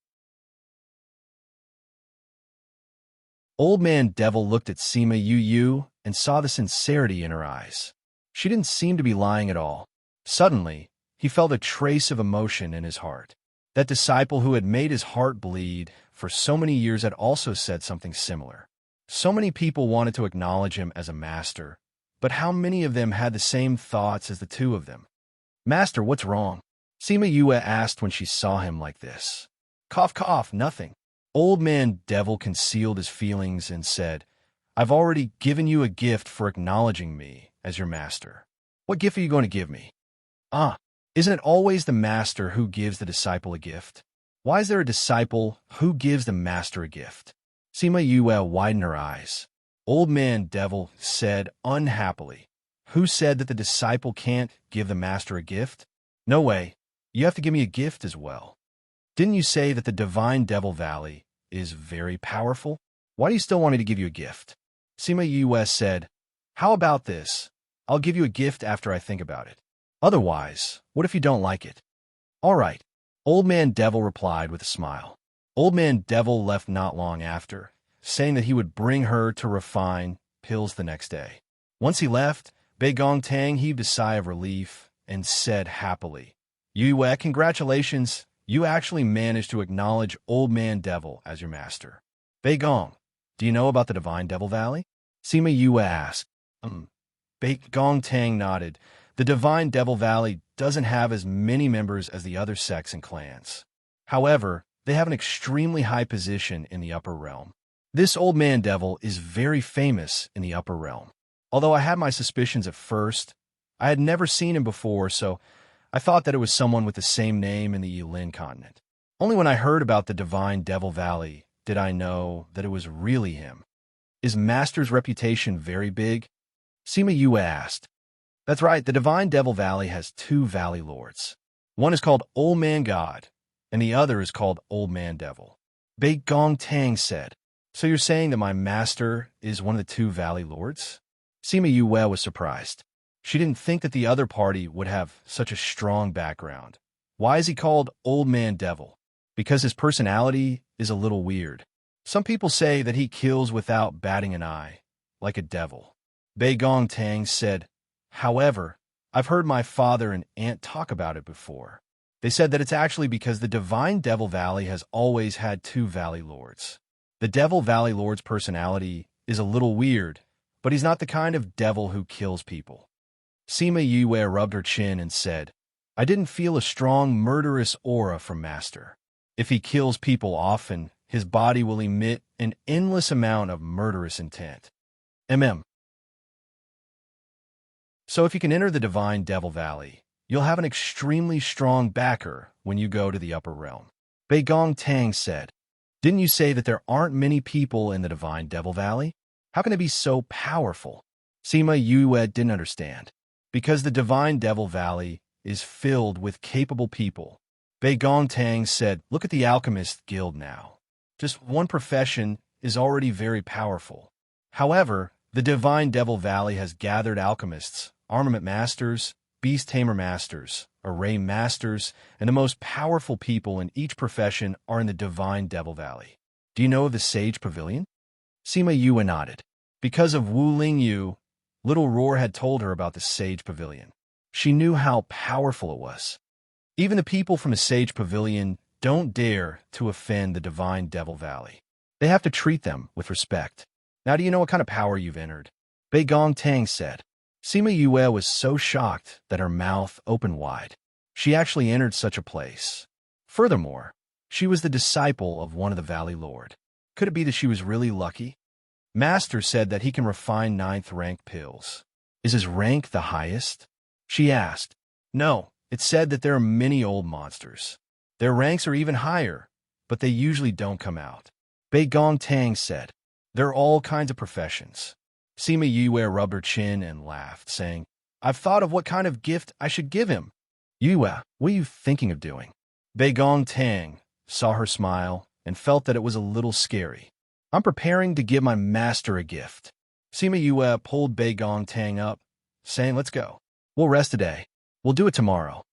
Old Man Devil looked at Sima Yue and saw the sincerity in her eyes. She didn't seem to be lying at all. Suddenly, he felt a trace of emotion in his heart. That disciple who had made his heart bleed for so many years had also said something similar. So many people wanted to acknowledge him as a master, but how many of them had the same thoughts as the two of them? Master, what's wrong? Sima Yue asked when she saw him like this. Cough, cough, nothing. Old Man Devil concealed his feelings and said, I've already given you a gift for acknowledging me as your master. What gift are you going to give me? Isn't it always the master who gives the disciple a gift? Why is there a disciple who gives the master a gift? Sima Yue widened her eyes. Old Man Devil said unhappily, Who said that the disciple can't give the master a gift? No way. You have to give me a gift as well. Didn't you say that the Divine Devil Valley is very powerful? Why do you still want me to give you a gift? Sima Yue said, How about this? I'll give you a gift after I think about it. Otherwise, what if you don't like it? All right. Old Man Devil replied with a smile. Old Man Devil left not long after, saying that he would bring her to refine pills the next day. Once he left, Bei Gong Tang heaved a sigh of relief and said happily, Yue, congratulations. You actually managed to acknowledge Old Man Devil as your master. Bei Gong, do you know about the Divine Devil Valley? Sima Yue asked. Bei Gong Tang nodded. The Divine Devil Valley doesn't have as many members as the other sects and clans. However, they have an extremely high position in the upper realm. This Old Man Devil is very famous in the upper realm. Although I had my suspicions at first, I had never seen him before, so I thought that it was someone with the same name in the Yilin continent. Only when I heard about the Divine Devil Valley did I know that it was really him. Is Master's reputation very big? Sima Yue asked. That's right, the Divine Devil Valley has two Valley Lords. One is called Old Man God, and the other is called Old Man Devil. Bei Gong Tang said, So you're saying that my master is one of the two Valley Lords? Sima Yue was surprised. She didn't think that the other party would have such a strong background. Why is he called Old Man Devil? Because his personality is a little weird. Some people say that he kills without batting an eye, like a devil. Bei Gong Tang said, However, I've heard my father and aunt talk about it before. They said that it's actually because the Divine Devil Valley has always had two Valley Lords. The Devil Valley Lord's personality is a little weird, but he's not the kind of devil who kills people. Sima Yue rubbed her chin and said, I didn't feel a strong murderous aura from Master. If he kills people often, his body will emit an endless amount of murderous intent. So if you can enter the Divine Devil Valley, you'll have an extremely strong backer when you go to the upper realm. Bei Gong Tang said, Didn't you say that there aren't many people in the Divine Devil Valley? How can it be so powerful? Sima Yue didn't understand. Because the Divine Devil Valley is filled with capable people. Bei Gong Tang said, Look at the Alchemist Guild now. Just one profession is already very powerful. However, the Divine Devil Valley has gathered alchemists, armament masters, beast tamer masters, array masters, and the most powerful people in each profession are in the Divine Devil Valley. Do you know of the Sage Pavilion? Sima Yue nodded. Because of Wu Lingyu, Little Roar had told her about the Sage Pavilion. She knew how powerful it was. Even the people from the Sage Pavilion don't dare to offend the Divine Devil Valley. They have to treat them with respect. Now do you know what kind of power you've entered? Bei Gong Tang said. Sima Yue was so shocked that her mouth opened wide. She actually entered such a place. Furthermore, she was the disciple of one of the Valley Lord. Could it be that she was really lucky? Master said that he can refine 9th rank pills. Is his rank the highest? She asked. No, it said that there are many old monsters. Their ranks are even higher, but they usually don't come out. Bei Gong Tang said. There are all kinds of professions. Sima Yue rubbed her chin and laughed, saying, I've thought of what kind of gift I should give him. Yue, what are you thinking of doing? Bei Gong Tang saw her smile and felt that it was a little scary. I'm preparing to give my master a gift. Sima Yue pulled Bei Gong Tang up, saying, Let's go. We'll rest today. We'll do it tomorrow.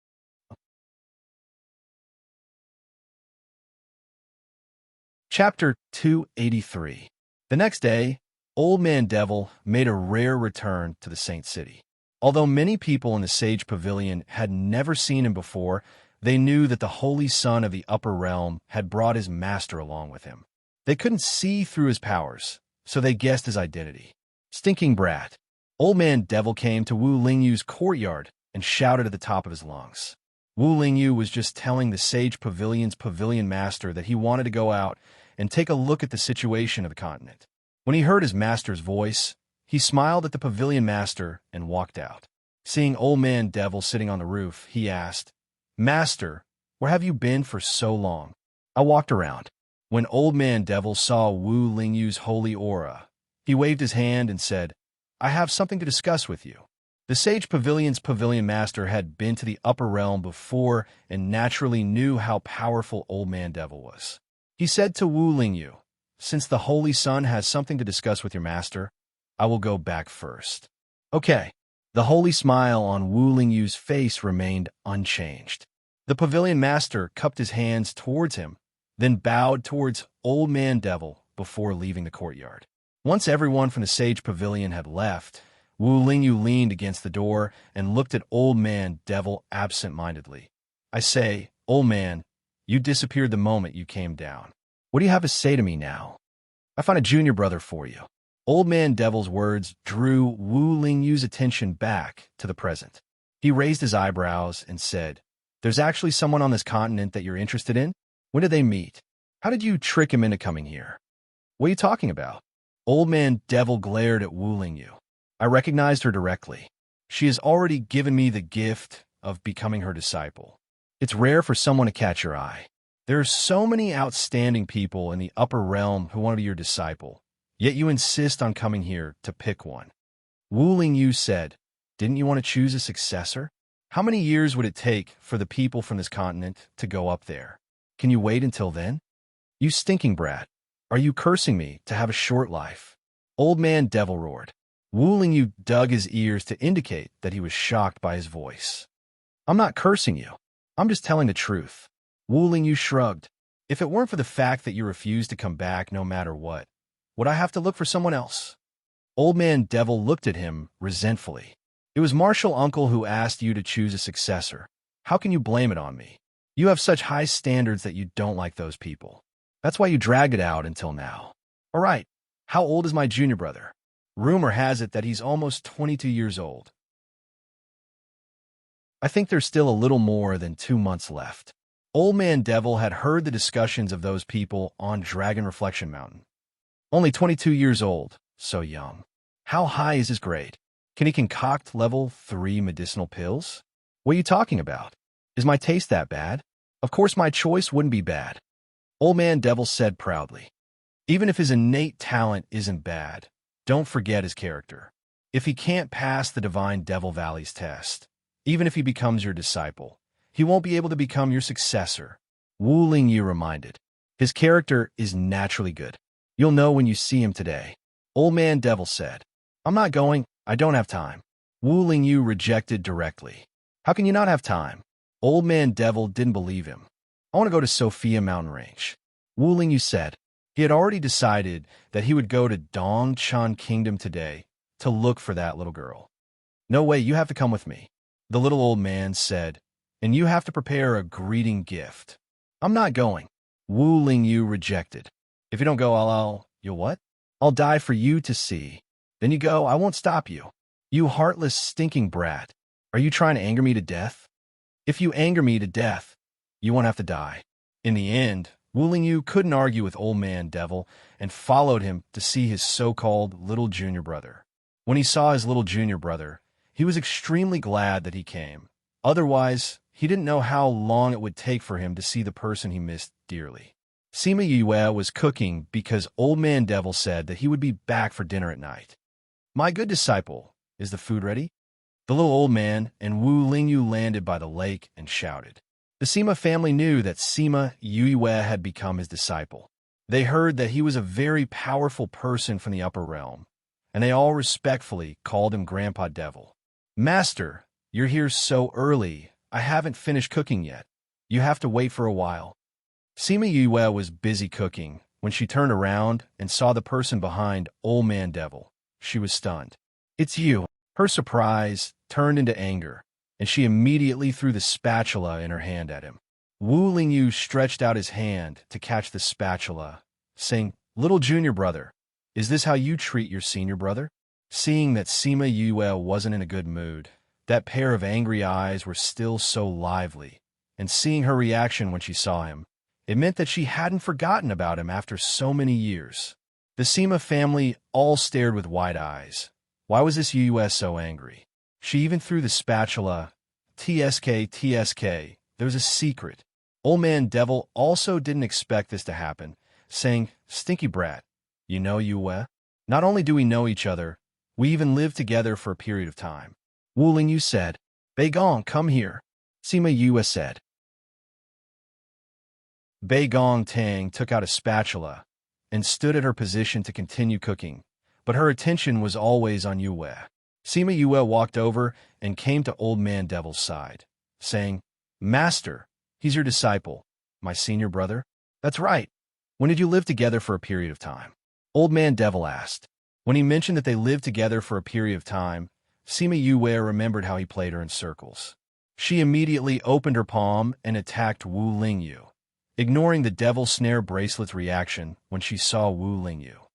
Chapter 283. The next day, Old Man Devil made a rare return to the Saint City. Although many people in the Sage Pavilion had never seen him before, they knew that the Holy Son of the Upper Realm had brought his master along with him. They couldn't see through his powers, so they guessed his identity. Stinking brat. Old Man Devil came to Wu Lingyu's courtyard and shouted at the top of his lungs. Wu Lingyu was just telling the Sage Pavilion's pavilion master that he wanted to go out and take a look at the situation of the continent. When he heard his master's voice, he smiled at the pavilion master and walked out. Seeing Old Man Devil sitting on the roof, he asked, "Master, where have you been for so long?" "I walked around." When Old Man Devil saw Wu Lingyu's holy aura, he waved his hand and said, "I have something to discuss with you." The Sage Pavilion's pavilion master had been to the upper realm before and naturally knew how powerful Old Man Devil was. He said to Wu Lingyu, "Since the Holy Sun has something to discuss with your master, I will go back first." "Okay." The holy smile on Wu Lingyu's face remained unchanged. The pavilion master cupped his hands towards him, then bowed towards Old Man Devil before leaving the courtyard. Once everyone from the Sage Pavilion had left, Wu Lingyu leaned against the door and looked at Old Man Devil absent-mindedly. "I say, old man, you disappeared the moment you came down. What do you have to say to me now? I find a junior brother for you." Old Man Devil's words drew Wu Lingyu's attention back to the present. He raised his eyebrows and said, "There's actually someone on this continent that you're interested in? When did they meet? How did you trick him into coming here? What are you talking about?" Old Man Devil glared at Wu Lingyu. "I recognized her directly. She has already given me the gift of becoming her disciple. It's rare for someone to catch your eye. There are so many outstanding people in the upper realm who want to be your disciple, yet you insist on coming here to pick one." Wu Lingyu said, "Didn't you want to choose a successor? How many years would it take for the people from this continent to go up there? Can you wait until then? You stinking brat. Are you cursing me to have a short life?" Old Man Devil roared. Wu Lingyu dug his ears to indicate that he was shocked by his voice. "I'm not cursing you. I'm just telling the truth." Wu Lingyu shrugged. "If it weren't for the fact that you refused to come back no matter what, would I have to look for someone else?" Old Man Devil looked at him resentfully. "It was Martial Uncle who asked you to choose a successor. How can you blame it on me? You have such high standards that you don't like those people. That's why you dragged it out until now. All right, how old is my junior brother? Rumor has it that he's almost 22 years old. I think there's still a little more than 2 months left." Old Man Devil had heard the discussions of those people on Dragon Reflection Mountain. Only 22 years old, so young. How high is his grade? Can he concoct level 3 medicinal pills? What are you talking about? Is my taste that bad? Of course my choice wouldn't be bad. Old Man Devil said proudly. Even if his innate talent isn't bad, don't forget his character. If he can't pass the Divine Devil Valley's test, even if he becomes your disciple, he won't be able to become your successor. Wu Lingyu reminded. His character is naturally good. You'll know when you see him today. Old Man Devil said. "I'm not going. I don't have time." Wu Lingyu rejected directly. "How can you not have time?" Old Man Devil didn't believe him. "I want to go to Sophia Mountain Range." Wu Lingyu said. He had already decided that he would go to Dongchan Kingdom today to look for that little girl. "No way, you have to come with me," the little old man said, "and you have to prepare a greeting gift." "I'm not going." Wu Lingyu rejected. "If you don't go, you'll what?" "I'll die for you to see. Then you go, I won't stop you." "You heartless, stinking brat. Are you trying to anger me to death?" "If you anger me to death, you won't have to die." In the end, Wu Lingyu couldn't argue with Old Man Devil and followed him to see his so-called little junior brother. When he saw his little junior brother, he was extremely glad that he came. Otherwise, he didn't know how long it would take for him to see the person he missed dearly. Sima Yue was cooking because Old Man Devil said that he would be back for dinner at night. "My good disciple, is the food ready?" The little old man and Wu Lingyu landed by the lake and shouted. The Sima family knew that Sima Yue had become his disciple. They heard that he was a very powerful person from the upper realm, and they all respectfully called him Grandpa Devil. "Master, you're here so early. I haven't finished cooking yet. You have to wait for a while." Sima Yue was busy cooking when she turned around and saw the person behind Old Man Devil. She was stunned. "It's you." Her surprise turned into anger, and she immediately threw the spatula in her hand at him. Wu Lingyu stretched out his hand to catch the spatula, saying, "Little junior brother, Is this how you treat your senior brother? Seeing that Sima Yue wasn't in a good mood, that pair of angry eyes were still so lively, and seeing her reaction when she saw him, it meant that she hadn't forgotten about him after so many years. The Sima family all stared with wide eyes. Why was this Yue so angry? She even threw the spatula. TSK, there was a secret. Old Man Devil also didn't expect this to happen, saying, "Stinky brat, you know Yue? Not only do we know each other, we even lived together for a period of time." Wu Lingyu said, "Bei Gong, come here." Sima Yue said. Bei Gong Tang took out a spatula and stood at her position to continue cooking, but her attention was always on Yue. Sima Yue walked over and came to Old Man Devil's side, saying, "Master, he's your disciple, my senior brother?" "That's right. When did you live together for a period of time?" Old Man Devil asked. When he mentioned that they lived together for a period of time, Sima Yue remembered how he played her in circles. She immediately opened her palm and attacked Wu Lingyu, ignoring the Devil Snare Bracelet's reaction when she saw Wu Lingyu.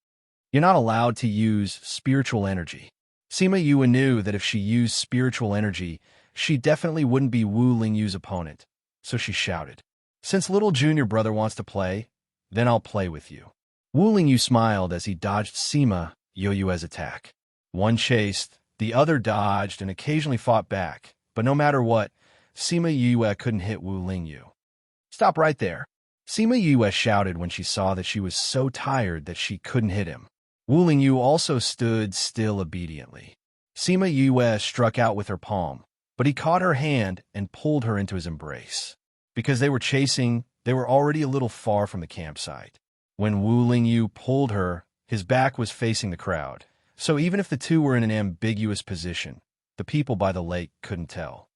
You're not allowed to use spiritual energy. Sima Yue knew that if she used spiritual energy, she definitely wouldn't be Wu Lingyu's opponent, so she shouted, "Since little junior brother wants to play, then I'll play with you." Wu Lingyu smiled as he dodged Sima Yue's attack. One chased, the other dodged and occasionally fought back, but no matter what, Sima Yue couldn't hit Wu Lingyu. "Stop right there," Sima Yue shouted when she saw that she was so tired that she couldn't hit him. Wu Lingyu also stood still obediently. Sima Yue struck out with her palm, but he caught her hand and pulled her into his embrace. Because they were chasing, they were already a little far from the campsite. When Wu Lingyu pulled her, his back was facing the crowd, so even if the two were in an ambiguous position, the people by the lake couldn't tell.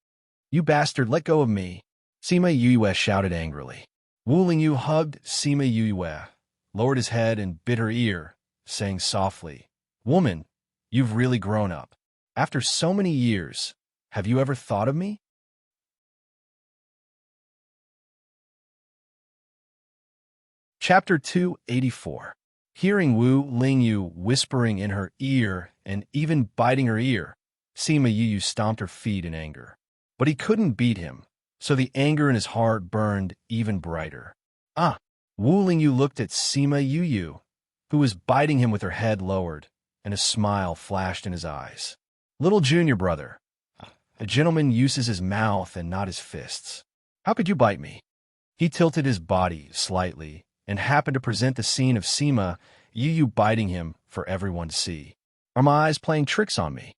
"You bastard, let go of me," Sima Yue shouted angrily. Wu Lingyu hugged Sima Yue, lowered his head and bit her ear, saying softly, "Woman, you've really grown up. After so many years, have you ever thought of me?" Chapter 284. Hearing Wu Lingyu whispering in her ear and even biting her ear, Sima Yue stomped her feet in anger. But he couldn't beat him, so the anger in his heart burned even brighter. Wu Lingyu looked at Sima Yue, who was biting him with her head lowered, and a smile flashed in his eyes. "Little junior brother, a gentleman uses his mouth and not his fists. How could you bite me?" He tilted his body slightly and happened to present the scene of Sima Yue biting him for everyone to see. "Are my eyes playing tricks on me?"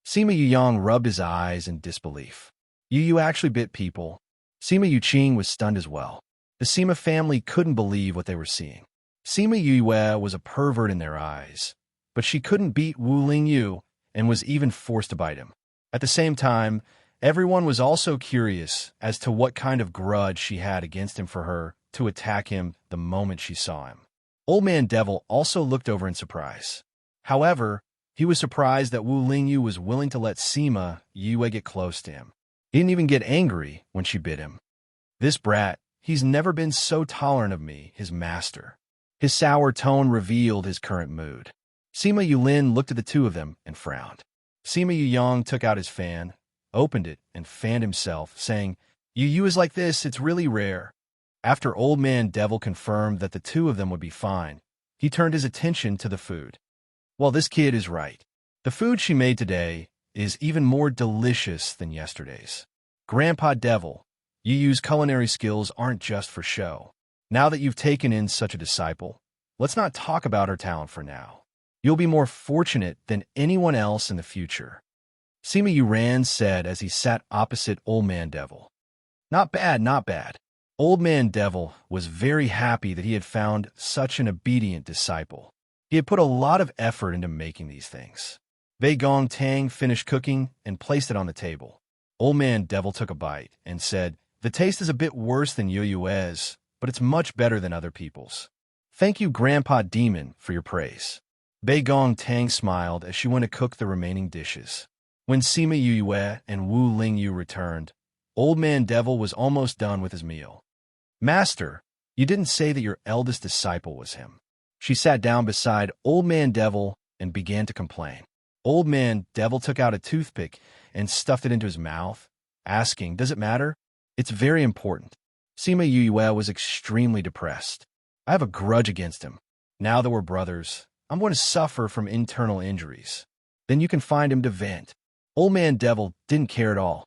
Sima Yuyang rubbed his eyes in disbelief. "Yu actually bit people." Sima Yuqing was stunned as well. The Sima family couldn't believe what they were seeing. Sima Yue was a pervert in their eyes, but she couldn't beat Wu Lingyu and was even forced to bite him. At the same time, everyone was also curious as to what kind of grudge she had against him for her to attack him the moment she saw him. Old Man Devil also looked over in surprise. However, he was surprised that Wu Lingyu was willing to let Sima Yue get close to him. He didn't even get angry when she bit him. "This brat, he's never been so tolerant of me, his master." His sour tone revealed his current mood. Sima Yulin looked at the two of them and frowned. Sima Yuyang took out his fan, opened it, and fanned himself, saying, "Yu is like this, it's really rare." After Old Man Devil confirmed that the two of them would be fine, he turned his attention to the food. "Well, this kid is right. The food she made today is even more delicious than yesterday's. Grandpa Devil, Yu's culinary skills aren't just for show. Now that you've taken in such a disciple, let's not talk about her talent for now. You'll be more fortunate than anyone else in the future." Sima Yuran said as he sat opposite Old Man Devil. Not bad, not bad." Old Man Devil was very happy that he had found such an obedient disciple. He had put a lot of effort into making these things. Bei Gong Tang finished cooking and placed it on the table. Old Man Devil took a bite and said, "The taste is a bit worse than Yu's, but it's much better than other people's. Thank you, Grandpa Demon, for your praise." Bei Gong Tang smiled as she went to cook the remaining dishes. When Sima Yue and Wu Lingyu returned, Old Man Devil was almost done with his meal. "Master, you didn't say that your eldest disciple was him." She sat down beside Old Man Devil and began to complain. Old Man Devil took out a toothpick and stuffed it into his mouth, asking, "Does it matter?" "It's very important." Sima Yue was extremely depressed. "I have a grudge against him. Now that we're brothers, I'm going to suffer from internal injuries. Then you can find him to vent." Old Man Devil didn't care at all.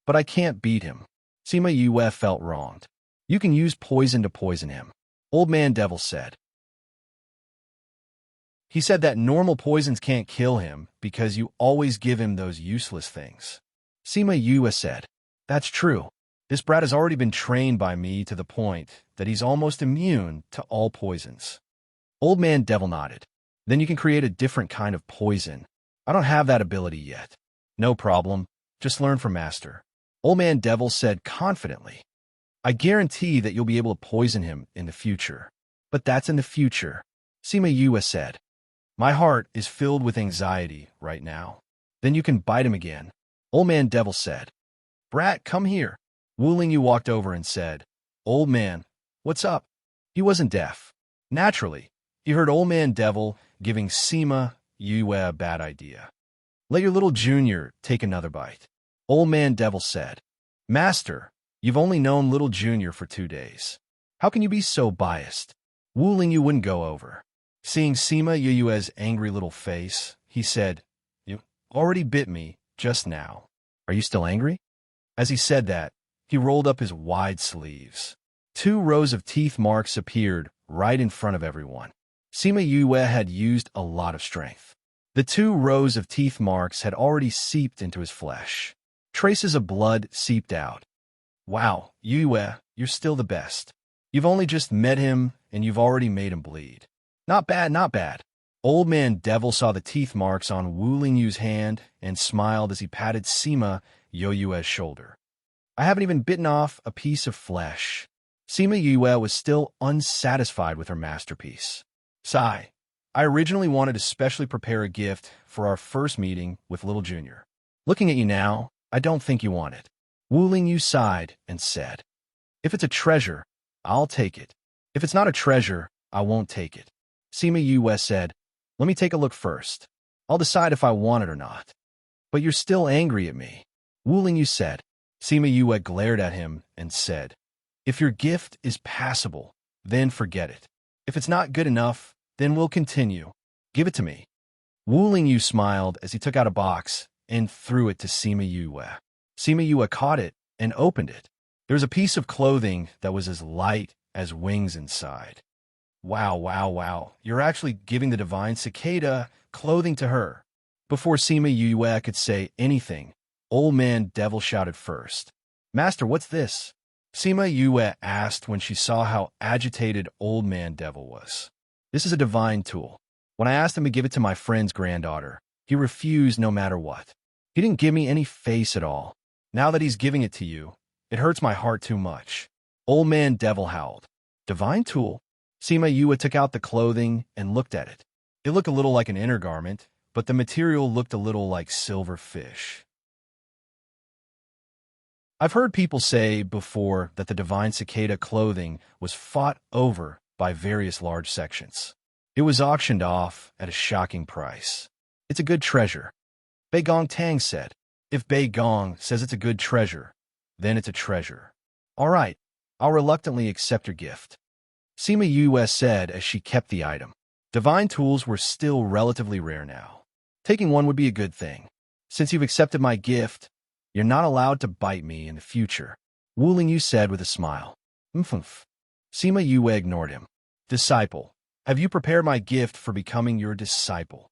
"But I can't beat him." Sima Yue felt wronged. "You can use poison to poison him," Old Man Devil said. He said that normal poisons can't kill him because you always give him those useless things. Sima Yue said, "That's true. This brat has already been trained by me to the point that he's almost immune to all poisons." Old Man Devil nodded. "Then you can create a different kind of poison. I don't have that ability yet." "No problem. Just learn from Master," Old Man Devil said confidently. "I guarantee that you'll be able to poison him in the future." "But that's in the future," Sima Yue said. "My heart is filled with anxiety right now." "Then you can bite him again," Old Man Devil said. "Brat, come here." Wu Lingyu walked over and said, "Old man, what's up?" He wasn't deaf. Naturally, he heard Old Man Devil giving Sima Yue a bad idea. "Let your little junior take another bite," Old Man Devil said. "Master, you've only known little junior for 2 days. How can you be so biased?" Wu Lingyu wouldn't go over. Seeing Sima Yue's angry little face, he said, "You already bit me just now. Are you still angry?" As he said that, he rolled up his wide sleeves. 2 rows of teeth marks appeared right in front of everyone. Sima Yue had used a lot of strength. The 2 rows of teeth marks had already seeped into his flesh. Traces of blood seeped out. "Wow, Yue, you're still the best. You've only just met him, and you've already made him bleed. Not bad, not bad." Old Man Devil saw the teeth marks on Wu Lingyu's hand and smiled as he patted Sima Yue's shoulder. "I haven't even bitten off a piece of flesh." Sima Yue was still unsatisfied with her masterpiece. "Sigh. I originally wanted to specially prepare a gift for our first meeting with Little Junior. Looking at you now, I don't think you want it." Wu Lingyu sighed and said, "If it's a treasure, I'll take it. If it's not a treasure, I won't take it." Sima Yue said, "Let me take a look first. I'll decide if I want it or not." "But you're still angry at me," Wu Lingyu said. Sima Yue glared at him and said, "If your gift is passable, then forget it. If it's not good enough, then we'll continue. Give it to me." Wu Lingyu smiled as he took out a box and threw it to Sima Yue. Sima Yue caught it and opened it. There was a piece of clothing that was as light as wings inside. "Wow, wow, wow. You're actually giving the divine cicada clothing to her." Before Sima Yue could say anything, Old Man Devil shouted first. "Master, what's this?" Sima Yue asked when she saw how agitated Old Man Devil was. "This is a divine tool. When I asked him to give it to my friend's granddaughter, he refused no matter what. He didn't give me any face at all. Now that he's giving it to you, it hurts my heart too much." Old Man Devil howled. "Divine tool?" Sima Yue took out the clothing and looked at it. It looked a little like an inner garment, but the material looked a little like silver fish. I've heard people say before that the divine cicada clothing was fought over by various large sections. It was auctioned off at a shocking price. "It's a good treasure," Bei Gong Tang said. "If Bei Gong says it's a good treasure, then it's a treasure. All right, I'll reluctantly accept your gift," Sima Yue said as she kept the item. Divine tools were still relatively rare now. Taking one would be a good thing. "Since you've accepted my gift, you're not allowed to bite me in the future," Wu Lingyu said with a smile. "Mmph." Sima Yue ignored him. "Disciple, have you prepared my gift for becoming your disciple?"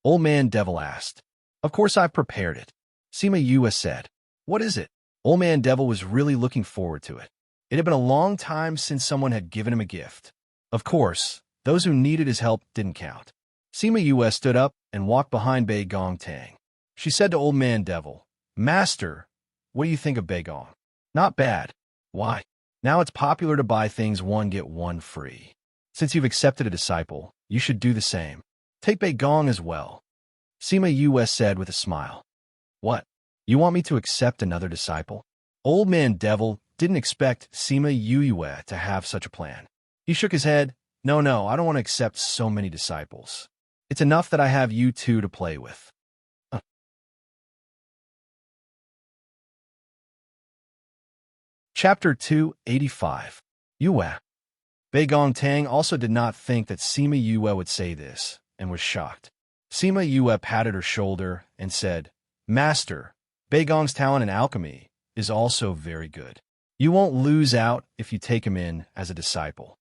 Old Man Devil asked. "Of course I've prepared it," Sima Yue said. "What is it?" Old Man Devil was really looking forward to it. It had been a long time since someone had given him a gift. Of course, those who needed his help didn't count. Sima Yue stood up and walked behind Bei Gong Tang. She said to Old Man Devil, "Master, what do you think of Bei Gong?" "Not bad." "Why?" "Now it's popular to buy things one get one free. Since you've accepted a disciple, you should do the same. Take Bei Gong as well," Sima Yue said with a smile. "What? You want me to accept another disciple?" Old Man Devil didn't expect Sima Yue to have such a plan. He shook his head No, I don't want to accept so many disciples. It's enough that I have you two to play with. Uh. Chapter 285. Yue. Bei Gong Tang also did not think that Sima Yue would say this, and was shocked. Sima Yue patted her shoulder and said, Master, Bei Gong's talent in alchemy is also very good. You won't lose out if you take him in as a disciple.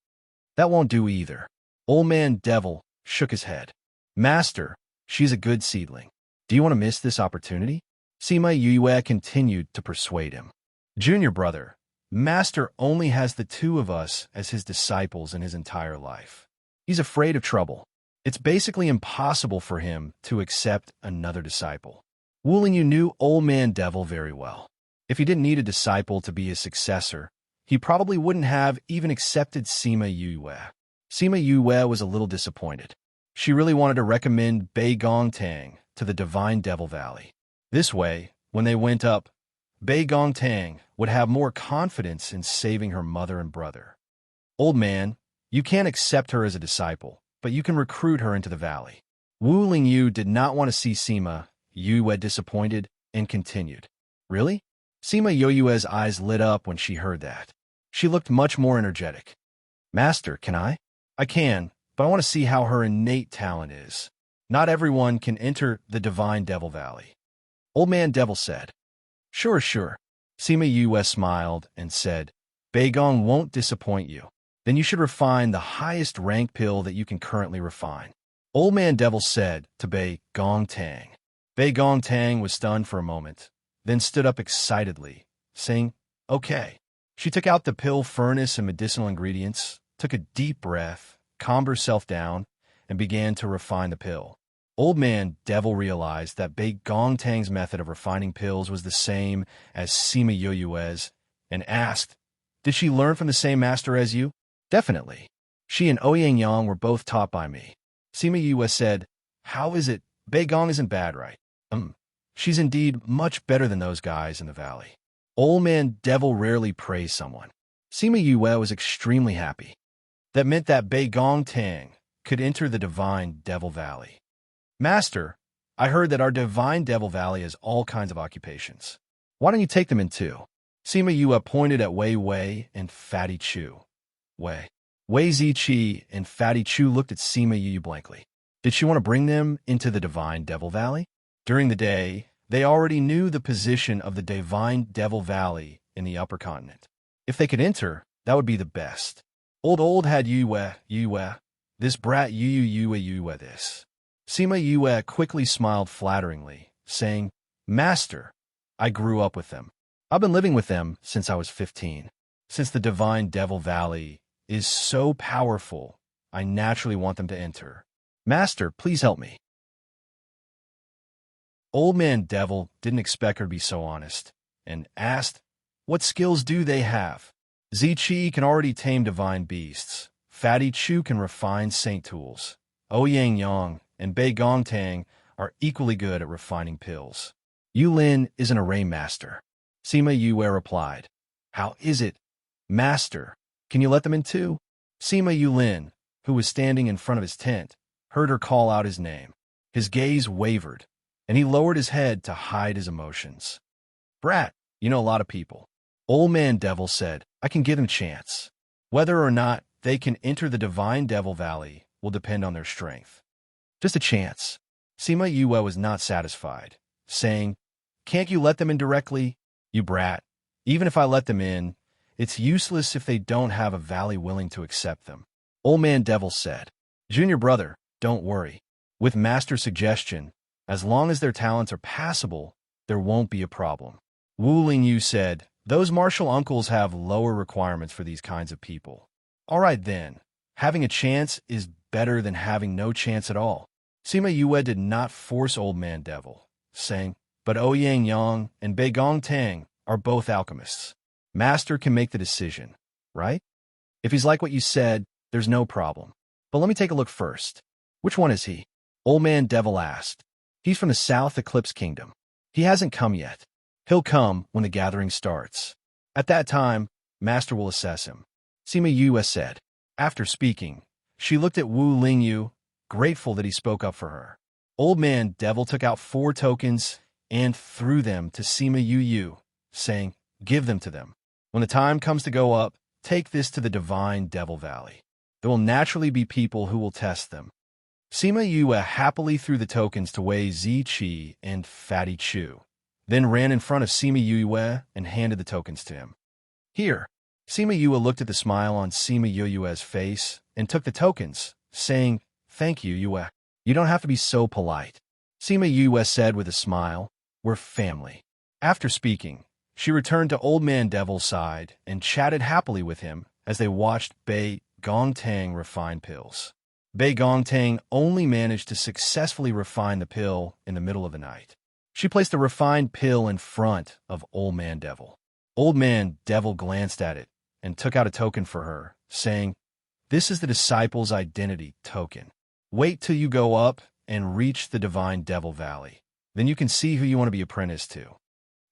That won't do either. Old Man Devil shook his head. Master, she's a good seedling. Do you want to miss this opportunity? Sima Yue continued to persuade him. Junior brother, Master only has the two of us as his disciples in his entire life. He's afraid of trouble. It's basically impossible for him to accept another disciple. Wu Lingyu knew Old Man Devil very well. If he didn't need a disciple to be his successor, he probably wouldn't have even accepted Sima Yue. Sima Yue was a little disappointed. She really wanted to recommend Bei Gong Tang to the Divine Devil Valley. This way, when they went up, Bei Gong Tang would have more confidence in saving her mother and brother. Old man, you can't accept her as a disciple, but you can recruit her into the valley. Wu Lingyu did not want to see Sima Yue disappointed and continued. Really? Sima Yue's eyes lit up when she heard that. She looked much more energetic. Master, can I? I can, but I want to see how her innate talent is. Not everyone can enter the Divine Devil Valley. Old Man Devil said. Sure. Sima Yue smiled and said, Bei Gong won't disappoint you. Then you should refine the highest rank pill that you can currently refine. Old Man Devil said to Bei Gong Tang. Bei Gong Tang was stunned for a moment, then stood up excitedly, saying, Okay. She took out the pill furnace and medicinal ingredients, took a deep breath, calmed herself down, and began to refine the pill. Old Man Devil realized that Bei Gong Tang's method of refining pills was the same as Sima Yue's, and asked, Did she learn from the same master as you? Definitely. She and Ouyang Yang were both taught by me. Sima Yue said, How is it? Bei Gong isn't bad, right? She's indeed much better than those guys in the valley. Old Man Devil rarely praised someone. Sima Yue was extremely happy. That meant that Bei Gong Tang could enter the Divine Devil Valley. Master, I heard that our Divine Devil Valley has all kinds of occupations. Why don't you take them in too? Sima Yue pointed at Wei Wei and Fatty Chu. Wei Ziqi and Fatty Chu looked at Sima Yue blankly. Did she want to bring them into the Divine Devil Valley? During the day, they already knew the position of the Divine Devil Valley in the upper continent. If they could enter, that would be the best. Old had Yue, this brat Yue this. Sima Yue quickly smiled flatteringly, saying, Master, I grew up with them. I've been living with them since I was 15. Since the Divine Devil Valley is so powerful, I naturally want them to enter. Master, please help me. Old Man Devil didn't expect her to be so honest, and asked, What skills do they have? Ziqi can already tame divine beasts. Fatty Chu can refine saint tools. Ouyang Yang and Bei Gong Tang are equally good at refining pills. Yulin is an array master. Sima Yue replied. How is it? Master, can you let them in too? Sima Yulin, who was standing in front of his tent, heard her call out his name. His gaze wavered, and he lowered his head to hide his emotions. Brat, you know a lot of people. Old Man Devil said, I can give them a chance. Whether or not they can enter the Divine Devil Valley will depend on their strength. Just a chance. Sima Yue was not satisfied, saying, Can't you let them in directly? You brat. Even if I let them in, it's useless if they don't have a valley willing to accept them. Old Man Devil said, Junior brother, don't worry. With Master's suggestion, as long as their talents are passable, there won't be a problem. Wu Lingyu said, Those martial uncles have lower requirements for these kinds of people. All right then, having a chance is better than having no chance at all. Sima Yue did not force Old Man Devil, saying, But Ouyang Yang and Bei Gong Tang are both alchemists. Master can make the decision, right? If he's like what you said, there's no problem. But let me take a look first. Which one is he? Old Man Devil asked. He's from the South Eclipse Kingdom. He hasn't come yet. He'll come when the gathering starts. At that time, Master will assess him. Sima Yue said. After speaking, She looked at Wu Lingyu, grateful that he spoke up for her. Old Man Devil took out 4 tokens and threw them to Sima Yu, saying, "Give them to them. When the time comes to go up, take this to the Divine Devil Valley. There will naturally be people who will test them." Sima Yue happily threw the tokens to Wei Ziqi and Fatty Chu, then ran in front of Sima Yue and handed the tokens to him. "Here." Sima Yue looked at the smile on Sima Yue's face and took the tokens, saying, "Thank you, Yue. You don't have to be so polite." Sima Yue said with a smile, "We're family." After speaking, she returned to Old Man Devil's side and chatted happily with him as they watched Bei Gongtang refine pills. Bei Gongtang only managed to successfully refine the pill in the middle of the night. She placed a refined pill in front of Old Man Devil. Old Man Devil glanced at it and took out a token for her, saying, "This is the disciple's identity token. Wait till you go up and reach the Divine Devil Valley. Then you can see who you want to be apprenticed to."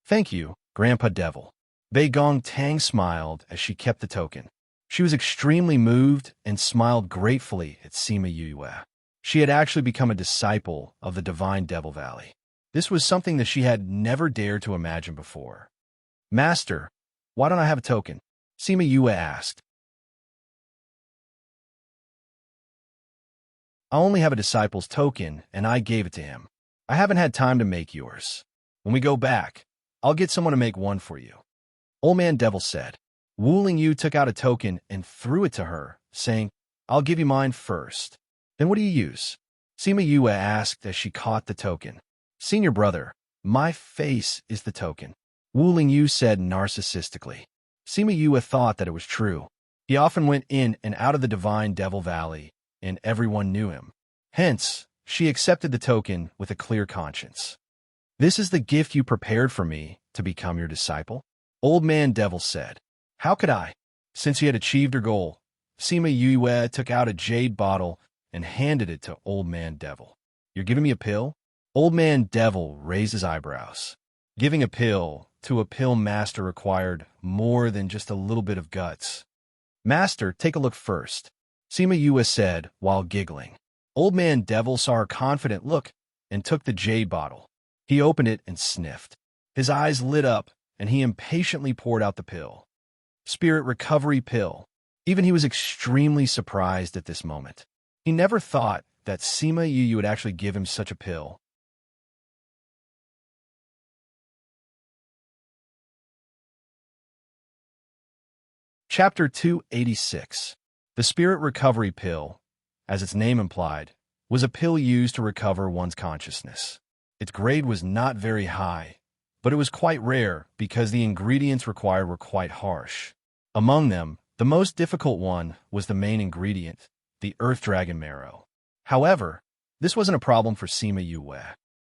"Thank you, Grandpa Devil." Bei Gongtang smiled as she kept the token. She was extremely moved and smiled gratefully at Sima Yue. She had actually become a disciple of the Divine Devil Valley. This was something that she had never dared to imagine before. "Master, why don't I have a token?" Sima Yue asked. "I only have a disciple's token, and I gave it to him. I haven't had time to make yours. When we go back, I'll get someone to make one for you," Old Man Devil said. Wu Lingyu took out a token and threw it to her, saying, "I'll give you mine first." "Then what do you use?" Sima Yue asked as she caught the token. "Senior brother, my face is the token," Wu Lingyu said narcissistically. Sima Yue thought that it was true. He often went in and out of the Divine Devil Valley, and everyone knew him. Hence, she accepted the token with a clear conscience. "This is the gift you prepared for me to become your disciple?" Old Man Devil said. "How could I?" Since she had achieved her goal, Sima Yue took out a jade bottle and handed it to Old Man Devil. "You're giving me a pill?" Old Man Devil raised his eyebrows. Giving a pill to a pill master required more than just a little bit of guts. "Master, take a look first," Sima Yue said while giggling. Old Man Devil saw her confident look and took the jade bottle. He opened it and sniffed. His eyes lit up, and he impatiently poured out the pill. Spirit Recovery Pill. Even he was extremely surprised at this moment. He never thought that Sima Yu would actually give him such a pill. Chapter 286. The Spirit Recovery Pill, as its name implied, was a pill used to recover one's consciousness. Its grade was not very high, but it was quite rare because the ingredients required were quite harsh. Among them, the most difficult one was the main ingredient, the Earth Dragon Marrow. However, this wasn't a problem for Sima Yue.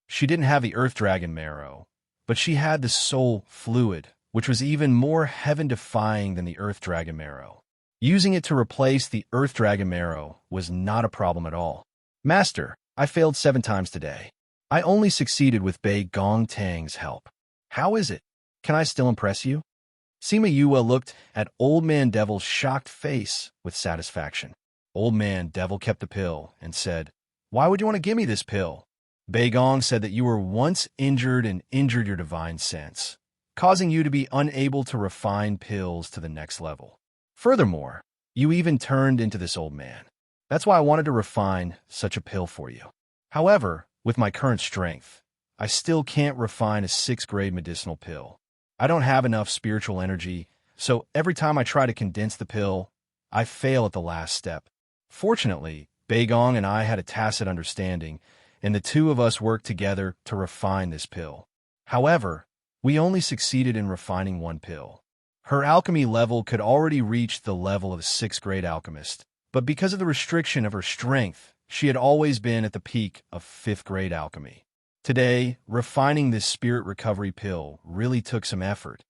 She didn't have the Earth Dragon Marrow, but she had the Soul Fluid, which was even more heaven-defying than the Earth Dragon Marrow. Using it to replace the Earth Dragon Marrow was not a problem at all. "Master, I failed 7 times today. I only succeeded with Bei Gongtang's help. How is it? Can I still impress you?" Sima Yue looked at Old Man Devil's shocked face with satisfaction. Old Man Devil kept the pill and said, "Why would you want to give me this pill?" Bei Gong said that you were once injured and injured your divine sense, causing you to be unable to refine pills to the next level. Furthermore, you even turned into this old man. That's why I wanted to refine such a pill for you. However, with my current strength, I still can't refine a 6th-grade medicinal pill. I don't have enough spiritual energy, so every time I try to condense the pill, I fail at the last step. Fortunately, Bei Gong and I had a tacit understanding, and the two of us worked together to refine this pill. However, we only succeeded in refining 1 pill. Her alchemy level could already reach the level of a 6th-grade alchemist, but because of the restriction of her strength, she had always been at the peak of 5th-grade alchemy. Today, refining this spirit recovery pill really took some effort.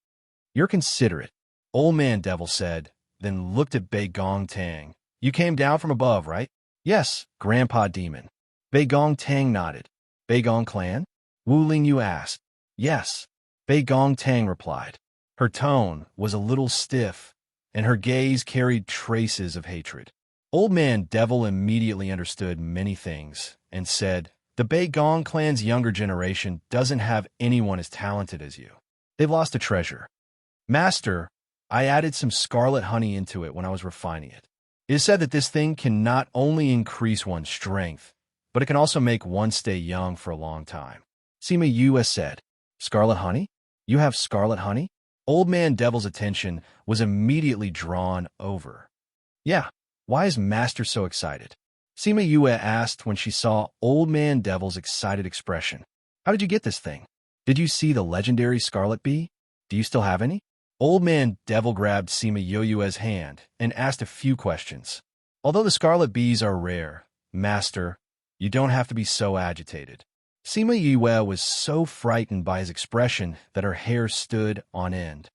"You're considerate," Old Man Devil said, then looked at Bei Gongtang. "You came down from above, right?" "Yes, Grandpa Demon." Bei Gongtang nodded. "Bei Gong clan?" Wu Lingyu asked. "Yes," Bei Gongtang replied. Her tone was a little stiff, and her gaze carried traces of hatred. Old Man Devil immediately understood many things and said, the Bei Gong clan's younger generation doesn't have anyone as talented as you. They've lost a treasure. Master, I added some scarlet honey into it when I was refining it. It is said that this thing can not only increase one's strength, but it can also make one stay young for a long time. Sima Yue said, Scarlet honey? You have scarlet honey? Old Man Devil's attention was immediately drawn over. Yeah, why is Master so excited? Sima Yue asked when she saw Old Man Devil's excited expression. How did you get this thing? Did you see the legendary scarlet bee? Do you still have any? Old Man Devil grabbed Sima Yue's hand and asked a few questions. Although the scarlet bees are rare, Master, you don't have to be so agitated. Sima Yue was so frightened by his expression that her hair stood on end.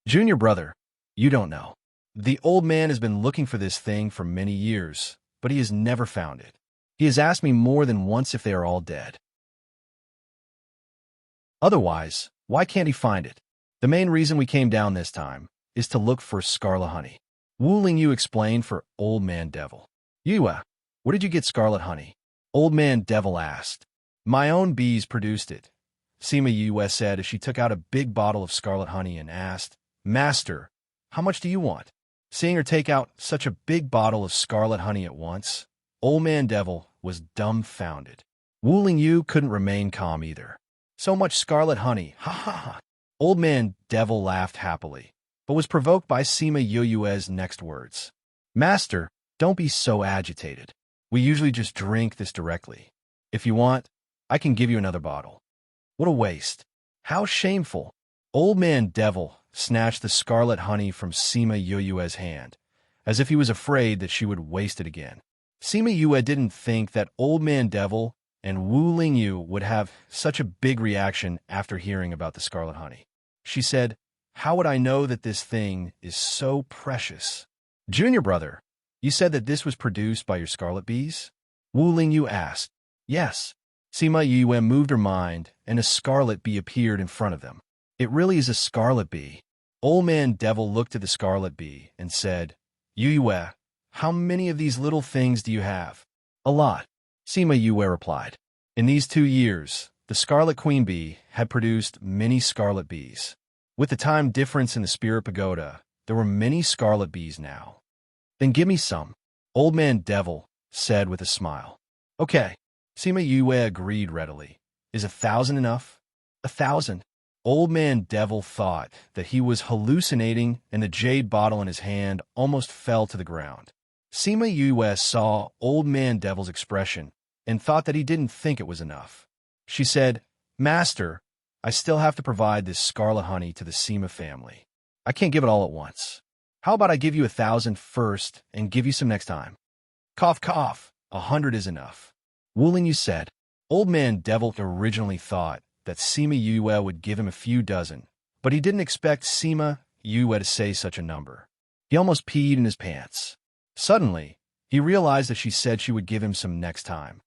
Junior brother, you don't know. The old man has been looking for this thing for many years, but he has never found it. He has asked me more than once if they are all dead. Otherwise, why can't he find it? The main reason we came down this time is to look for scarlet honey. Wu Lingyu explained for Old Man Devil. Yue, where did you get scarlet honey? Old Man Devil asked. My own bees produced it, Sima Yue said as she took out a big bottle of scarlet honey and asked, Master, how much do you want? Seeing her take out such a big bottle of scarlet honey at once, Old Man Devil was dumbfounded. Wu Lingyu couldn't remain calm either. So much scarlet honey, ha ha ha. Old Man Devil laughed happily, but was provoked by Sima Yue's next words. Master, don't be so agitated. We usually just drink this directly. If you want, I can give you another bottle. What a waste. How shameful. Old Man Devil snatched the scarlet honey from Sima Yue's hand, as if he was afraid that she would waste it again. Sima Yue didn't think that Old Man Devil and Wu Lingyu would have such a big reaction after hearing about the scarlet honey. She said, how would I know that this thing is so precious? Junior brother, you said that this was produced by your scarlet bees? Wu Lingyu asked. Yes. Sima Yue moved her mind, and a scarlet bee appeared in front of them. It really is a scarlet bee. Old Man Devil looked at the scarlet bee and said, Yue, how many of these little things do you have? A lot. Sima Yue replied. In these 2 years, the Scarlet Queen Bee had produced many scarlet bees. With the time difference in the Spirit Pagoda, there were many scarlet bees now. Then give me some, Old Man Devil said with a smile. Okay. Sima Yue agreed readily. Is 1,000 enough? 1,000. Old Man Devil thought that he was hallucinating, and the jade bottle in his hand almost fell to the ground. Sima Yue saw Old Man Devil's expression and thought that he didn't think it was enough. She said, Master, I still have to provide this scarlet honey to the Sima family. I can't give it all at once. How about I give you 1,000 first and give you some next time? Cough, cough. 100 is enough. Wu Lingyu said. Old Man Devil originally thought that Sima Yue would give him a few dozen, but he didn't expect Sima Yue to say such a number. He almost peed in his pants. Suddenly, he realized that she said she would give him some next time.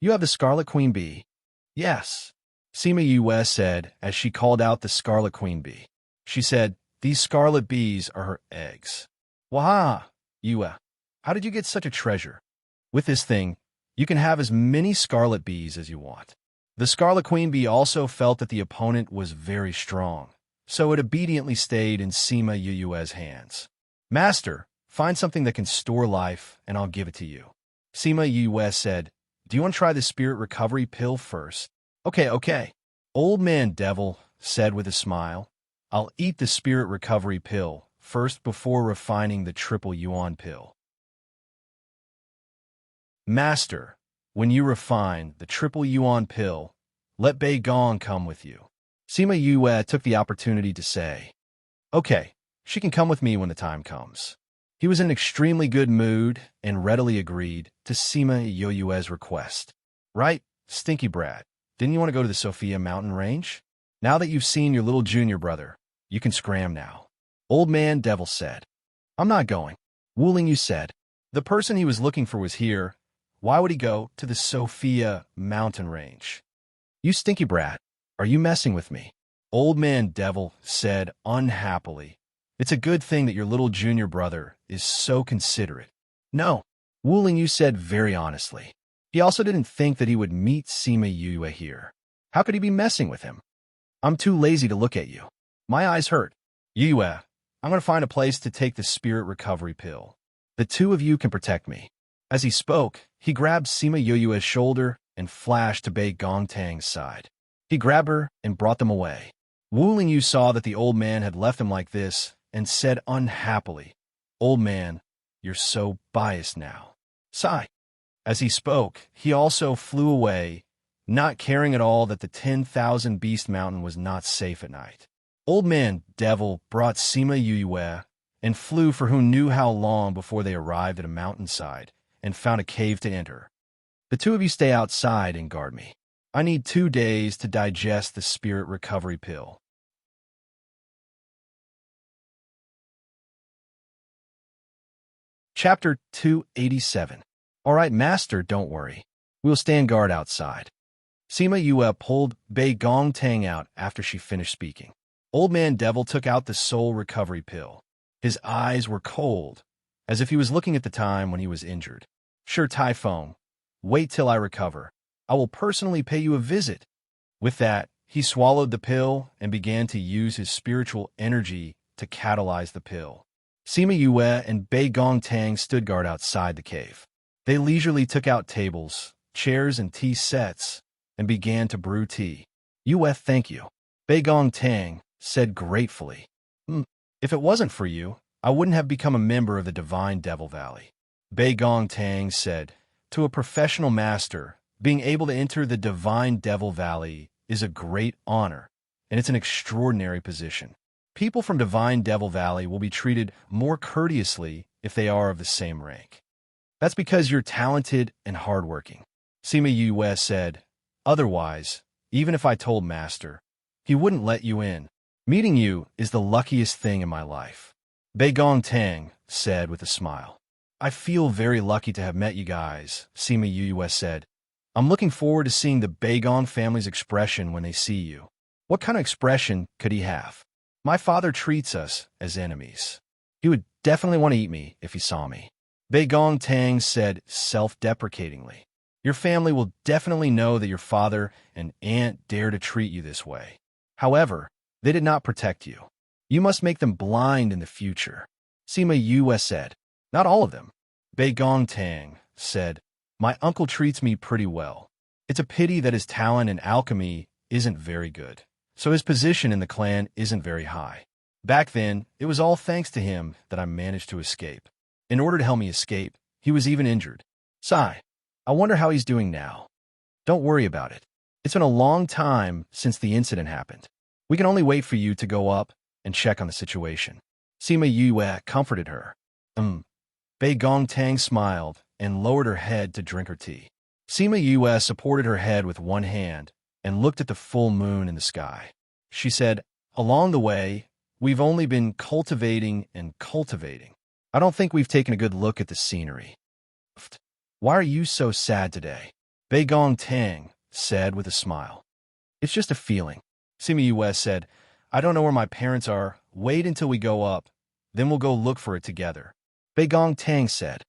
You have the Scarlet Queen Bee? Yes, Sima Yue said as she called out the Scarlet Queen Bee. She said, these scarlet bees are her eggs. Waha, Yue, how did you get such a treasure? With this thing, you can have as many scarlet bees as you want. The Scarlet Queen Bee also felt that the opponent was very strong, so it obediently stayed in Sima Yue's hands. Master, find something that can store life, and I'll give it to you. Sima Yue said, do you want to try the spirit recovery pill first? Okay. Old Man Devil said with a smile, I'll eat the spirit recovery pill first before refining the triple yuan pill. Master, when you refine the triple yuan pill, let Bei Gong come with you. Sima Yue took the opportunity to say, okay, she can come with me when the time comes. He was in an extremely good mood and readily agreed to Sima Yue's request. Right, stinky brat, didn't you want to go to the Sophia mountain range? Now that you've seen your little junior brother, you can scram now. Old Man Devil said. I'm not going. Wu Lingyu said. The person he was looking for was here. Why would he go to the Sophia mountain range? You stinky brat, are you messing with me? Old Man Devil said unhappily. It's a good thing that your little junior brother is so considerate. No, Wu Lingyu said very honestly. He also didn't think that he would meet Sima Yue here. How could he be messing with him? I'm too lazy to look at you. My eyes hurt. Yue, I'm going to find a place to take the spirit recovery pill. The two of you can protect me. As he spoke, he grabbed Sima Yue's shoulder and flashed to Bei Gongtang's side. He grabbed her and brought them away. Wu Lingyu saw that the old man had left him like this and said unhappily, "Old man, you're so biased now." Sigh. As he spoke, he also flew away, not caring at all that the 10,000 Beast Mountain was not safe at night. Old Man Devil brought Sima Yue and flew for who knew how long before they arrived at a mountainside and found a cave to enter. The two of you stay outside and guard me. I need 2 days to digest the spirit recovery pill. Chapter 287. All right, Master, don't worry. We'll stand guard outside. Sima Yue pulled Bei Gongtang out after she finished speaking. Old Man Devil took out the soul recovery pill. His eyes were cold, as if he was looking at the time when he was injured. Sure, Typhone. Wait till I recover. I will personally pay you a visit. With that, he swallowed the pill and began to use his spiritual energy to catalyze the pill. Sima Yue and Bei Gongtang stood guard outside the cave. They leisurely took out tables, chairs, and tea sets and began to brew tea. Yue, thank you. Bei Gongtang said gratefully. If it wasn't for you, I wouldn't have become a member of the Divine Devil Valley. Bei Gongtang said, to a professional master, being able to enter the Divine Devil Valley is a great honor, and it's an extraordinary position. People from Divine Devil Valley will be treated more courteously if they are of the same rank. That's because you're talented and hardworking. Sima Yue said, otherwise, even if I told Master, he wouldn't let you in. Meeting you is the luckiest thing in my life. Bei Gongtang said with a smile. I feel very lucky to have met you guys, Sima Yue said. I'm looking forward to seeing the Bei Gong family's expression when they see you. What kind of expression could he have? My father treats us as enemies. He would definitely want to eat me if he saw me. Bei Gongtang said self-deprecatingly. Your family will definitely know that your father and aunt dare to treat you this way. However, they did not protect you. You must make them blind in the future. Sima Yue said. Not all of them. Bei Gongtang said, my uncle treats me pretty well. It's a pity that his talent in alchemy isn't very good, so his position in the clan isn't very high. Back then, it was all thanks to him that I managed to escape. In order to help me escape, he was even injured. Sigh. I wonder how he's doing now. Don't worry about it. It's been a long time since the incident happened. We can only wait for you to go up and check on the situation. Sima Yue comforted her. Bei Gongtang smiled and lowered her head to drink her tea. Sima Yue supported her head with one hand and looked at the full moon in the sky. She said, along the way, we've only been cultivating and cultivating. I don't think we've taken a good look at the scenery. Why are you so sad today? Bei Gongtang said with a smile. It's just a feeling. Sima Yue said, I don't know where my parents are. Wait until we go up. Then we'll go look for it together. Bei Gongtang said.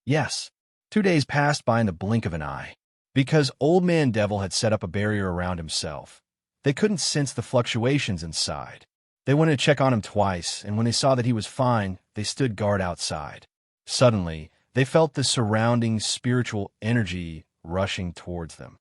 Yes. 2 days passed by in the blink of an eye. Because Old Man Devil had set up a barrier around himself, they couldn't sense the fluctuations inside. They went to check on him twice, and when they saw that he was fine, they stood guard outside. Suddenly, they felt the surrounding spiritual energy rushing towards them.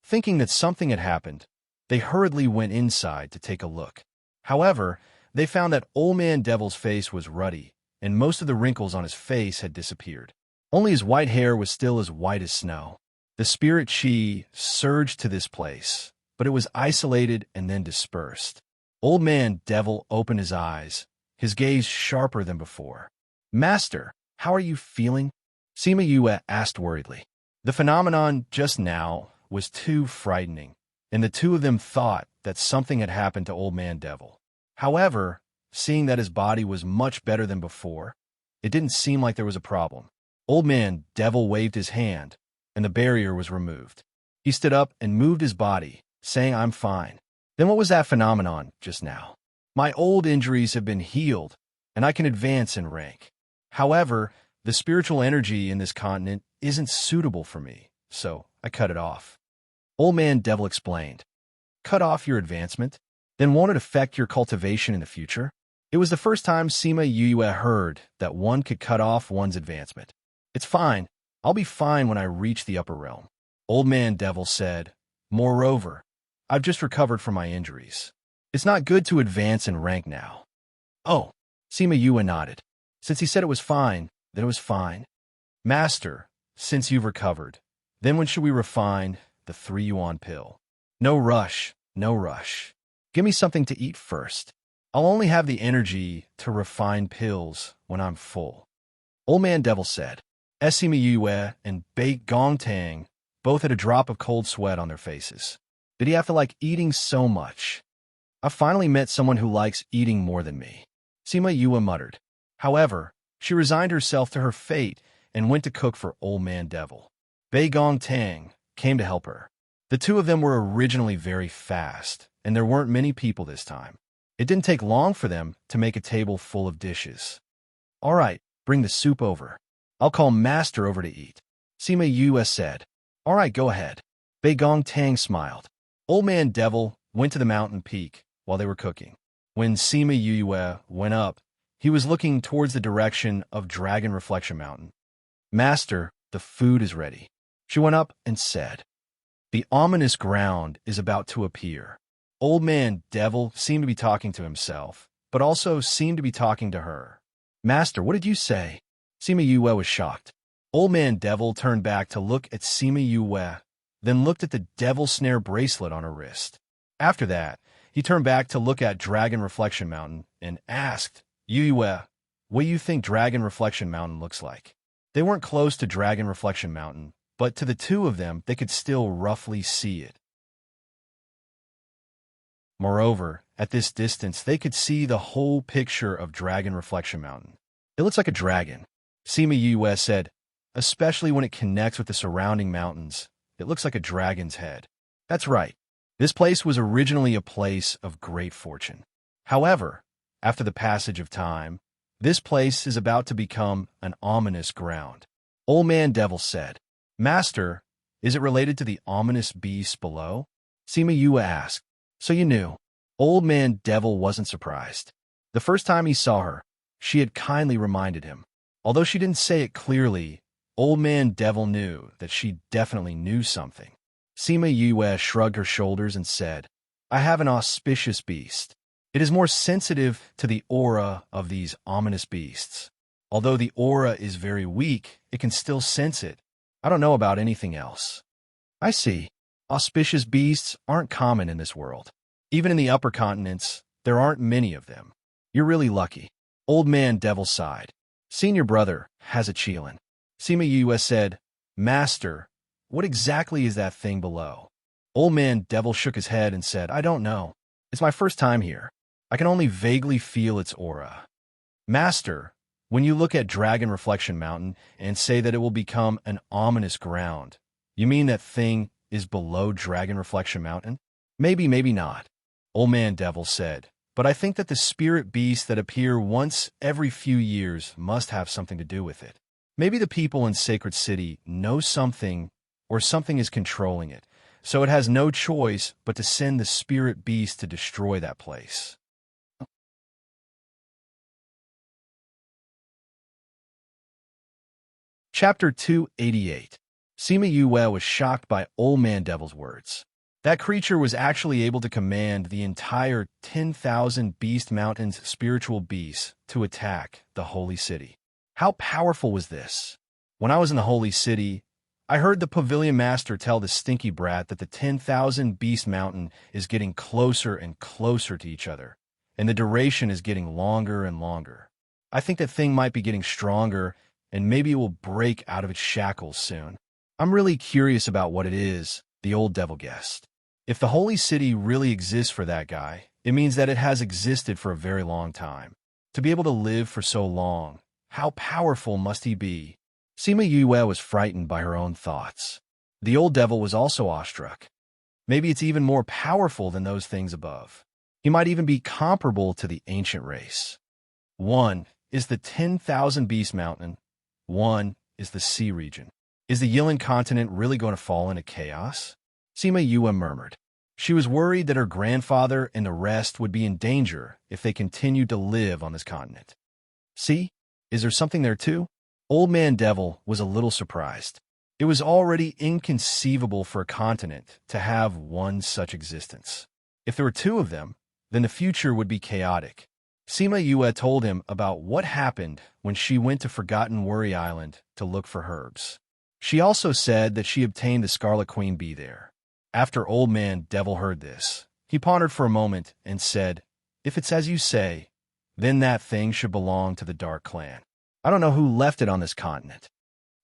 Thinking that something had happened, they hurriedly went inside to take a look. However, they found that Old Man Devil's face was ruddy, and most of the wrinkles on his face had disappeared. Only his white hair was still as white as snow. The spirit chi surged to this place, but it was isolated and then dispersed. Old Man Devil opened his eyes, his gaze sharper than before. Master, how are you feeling? Sima Yue asked worriedly. The phenomenon just now was too frightening, and the two of them thought that something had happened to Old Man Devil. However, seeing that his body was much better than before, it didn't seem like there was a problem. Old Man Devil waved his hand, and the barrier was removed. He stood up and moved his body, saying, I'm fine. Then what was that phenomenon just now? My old injuries have been healed, and I can advance in rank. However, the spiritual energy in this continent isn't suitable for me, so I cut it off. Old Man Devil explained. Cut off your advancement? Then won't it affect your cultivation in the future? It was the first time Sima Yue heard that one could cut off one's advancement. It's fine. I'll be fine when I reach the upper realm. Old Man Devil said. Moreover, I've just recovered from my injuries. It's not good to advance in rank now. Oh, Sima Yue nodded. Since he said it was fine, then it was fine. Master, since you've recovered, then when should we refine the 3-yuan pill? No rush, no rush. Give me something to eat first. I'll only have the energy to refine pills when I'm full. Old Man Devil said. Sima Yue and Bei Gongtang both had a drop of cold sweat on their faces. Did he have to like eating so much? I finally met someone who likes eating more than me. Sima Yue muttered. However, she resigned herself to her fate and went to cook for Old Man Devil. Bei Gongtang came to help her. The two of them were originally very fast, and there weren't many people this time. It didn't take long for them to make a table full of dishes. All right, bring the soup over. I'll call Master over to eat. Sima Yue said. All right, go ahead. Bei Gongtang smiled. Old Man Devil went to the mountain peak while they were cooking. When Sima Yue went up, he was looking towards the direction of Dragon Reflection Mountain. Master, the food is ready. She went up and said. The ominous ground is about to appear. Old Man Devil seemed to be talking to himself, but also seemed to be talking to her. Master, what did you say? Sima Yue was shocked. Old Man Devil turned back to look at Sima Yue, then looked at the devil snare bracelet on her wrist. After that, he turned back to look at Dragon Reflection Mountain and asked, Yue, what do you think Dragon Reflection Mountain looks like? They weren't close to Dragon Reflection Mountain, but to the two of them, they could still roughly see it. Moreover, at this distance, they could see the whole picture of Dragon Reflection Mountain. It looks like a dragon. Sima Yue said, especially when it connects with the surrounding mountains. It looks like a dragon's head. That's right. This place was originally a place of great fortune. However, after the passage of time, this place is about to become an ominous ground. Old Man Devil said, Master, is it related to the ominous beast below? Sima Yue asked. So you knew. Old Man Devil wasn't surprised. The first time he saw her, she had kindly reminded him. Although she didn't say it clearly, Old Man Devil knew that she definitely knew something. Sima Yue shrugged her shoulders and said, I have an auspicious beast. It is more sensitive to the aura of these ominous beasts. Although the aura is very weak, it can still sense it. I don't know about anything else. I see. Auspicious beasts aren't common in this world. Even in the upper continents, there aren't many of them. You're really lucky. Old Man Devil sighed. Senior brother has a Qilin. Sima Yue said, Master, what exactly is that thing below? Old Man Devil shook his head and said, I don't know. It's my first time here. I can only vaguely feel its aura. Master, when you look at Dragon Reflection Mountain and say that it will become an ominous ground, you mean that thing is below Dragon Reflection Mountain? Maybe, maybe not. Old Man Devil said, but I think that the spirit beasts that appear once every few years must have something to do with it. Maybe the people in Sacred City know something or something is controlling it, so it has no choice but to send the spirit beast to destroy that place. Chapter 288. Sima Yue was shocked by Old Man Devil's words. That creature was actually able to command the entire 10,000 Beast Mountain's spiritual beasts to attack the Holy City. How powerful was this? When I was in the Holy City, I heard the Pavilion Master tell the stinky brat that the 10,000 Beast Mountain is getting closer and closer to each other, and the duration is getting longer and longer. I think that thing might be getting stronger, and maybe it will break out of its shackles soon. I'm really curious about what it is, the old devil guessed. If the Holy City really exists for that guy, it means that it has existed for a very long time. To be able to live for so long, how powerful must he be? Sima Yue was frightened by her own thoughts. The old devil was also awestruck. Maybe it's even more powerful than those things above. He might even be comparable to the ancient race. 1. is the 10,000 Beast Mountain. One is the sea region. Is the Yilin continent really going to fall into chaos? Sima Yue murmured. She was worried that her grandfather and the rest would be in danger if they continued to live on this continent. See? Is there something there too? Old Man Devil was a little surprised. It was already inconceivable for a continent to have one such existence. If there were two of them, then the future would be chaotic. Sima Yue told him about what happened when she went to Forgotten Worry Island to look for herbs. She also said that she obtained the Scarlet Queen bee there. After Old Man Devil heard this, he pondered for a moment and said, "If it's as you say, then that thing should belong to the Dark Clan. I don't know who left it on this continent."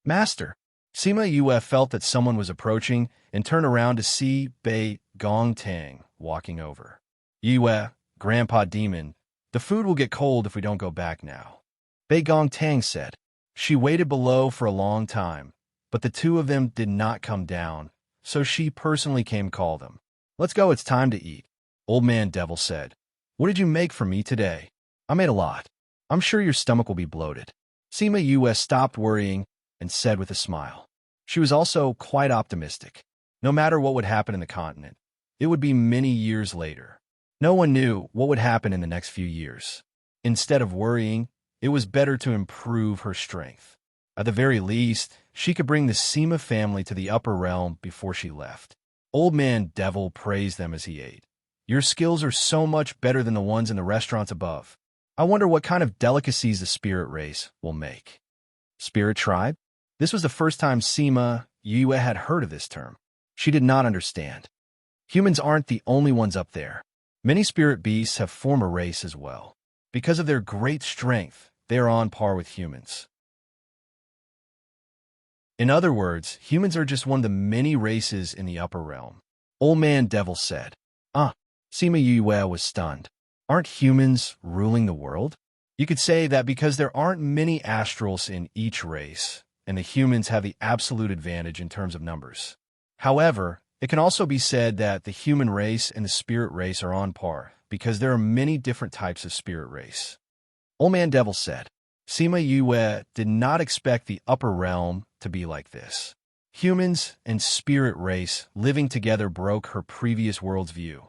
Master, Sima Yue felt that someone was approaching and turned around to see Bei Gong Tang walking over. "Yue, Grandpa Demon, the food will get cold if we don't go back now," Bei Gong Tang said. She waited below for a long time, but the two of them did not come down, so she personally came call them. "Let's go, it's time to eat," Old Man Devil said. "What did you make for me today?" "I made a lot. I'm sure your stomach will be bloated." Sima Yue stopped worrying and said with a smile. She was also quite optimistic. No matter what would happen in the continent, it would be many years later. No one knew what would happen in the next few years. Instead of worrying, it was better to improve her strength. At the very least, she could bring the Sima family to the upper realm before she left. Old Man Devil praised them as he ate. "Your skills are so much better than the ones in the restaurants above. I wonder what kind of delicacies the spirit race will make." Spirit tribe? This was the first time Sima Yue had heard of this term. She did not understand. Humans aren't the only ones up there. Many spirit beasts have formed a race as well. Because of their great strength, they are on par with humans. In other words, humans are just one of the many races in the upper realm. Old Man Devil said. Sima Yue was stunned. Aren't humans ruling the world? You could say that because there aren't many astrals in each race, and the humans have the absolute advantage in terms of numbers. However, it can also be said that the human race and the spirit race are on par, because there are many different types of spirit race. Old Man Devil said. Sima Yue did not expect the upper realm to be like this. Humans and spirit race living together broke her previous world's view.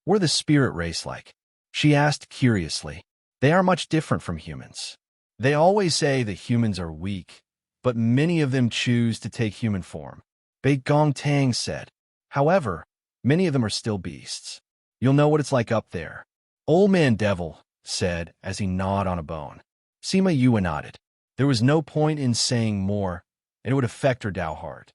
What are the spirit race like? She asked curiously. They are much different from humans. They always say that humans are weak, but many of them choose to take human form. Bei Gong Tang said. However, many of them are still beasts. You'll know what it's like up there. Old Man Devil said as he gnawed on a bone. Sima Yue nodded. There was no point in saying more, and it would affect her Dao heart.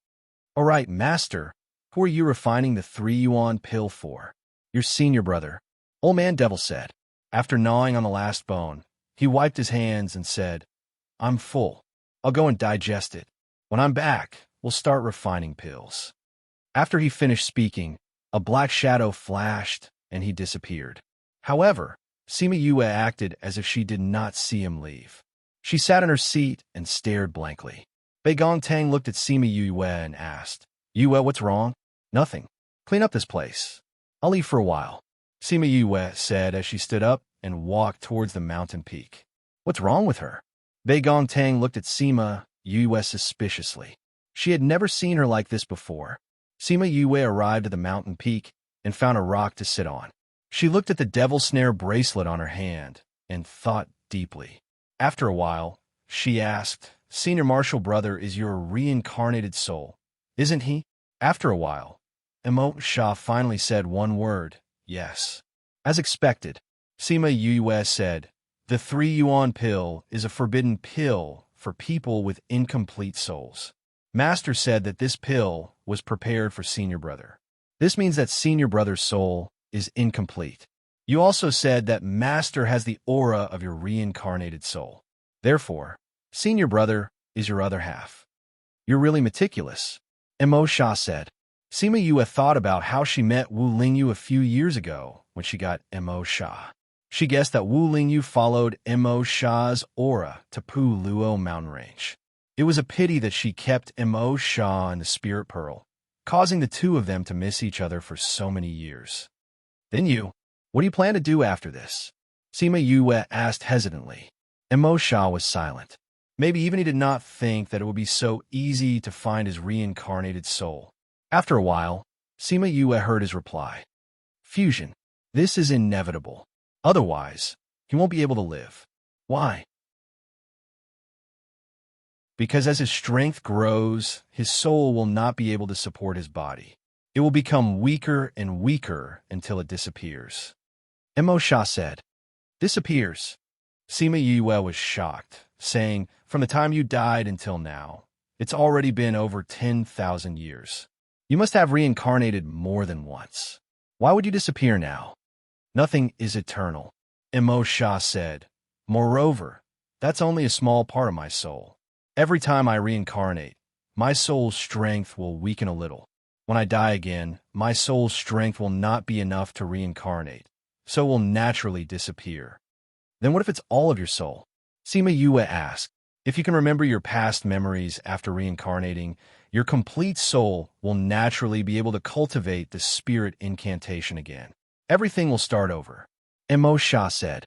"All right, Master, who are you refining the 3 yuan pill for?" "Your senior brother," Old Man Devil said. After gnawing on the last bone, he wiped his hands and said, "I'm full. I'll go and digest it. When I'm back, we'll start refining pills." After he finished speaking, a black shadow flashed, and he disappeared. However, Sima Yue acted as if she did not see him leave. She sat in her seat and stared blankly. Bei Gong Tang looked at Sima Yue and asked, "Yue, what's wrong?" "Nothing. Clean up this place. I'll leave for a while," Sima Yue said as she stood up and walked towards the mountain peak. "What's wrong with her?" Bei Gong Tang looked at Sima Yue suspiciously. She had never seen her like this before. Sima Yue arrived at the mountain peak and found a rock to sit on. She looked at the devil snare bracelet on her hand and thought deeply. After a while, she asked, "Senior Martial Brother is your reincarnated soul, isn't he?" After a while, Shah finally said one word, "Yes." As expected, Sima Yue said, "The 3 yuan pill is a forbidden pill for people with incomplete souls. Master said that this pill was prepared for Senior Brother. This means that Senior Brother's soul is incomplete. You also said that Master has the aura of your reincarnated soul. Therefore, Senior Brother is your other half. You're really meticulous," Shah said. Sima Yue thought about how she met Wu Lingyu a few years ago when she got Shah. She guessed that Wu Lingyu followed Shah's aura to Pu Luo mountain range. It was a pity that she kept Shah and the Spirit Pearl, causing the two of them to miss each other for so many years. "Then what do you plan to do after this?" Sima Yue asked hesitantly. Emosha was silent. Maybe even he did not think that it would be so easy to find his reincarnated soul. After a while, Sima Yue heard his reply. Fusion. This is inevitable. Otherwise, he won't be able to live. Why? Because as his strength grows, his soul will not be able to support his body. It will become weaker and weaker until it disappears. Emosha said. Disappears. Sima Yue was shocked, saying, From the time you died until now, it's already been over 10,000 years. You must have reincarnated more than once. Why would you disappear now? Nothing is eternal. Emosha said. Moreover, that's only a small part of my soul. Every time I reincarnate, my soul's strength will weaken a little. When I die again, my soul's strength will not be enough to reincarnate, so it will naturally disappear. Then what if it's all of your soul? Sima Yue asked. If you can remember your past memories after reincarnating, your complete soul will naturally be able to cultivate the spirit incantation again. Everything will start over. Emosha said.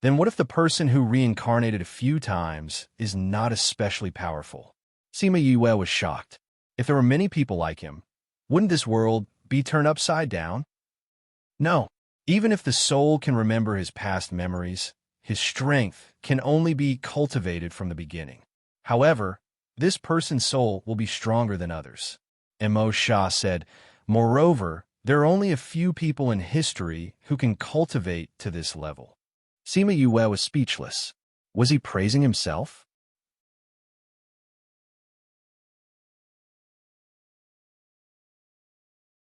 Then what if the person who reincarnated a few times is not especially powerful? Sima Yue was shocked. If there were many people like him, wouldn't this world be turned upside down? No. Even if the soul can remember his past memories, his strength can only be cultivated from the beginning. However, this person's soul will be stronger than others. Emosha said, Moreover, there are only a few people in history who can cultivate to this level. Sima Yue was speechless. Was he praising himself?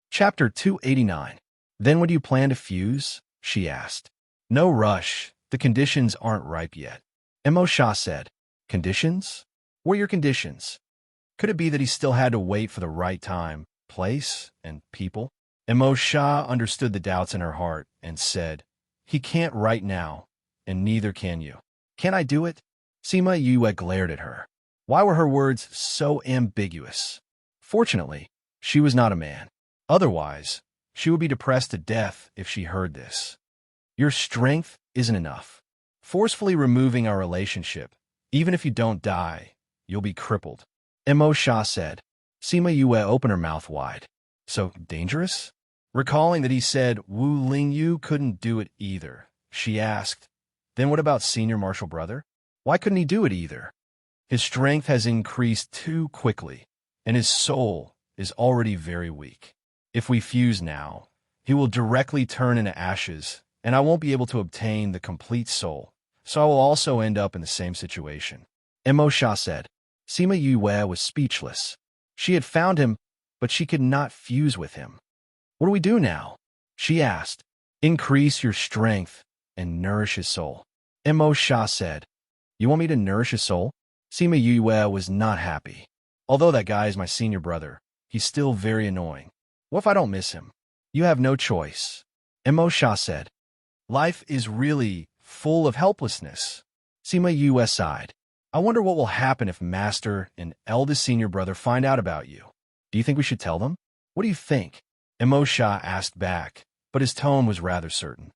Chapter 289. Then when do you plan to fuse? She asked. No rush. The conditions aren't ripe yet. Emosha said. Conditions? What are your conditions? Could it be that he still had to wait for the right time, place, and people? Emosha understood the doubts in her heart and said, He can't right now, and neither can you. Can I do it? Sima Yue glared at her. Why were her words so ambiguous? Fortunately, she was not a man. Otherwise, she would be depressed to death if she heard this. Your strength isn't enough. Forcefully removing our relationship, even if you don't die, you'll be crippled. Emosha said. Sima Yue opened her mouth wide. So dangerous? Recalling that he said Wu Lingyu couldn't do it either, she asked, Then what about senior martial brother? Why couldn't he do it either? His strength has increased too quickly, and his soul is already very weak. If we fuse now, he will directly turn into ashes, and I won't be able to obtain the complete soul, so I will also end up in the same situation. Emosha said. Sima Yue was speechless. She had found him, but she could not fuse with him. What do we do now? She asked. Increase your strength and nourish his soul. Emosha said. You want me to nourish his soul? Sima Yue was not happy. Although that guy is my senior brother, he's still very annoying. What if I don't miss him? You have no choice. Emosha said. Life is really full of helplessness. Sima Yue sighed. I wonder what will happen if Master and eldest senior brother find out about you. Do you think we should tell them? What do you think? Emosha asked back, but his tone was rather certain.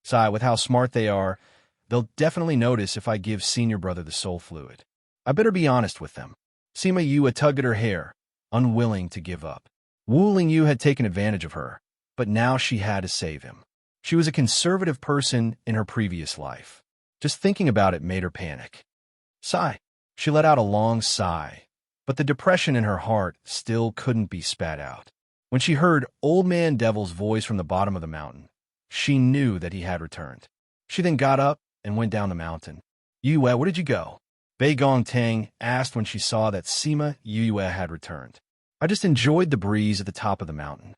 Sigh, with how smart they are, they'll definitely notice if I give senior brother the soul fluid. I better be honest with them. Sima Yue tugged at her hair, unwilling to give up. Wu Lingyu had taken advantage of her, but now she had to save him. She was a conservative person in her previous life. Just thinking about it made her panic. Sigh. She let out a long sigh, but the depression in her heart still couldn't be spat out. When she heard Old Man Devil's voice from the bottom of the mountain, she knew that he had returned. She then got up and went down the mountain. Yue, where did you go? Bei Gongtang asked when she saw that Sima Yue had returned. I just enjoyed the breeze at the top of the mountain.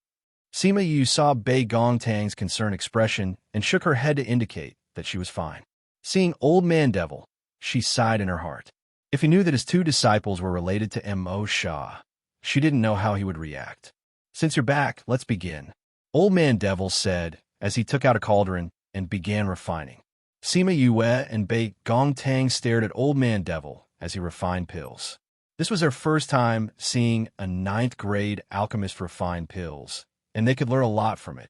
Sima Yue saw Bei Gongtang's concerned expression and shook her head to indicate that she was fine. Seeing Old Man Devil, she sighed in her heart. If he knew that his two disciples were related to Emosha, she didn't know how he would react. Since you're back, let's begin. Old Man Devil said as he took out a cauldron and began refining. Sima Yue and Bei Gongtang stared at Old Man Devil as he refined pills. This was their first time seeing a 9th grade alchemist refine pills, and they could learn a lot from it.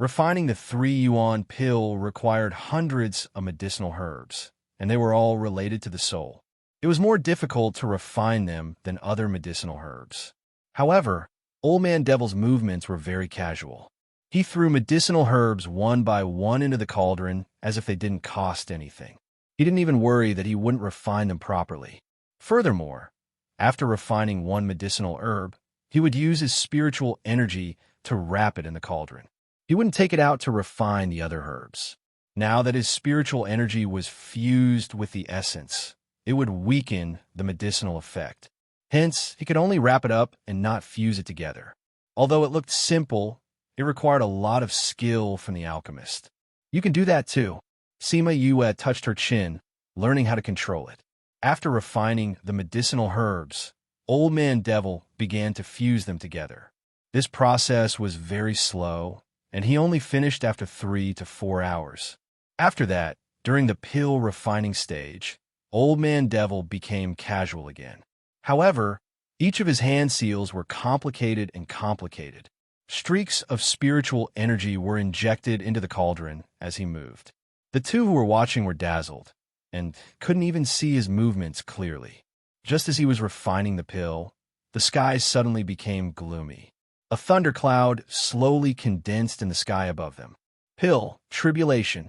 Refining the 3-yuan pill required hundreds of medicinal herbs, and they were all related to the soul. It was more difficult to refine them than other medicinal herbs. However, Old Man Devil's movements were very casual. He threw medicinal herbs one by one into the cauldron as if they didn't cost anything. He didn't even worry that he wouldn't refine them properly. Furthermore, after refining one medicinal herb, he would use his spiritual energy to wrap it in the cauldron. He wouldn't take it out to refine the other herbs. Now that his spiritual energy was fused with the essence, it would weaken the medicinal effect. Hence, he could only wrap it up and not fuse it together. Although it looked simple, it required a lot of skill from the alchemist. You can do that too. Sima Yue touched her chin, learning how to control it. After refining the medicinal herbs, Old Man Devil began to fuse them together. This process was very slow, and he only finished after 3 to 4 hours. After that, during the pill refining stage, Old Man Devil became casual again. However, each of his hand seals were complicated and complicated. Streaks of spiritual energy were injected into the cauldron as he moved. The two who were watching were dazzled, and couldn't even see his movements clearly. Just as he was refining the pill, the sky suddenly became gloomy. A thundercloud slowly condensed in the sky above them. Pill, tribulation.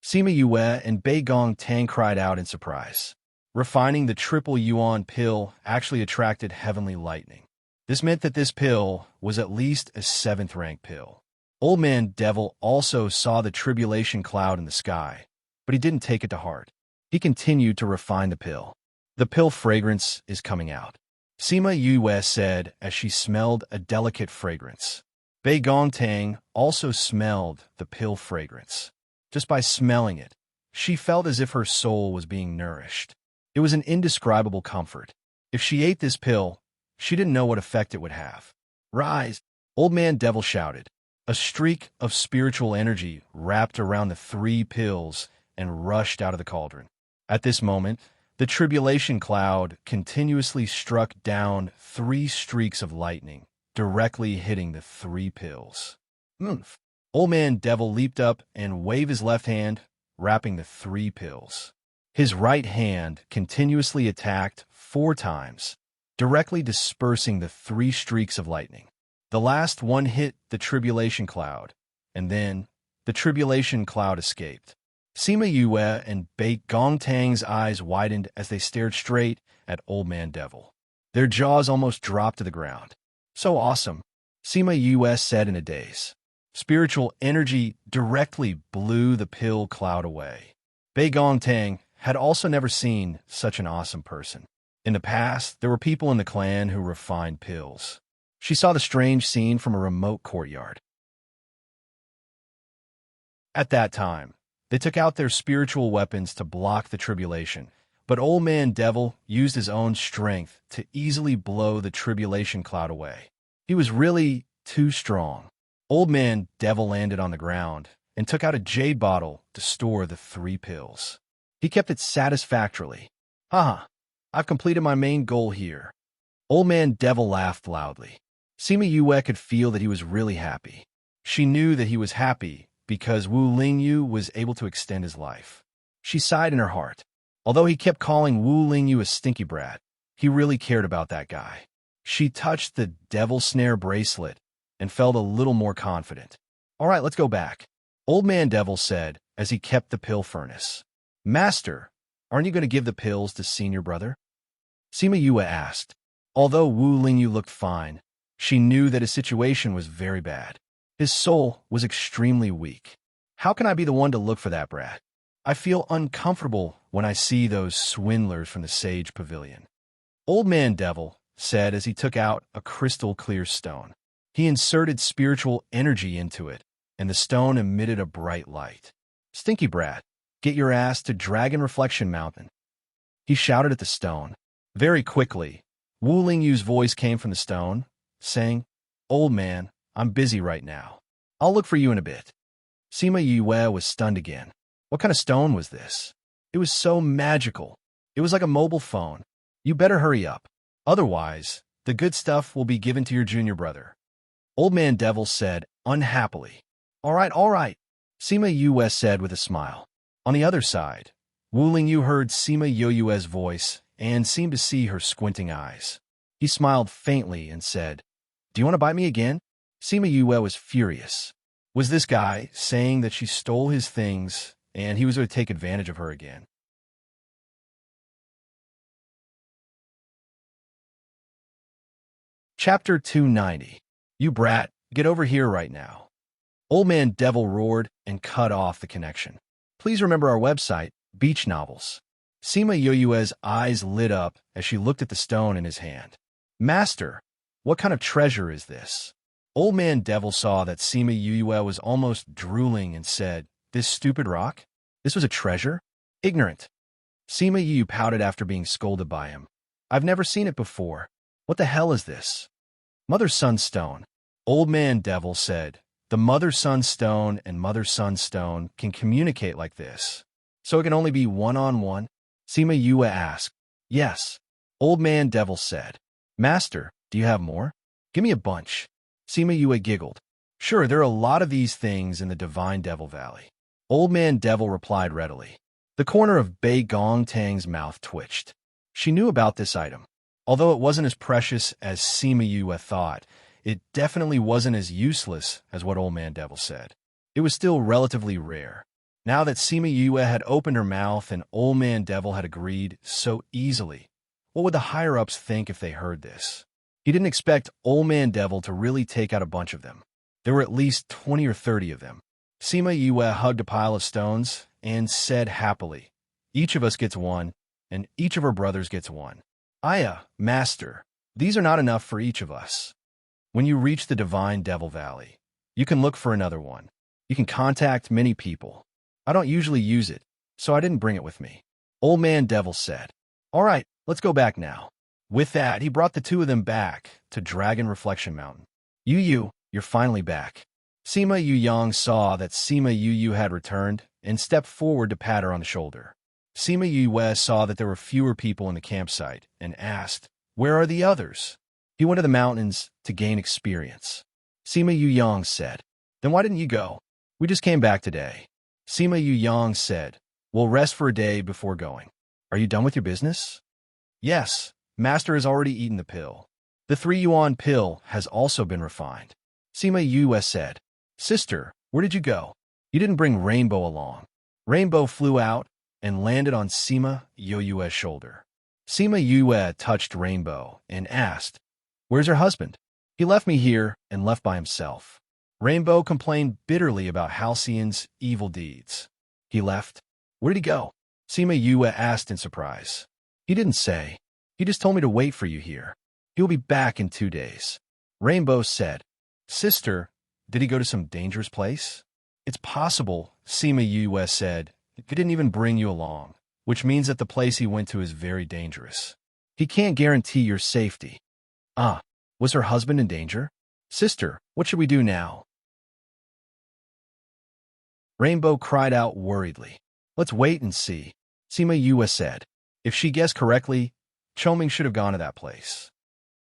Sima Yue and Bei Gong Tang cried out in surprise. Refining the triple yuan pill actually attracted heavenly lightning. This meant that this pill was at least a 7th rank pill. Old Man Devil also saw the tribulation cloud in the sky, but he didn't take it to heart. He continued to refine the pill. The pill fragrance is coming out, Sima Yue said as she smelled a delicate fragrance. Bei Gong Tang also smelled the pill fragrance. Just by smelling it, she felt as if her soul was being nourished. It was an indescribable comfort. If she ate this pill, she didn't know what effect it would have. Rise! Old Man Devil shouted. A streak of spiritual energy wrapped around the 3 pills and rushed out of the cauldron. At this moment, the tribulation cloud continuously struck down 3 streaks of lightning, directly hitting the 3 pills. Oomph! Old Man Devil leaped up and waved his left hand, wrapping the 3 pills. His right hand continuously attacked 4 times, directly dispersing the 3 streaks of lightning. The last one hit the tribulation cloud, and then the tribulation cloud escaped. Sima Yue and Bei Gong Tang's eyes widened as they stared straight at Old Man Devil. Their jaws almost dropped to the ground. So awesome, Sima Yue said in a daze. Spiritual energy directly blew the pill cloud away. Bei Gong Tang had also never seen such an awesome person. In the past, there were people in the clan who refined pills. She saw the strange scene from a remote courtyard. At that time, they took out their spiritual weapons to block the tribulation, but Old Man Devil used his own strength to easily blow the tribulation cloud away. He was really too strong. Old Man Devil landed on the ground and took out a jade bottle to store the 3 pills. He kept it satisfactorily. Haha, I've completed my main goal here. Old Man Devil laughed loudly. Sima Yue could feel that he was really happy. She knew that he was happy because Wu Lingyu was able to extend his life. She sighed in her heart. Although he kept calling Wu Lingyu a stinky brat, he really cared about that guy. She touched the devil snare bracelet and felt a little more confident. All right, let's go back, Old Man Devil said as he kept the pill furnace. Master, aren't you going to give the pills to senior brother? Sima Yue asked. Although Wu Lingyu looked fine, she knew that his situation was very bad. His soul was extremely weak. How can I be the one to look for that brat? I feel uncomfortable when I see those swindlers from the Sage Pavilion. Old Man Devil said as he took out a crystal-clear stone. He inserted spiritual energy into it, and the stone emitted a bright light. Stinky brat, get your ass to Dragon Reflection Mountain. He shouted at the stone. Very quickly, Wu Lingyu's voice came from the stone, saying, Old man, I'm busy right now. I'll look for you in a bit. Sima Yue was stunned again. What kind of stone was this? It was so magical. It was like a mobile phone. You better hurry up. Otherwise, the good stuff will be given to your junior brother. Old Man Devil said unhappily. all right, Sima Yue said with a smile. On the other side, Wu Lingyu heard Sima Yue's voice and seemed to see her squinting eyes. He smiled faintly and said, "Do you want to bite me again?" Sima Yue was furious. Was this guy saying that she stole his things and he was going to take advantage of her again? Chapter 290. You brat, get over here right now. Old Man Devil roared and cut off the connection. Please remember our website, Beach Novels. Sima Yue's eyes lit up as she looked at the stone in his hand. Master, what kind of treasure is this? Old Man Devil saw that Sima Yue was almost drooling and said, "This stupid rock? This was a treasure? Ignorant." Sima Yue pouted after being scolded by him. "I've never seen it before. What the hell is this?" Mother Sun Stone. Old Man Devil said, "The Mother Sun Stone and Mother Sun Stone can communicate like this. So it can only be one-on-one?" Sima Yue asked. "Yes." Old Man Devil said. "Master, do you have more? Give me a bunch." Sima Yue giggled. "Sure, there are a lot of these things in the Divine Devil Valley." Old Man Devil replied readily. The corner of Bei Gong Tang's mouth twitched. She knew about this item. Although it wasn't as precious as Sima Yue thought, it definitely wasn't as useless as what Old Man Devil said. It was still relatively rare. Now that Sima Yue had opened her mouth and Old Man Devil had agreed so easily, what would the higher-ups think if they heard this? He didn't expect Old Man Devil to really take out a bunch of them. There were at least 20 or 30 of them. Sima Yue hugged a pile of stones and said happily, "Each of us gets one, and each of our brothers gets one." Master, these are not enough for each of us. When you reach the Divine Devil Valley, you can look for another one. You can contact many people. I don't usually use it, so I didn't bring it with me. Old Man Devil said. "All right, let's go back now." With that, he brought the two of them back to Dragon Reflection Mountain. Yu, you're finally back. Sima Yang saw that Sima Yu had returned and stepped forward to pat her on the shoulder. Sima Yue saw that there were fewer people in the campsite and asked, "Where are the others?" He went to the mountains to gain experience. Sima Yang said, "Then why didn't you go? We just came back today." Sima Yang said, "We'll rest for a day before going. Are you done with your business?" "Yes, Master has already eaten the pill. The 3 yuan pill has also been refined." Sima Yue said, "Sister, where did you go? You didn't bring Rainbow along." Rainbow flew out and landed on Sima Yue's shoulder. Sima Yue touched Rainbow and asked, "Where's her husband?" "He left me here and left by himself." Rainbow complained bitterly about Halcyon's evil deeds. "He left? Where did he go?" Sima Yue asked in surprise. "He didn't say. He just told me to wait for you here. He'll be back in 2 days." Rainbow said, "Sister, did he go to some dangerous place?" "It's possible," Sima Yue said. "He didn't even bring you along, which means that the place he went to is very dangerous. He can't guarantee your safety." Was her husband in danger? "Sister, what should we do now?" Rainbow cried out worriedly. "Let's wait and see," Sima Yue said. "If she guessed correctly, Choming should have gone to that place."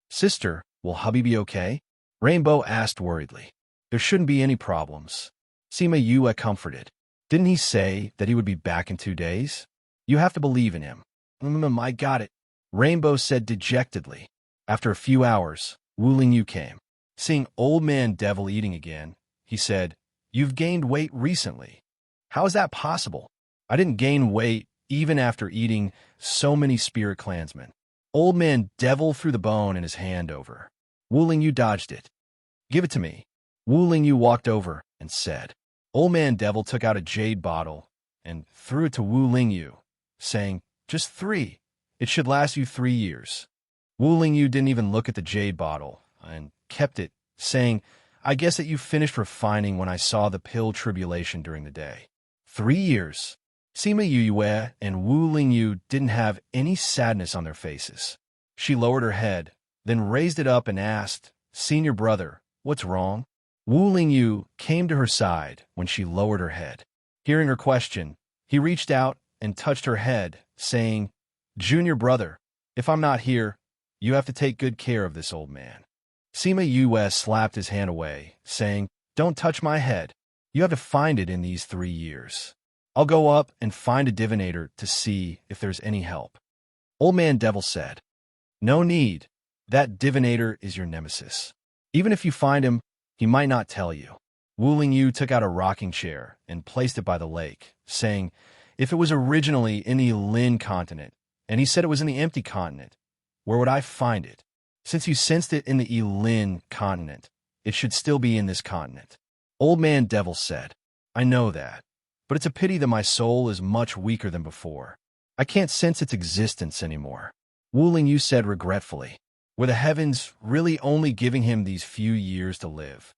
"Sister, will hubby be okay?" Rainbow asked worriedly. "There shouldn't be any problems," Sima Yue comforted. "Didn't he say that he would be back in 2 days? You have to believe in him." I got it," Rainbow said dejectedly. After a few hours, Wu Lingyu came. Seeing Old Man Devil eating again, he said, "You've gained weight recently. How is that possible?" "I didn't gain weight even after eating so many spirit clansmen." Old Man Devil threw the bone in his hand over. Wu Lingyu dodged it. "Give it to me." Wu Lingyu walked over and said. Old Man Devil took out a jade bottle and threw it to Wu Lingyu, saying, "Just 3. It should last you 3 years." Wu Lingyu didn't even look at the jade bottle and kept it, saying, "I guess that you finished refining when I saw the pill tribulation during the day." 3 years. Sima Yue and Wu Lingyu didn't have any sadness on their faces. She lowered her head, then raised it up and asked, "Senior brother, what's wrong?" Wu Lingyu came to her side when she lowered her head. Hearing her question, he reached out and touched her head, saying, "Junior brother, if I'm not here, you have to take good care of this old man." Sima Yue slapped his hand away, saying, "Don't touch my head." You have to find it in these 3 years. I'll go up and find a divinator to see if there's any help." Old Man Devil said, "No need. That divinator is your nemesis. Even if you find him, he might not tell you." Wu Lingyu took out a rocking chair and placed it by the lake, saying, "If it was originally in the Lin continent, and he said it was in the empty continent, where would I find it? Since you sensed it in the Elin continent, it should still be in this continent." Old Man Devil said, "I know that, but it's a pity that my soul is much weaker than before. I can't sense its existence anymore." Wu Lingyu said regretfully, "Were the heavens really only giving him these few years to live?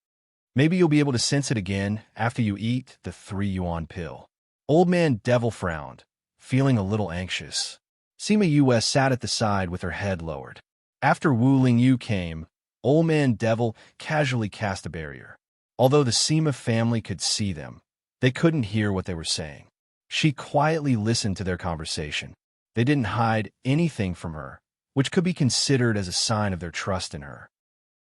Maybe you'll be able to sense it again after you eat the 3-yuan pill." Old Man Devil frowned, feeling a little anxious. Sima Yue sat at the side with her head lowered. After Wu Lingyu came, Old Man Devil casually cast a barrier. Although the Sima family could see them, they couldn't hear what they were saying. She quietly listened to their conversation. They didn't hide anything from her, which could be considered as a sign of their trust in her.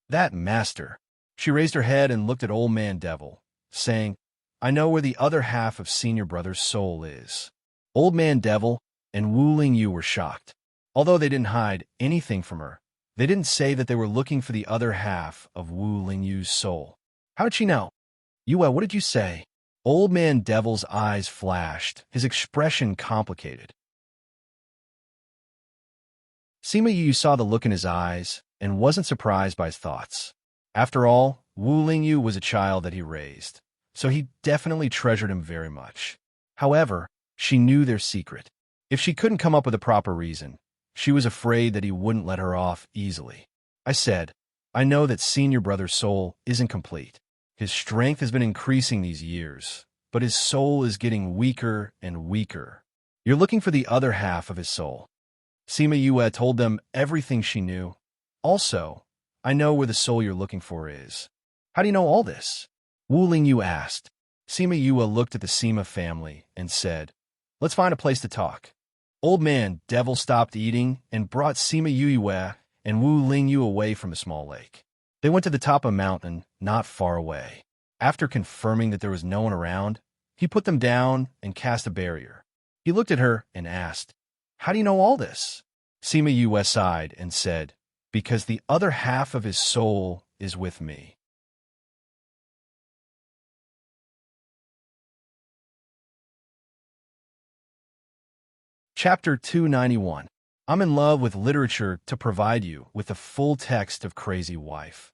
"That master." She raised her head and looked at Old Man Devil, saying, "I know where the other half of Senior Brother's soul is." Old Man Devil and Wu Lingyu were shocked. Although they didn't hide anything from her, they didn't say that they were looking for the other half of Wu Lingyu's soul. "How did she know?" "Yue, what did you say?" Old Man Devil's eyes flashed, his expression complicated. Sima Yu saw the look in his eyes and wasn't surprised by his thoughts. After all, Wu Lingyu was a child that he raised, so he definitely treasured him very much. However, she knew their secret. If she couldn't come up with a proper reason, she was afraid that he wouldn't let her off easily. "I said, I know that Senior Brother's soul isn't complete. His strength has been increasing these years, but his soul is getting weaker and weaker. You're looking for the other half of his soul." Sima Yue told them everything she knew. "Also, I know where the soul you're looking for is." "How do you know all this?" Wu Lingyu asked. Sima Yue looked at the Sima family and said, "Let's find a place to talk." Old Man Devil stopped eating and brought Sima Yue and Wu Lingyu away from a small lake. They went to the top of a mountain not far away. After confirming that there was no one around, he put them down and cast a barrier. He looked at her and asked, "How do you know all this?" Sima Yue sighed and said, "Because the other half of his soul is with me." Chapter 291. I'm in love with literature to provide you with the full text of Crazy Wife.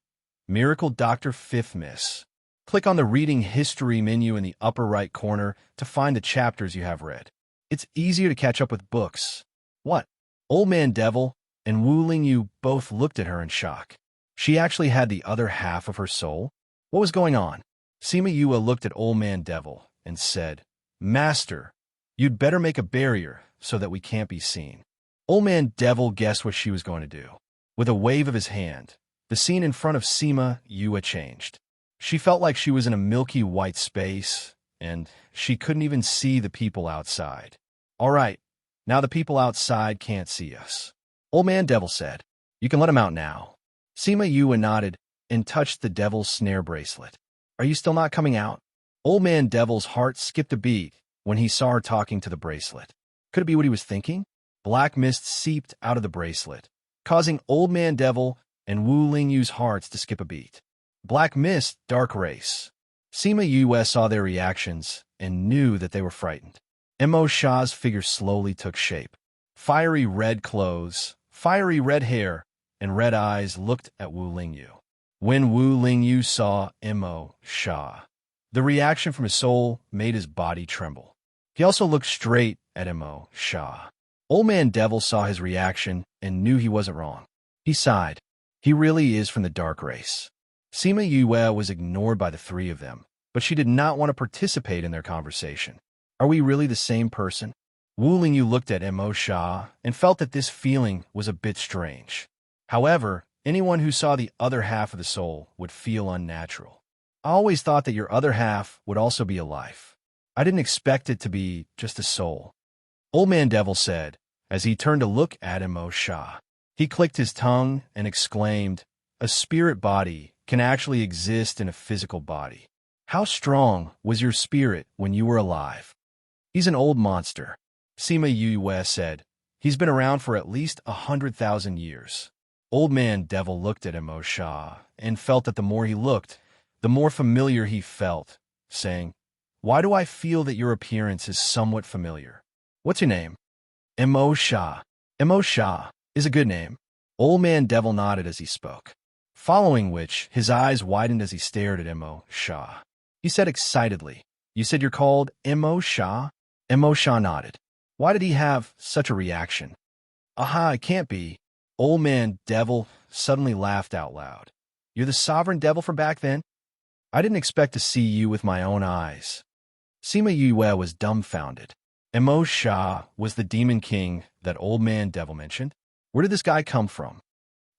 Miracle Dr. Fifth Miss. Click on the Reading History menu in the upper right corner to find the chapters you have read. It's easier to catch up with books. What? Old Man Devil and Wu Lingyu both looked at her in shock. She actually had the other half of her soul? What was going on? Sima Yue looked at Old Man Devil and said, "Master, you'd better make a barrier so that we can't be seen." Old Man Devil guessed what she was going to do. With a wave of his hand, the scene in front of Sima Yue changed. She felt like she was in a milky white space, and she couldn't even see the people outside. "All right, now the people outside can't see us," Old Man Devil said. "You can let him out now." Sima Yue nodded and touched the devil's snare bracelet. "Are you still not coming out?" Old Man Devil's heart skipped a beat when he saw her talking to the bracelet. Could it be what he was thinking? Black mist seeped out of the bracelet, causing Old Man Devil and Wu Lingyu's hearts to skip a beat. Black mist, dark race. Sima Yue saw their reactions and knew that they were frightened. Mo Sha's figure slowly took shape. Fiery red clothes, fiery red hair, and red eyes looked at Wu Lingyu. When Wu Lingyu saw Mo Sha, the reaction from his soul made his body tremble. He also looked straight at Mo Sha. Old Man Devil saw his reaction and knew he wasn't wrong. He sighed. He really is from the dark race. Sima Yue was ignored by the three of them, but she did not want to participate in their conversation. Are we really the same person? Wu Lingyu looked at Mo Sha and felt that this feeling was a bit strange. However, anyone who saw the other half of the soul would feel unnatural. I always thought that your other half would also be a life. I didn't expect it to be just a soul. Old Man Devil said, as he turned to look at Mo Sha. He clicked his tongue and exclaimed, "A spirit body can actually exist in a physical body. How strong was your spirit when you were alive? He's an old monster, Sima Yue said. He's been around for at least 100,000 years. Old Man Devil looked at Emo Sha and felt that the more he looked, the more familiar he felt, saying, "Why do I feel that your appearance is somewhat familiar? What's your name?" Emo Sha. Emo Sha is a good name. Old Man Devil nodded as he spoke, following which his eyes widened as he stared at Emo Sha. He said excitedly, "You said you're called Emo Sha?" Emo Sha nodded. Why did he have such a reaction? Aha, it can't be. Old Man Devil suddenly laughed out loud. You're the sovereign devil from back then? I didn't expect to see you with my own eyes. Sima Yue was dumbfounded. Emo Sha was the demon king that Old Man Devil mentioned. Where did this guy come from?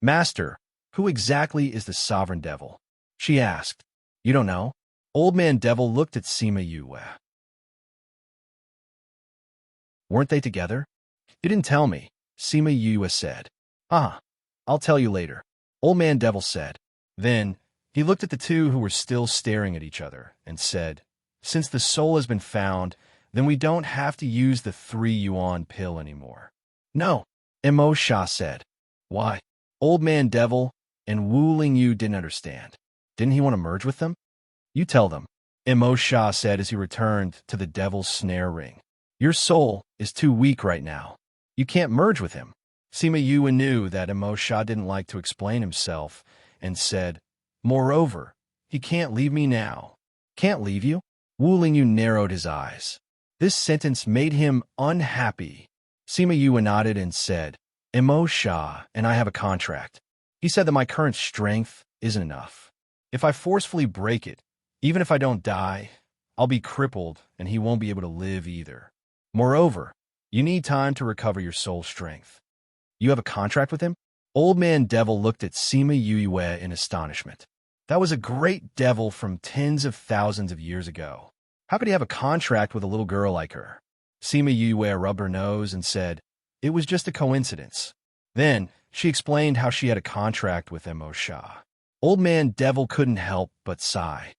Master, who exactly is the sovereign devil? She asked. You don't know? Old Man Devil looked at Sima Yue. Weren't they together? You didn't tell me, Sima Yue said. I'll tell you later, Old Man Devil said. Then, he looked at the two who were still staring at each other and said, Since the soul has been found, then we don't have to use the 3 yuan pill anymore. No, Emo Sha said. Why? Old Man Devil and Wu Lingyu didn't understand. Didn't he want to merge with them? You tell them, Emo Sha said as he returned to the devil's snare ring. Your soul is too weak right now. You can't merge with him. Sima Yue knew that Emo Sha didn't like to explain himself and said, Moreover, he can't leave me now. Can't leave you? Wu Lingyu narrowed his eyes. This sentence made him unhappy. Sima Yue nodded and said, Emo Sha and I have a contract. He said that my current strength isn't enough. If I forcefully break it, even if I don't die, I'll be crippled and he won't be able to live either. Moreover, you need time to recover your soul strength. You have a contract with him? Old Man Devil looked at Sima Yue in astonishment. That was a great devil from tens of thousands of years ago. How could he have a contract with a little girl like her? Sima Yue rubbed her nose and said, It was just a coincidence. Then, she explained how she had a contract with Emo Sha. Old Man Devil couldn't help but sigh.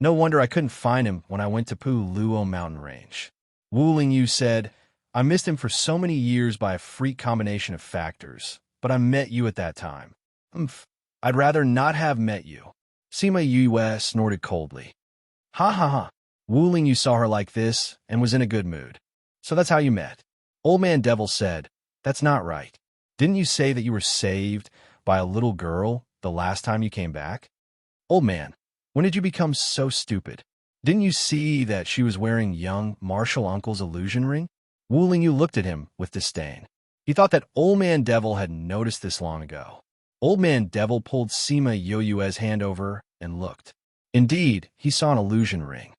No wonder I couldn't find him when I went to Pu Luo mountain range. Wu Lingyu said, I missed him for so many years by a freak combination of factors, but I met you at that time. I'd rather not have met you. Sima Yue snorted coldly. Ha ha ha. Wu Lingyu saw her like this and was in a good mood. So that's how you met. Old Man Devil said, That's not right. Didn't you say that you were saved by a little girl the last time you came back? Old man, when did you become so stupid? Didn't you see that she was wearing young Martial Uncle's illusion ring? Wu Lingyu looked at him with disdain. He thought that Old Man Devil had noticed this long ago. Old Man Devil pulled Sima Yue's hand over and looked. Indeed, he saw an illusion ring.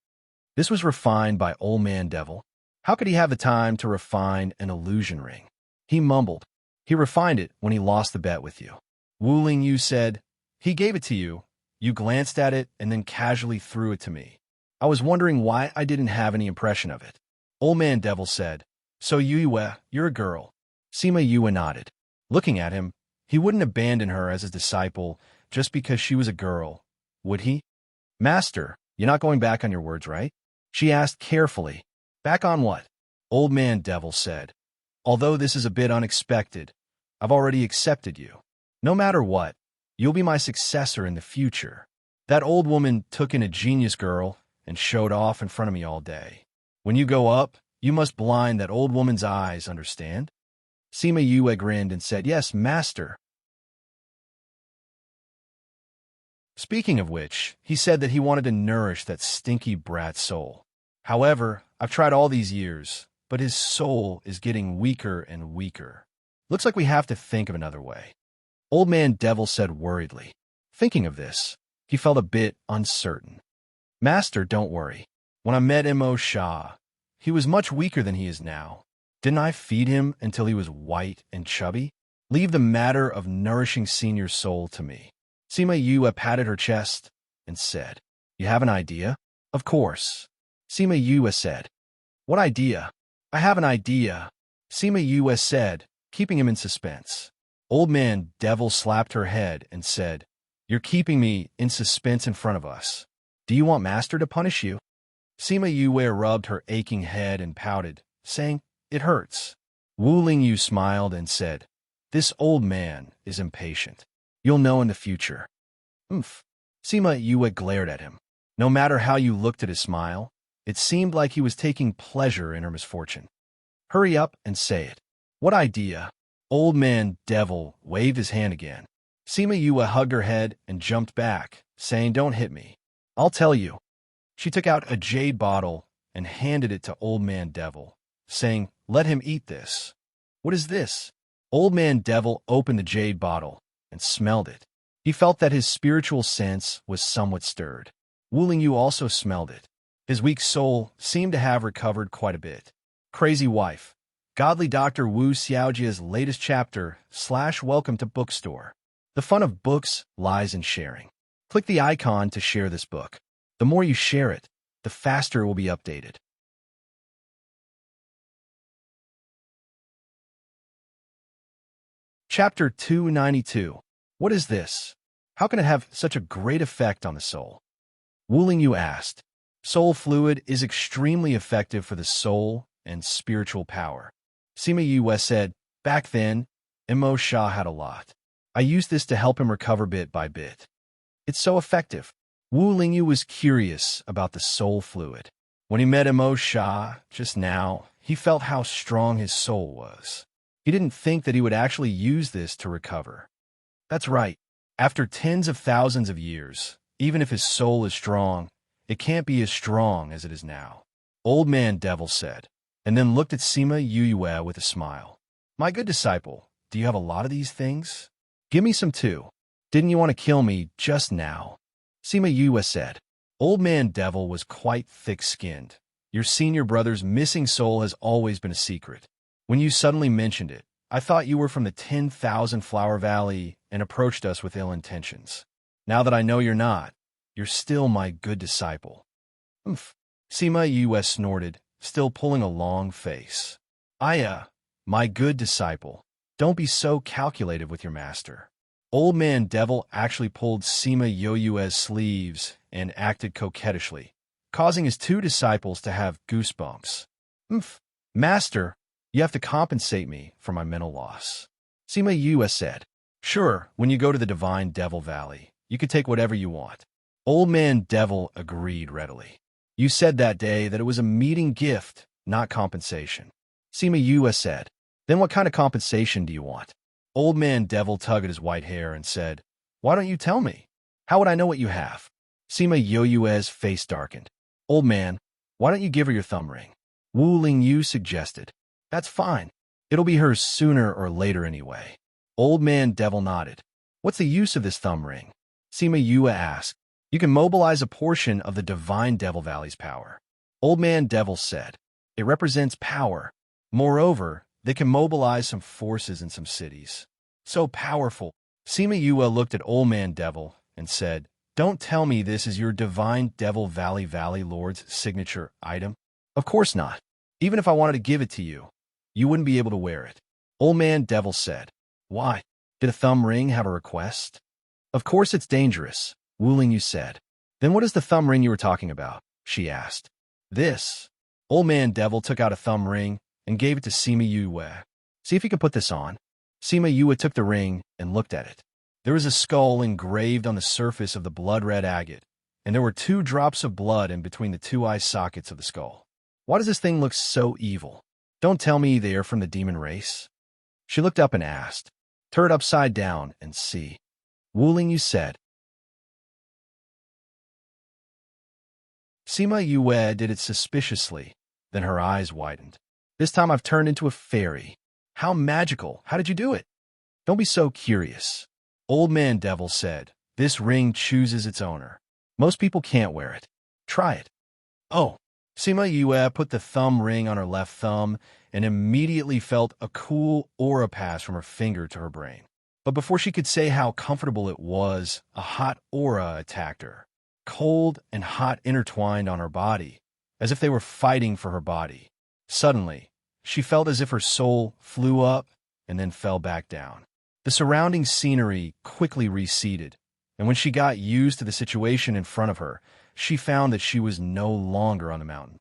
This was refined by Old Man Devil. How could he have the time to refine an illusion ring? He mumbled. He refined it when he lost the bet with you. Wu Lingyu said, He gave it to you. You glanced at it and then casually threw it to me. I was wondering why I didn't have any impression of it. Old Man Devil said, So Yue, you're a girl. Sima Yue nodded. Looking at him, he wouldn't abandon her as his disciple just because she was a girl, would he? Master, you're not going back on your words, right? She asked carefully. Back on what? Old Man Devil said. Although this is a bit unexpected, I've already accepted you. No matter what, you'll be my successor in the future. That old woman took in a genius girl and showed off in front of me all day. When you go up, you must blind that old woman's eyes, understand? Sima Yue grinned and said, Yes, master. Speaking of which, he said that he wanted to nourish that stinky brat's soul. However, I've tried all these years, but his soul is getting weaker and weaker. Looks like we have to think of another way. Old Man Devil said worriedly. Thinking of this, he felt a bit uncertain. Master, don't worry. When I met Emo Sha, he was much weaker than he is now. Didn't I feed him until he was white and chubby? Leave the matter of nourishing Senior's soul to me. Sima Yue patted her chest and said, You have an idea? Of course. Sima Yue said. What idea? I have an idea. Sima Yue said, keeping him in suspense. Old Man Devil slapped her head and said, You're keeping me in suspense in front of us. Do you want Master to punish you? Sima Yue rubbed her aching head and pouted, saying, It hurts. Wu Lingyu smiled and said, This old man is impatient. You'll know in the future. Oomph. Sima Yue glared at him. No matter how you looked at his smile, it seemed like he was taking pleasure in her misfortune. Hurry up and say it. What idea? Old man devil waved his hand again. Sima Yue hugged her head and jumped back, saying, Don't hit me. I'll tell you. She took out a jade bottle and handed it to Old Man Devil, saying, Let him eat this. What is this? Old Man Devil opened the jade bottle and smelled it. He felt that his spiritual sense was somewhat stirred. Wu Lingyu also smelled it. His weak soul seemed to have recovered quite a bit. Crazy Wife. Godly Dr. Wu Xiaojia's latest chapter / Welcome to Bookstore. The fun of books lies in sharing. Click the icon to share this book. The more you share it, the faster it will be updated. Chapter 292. What is this? How can it have such a great effect on the soul? Wu Lingyu asked. Soul fluid is extremely effective for the soul and spiritual power. Sima Yue said, Back then, Imo Sha had a lot. I used this to help him recover bit by bit. It's so effective. Wu Lingyu was curious about the soul fluid. When he met Imo Sha just now, he felt how strong his soul was. He didn't think that he would actually use this to recover. That's right. After tens of thousands of years, even if his soul is strong, it can't be as strong as it is now. Old Man Devil said, and then looked at Sima Yue with a smile. My good disciple, do you have a lot of these things? Give me some too. Didn't you want to kill me just now? Sima Yue said. Old Man Devil was quite thick-skinned. Your senior brother's missing soul has always been a secret. When you suddenly mentioned it, I thought you were from the 10,000 Flower Valley and approached us with ill intentions. Now that I know you're not, you're still my good disciple. Oomph. Sima Yue snorted, still pulling a long face. My good disciple, don't be so calculative with your master. Old Man Devil actually pulled Sima Yue's sleeves and acted coquettishly, causing his two disciples to have goosebumps. Master, you have to compensate me for my mental loss. Sima Yue said, Sure, when you go to the Divine Devil Valley, you can take whatever you want. Old Man Devil agreed readily. You said that day that it was a meeting gift, not compensation. Sima Yue said, Then what kind of compensation do you want? Old Man Devil tugged at his white hair and said, Why don't you tell me? How would I know what you have? Sima Yue's face darkened. Old man, why don't you give her your thumb ring? Wu Lingyu suggested. That's fine. It'll be hers sooner or later anyway. Old Man Devil nodded. What's the use of this thumb ring? Sima Yue asked. You can mobilize a portion of the Divine Devil Valley's power. Old Man Devil said. It represents power. Moreover, they can mobilize some forces in some cities. So powerful. Sima Yue looked at Old Man Devil and said, Don't tell me this is your Divine Devil Valley Lord's signature item. Of course not. Even if I wanted to give it to you, you wouldn't be able to wear it. Old Man Devil said. Why? Did a thumb ring have a request? Of course it's dangerous, Wu Lingyu said. Then what is the thumb ring you were talking about? She asked. This. Old Man Devil took out a thumb ring and gave it to Sima Yue. See if you can put this on. Sima Yue took the ring and looked at it. There was a skull engraved on the surface of the blood-red agate, and there were 2 drops of blood in between the 2 eye sockets of the skull. Why does this thing look so evil? Don't tell me they are from the demon race. She looked up and asked. Turn it upside down and see. Wu Lingyu said. Sima Yue did it suspiciously, then her eyes widened. This time I've turned into a fairy. How magical. How did you do it? Don't be so curious. Old Man Devil said, This ring chooses its owner. Most people can't wear it. Try it. Oh. Sima Yue put the thumb ring on her left thumb and immediately felt a cool aura pass from her finger to her brain. But before she could say how comfortable it was, a hot aura attacked her. Cold and hot intertwined on her body, as if they were fighting for her body. Suddenly, she felt as if her soul flew up and then fell back down. The surrounding scenery quickly receded, and when she got used to the situation in front of her, she found that she was no longer on the mountain.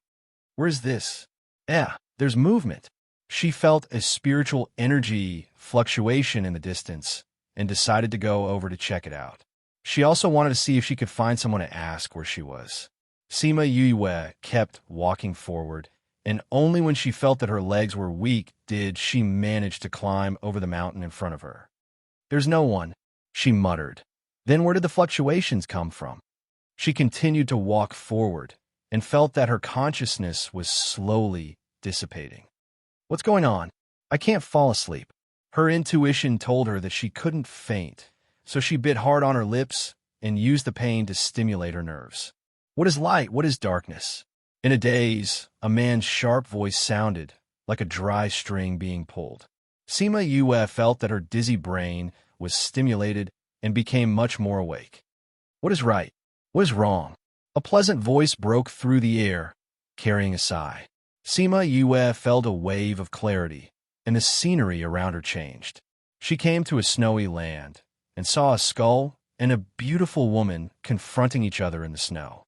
Where's this? There's movement. She felt a spiritual energy fluctuation in the distance and decided to go over to check it out. She also wanted to see if she could find someone to ask where she was. Sima Yue kept walking forward, and only when she felt that her legs were weak did she manage to climb over the mountain in front of her. There's no one, she muttered. Then where did the fluctuations come from? She continued to walk forward and felt that her consciousness was slowly dissipating. What's going on? I can't fall asleep. Her intuition told her that she couldn't faint, so she bit hard on her lips and used the pain to stimulate her nerves. What is light? What is darkness? In a daze, a man's sharp voice sounded like a dry string being pulled. Sima Yue felt that her dizzy brain was stimulated and became much more awake. What is right? What is wrong? A pleasant voice broke through the air, carrying a sigh. Sima Yue felt a wave of clarity, and the scenery around her changed. She came to a snowy land and saw a skull and a beautiful woman confronting each other in the snow.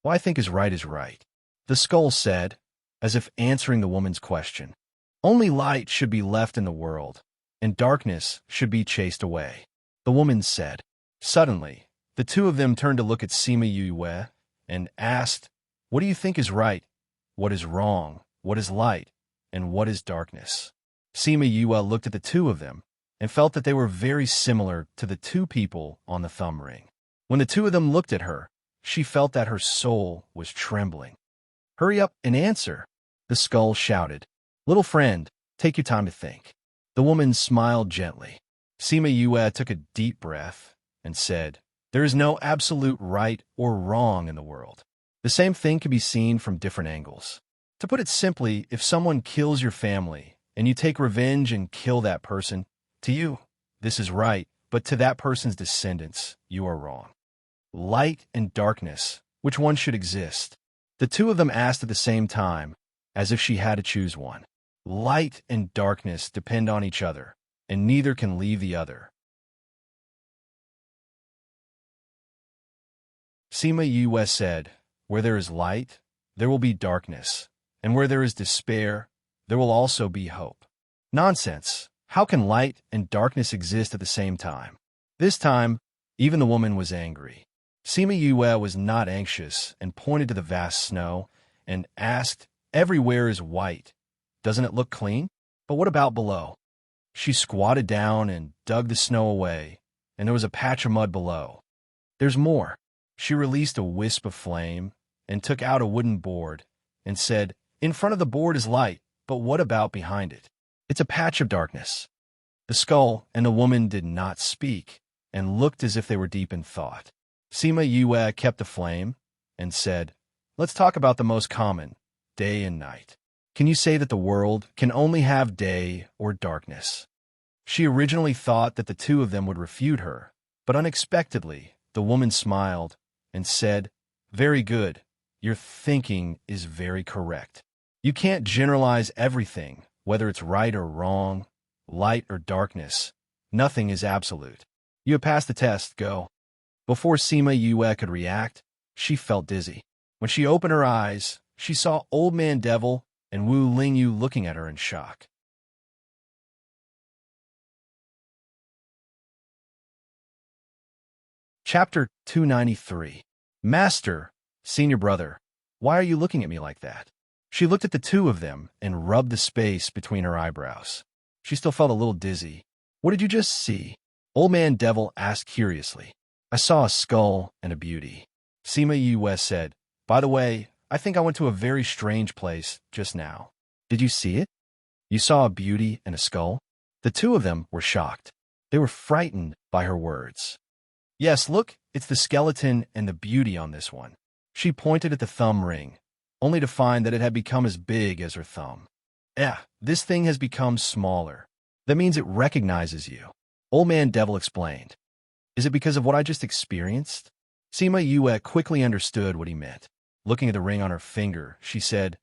What I think is right, the skull said, as if answering the woman's question. Only light should be left in the world, and darkness should be chased away, the woman said. Suddenly, the two of them turned to look at Sima Yue and asked, what do you think is right? What is wrong? What is light? And what is darkness? Sima Yue looked at the two of them and felt that they were very similar to the two people on the thumb ring. When the two of them looked at her, she felt that her soul was trembling. Hurry up and answer, the skull shouted. Little friend, take your time to think. The woman smiled gently. Sima Yue took a deep breath and said, there is no absolute right or wrong in the world. The same thing can be seen from different angles. To put it simply, if someone kills your family and you take revenge and kill that person, to you, this is right, but to that person's descendants, you are wrong. Light and darkness, which one should exist? The two of them asked at the same time, as if she had to choose one. Light and darkness depend on each other, and neither can leave the other. Sima Yue said, where there is light, there will be darkness, and where there is despair, there will also be hope. Nonsense. How can light and darkness exist at the same time? This time, even the woman was angry. Sima Yue was not anxious and pointed to the vast snow and asked, everywhere is white. Doesn't it look clean? But what about below? She squatted down and dug the snow away, and there was a patch of mud below. There's more. She released a wisp of flame and took out a wooden board and said, in front of the board is light, but what about behind it? It's a patch of darkness. The skull and the woman did not speak and looked as if they were deep in thought. Sima Yue kept the flame and said, let's talk about the most common, day and night. Can you say that the world can only have day or darkness? She originally thought that the two of them would refute her, but unexpectedly, the woman smiled and said, very good. Your thinking is very correct. You can't generalize everything, whether it's right or wrong, light or darkness. Nothing is absolute. You have passed the test, go. Before Sima Yue could react, she felt dizzy. When she opened her eyes, she saw Old Man Devil and Wu Lingyu looking at her in shock. Chapter 293. Master, Senior Brother, why are you looking at me like that? She looked at the two of them and rubbed the space between her eyebrows. She still felt a little dizzy. What did you just see? Old Man Devil asked curiously. I saw a skull and a beauty. Sima Yue said, by the way, I think I went to a very strange place just now. Did you see it? You saw a beauty and a skull? The two of them were shocked. They were frightened by her words. Yes, look, it's the skeleton and the beauty on this one. She pointed at the thumb ring, only to find that it had become as big as her thumb. This thing has become smaller. That means it recognizes you. Old Man Devil explained. Is it because of what I just experienced? Sima Yue quickly understood what he meant. Looking at the ring on her finger, she said,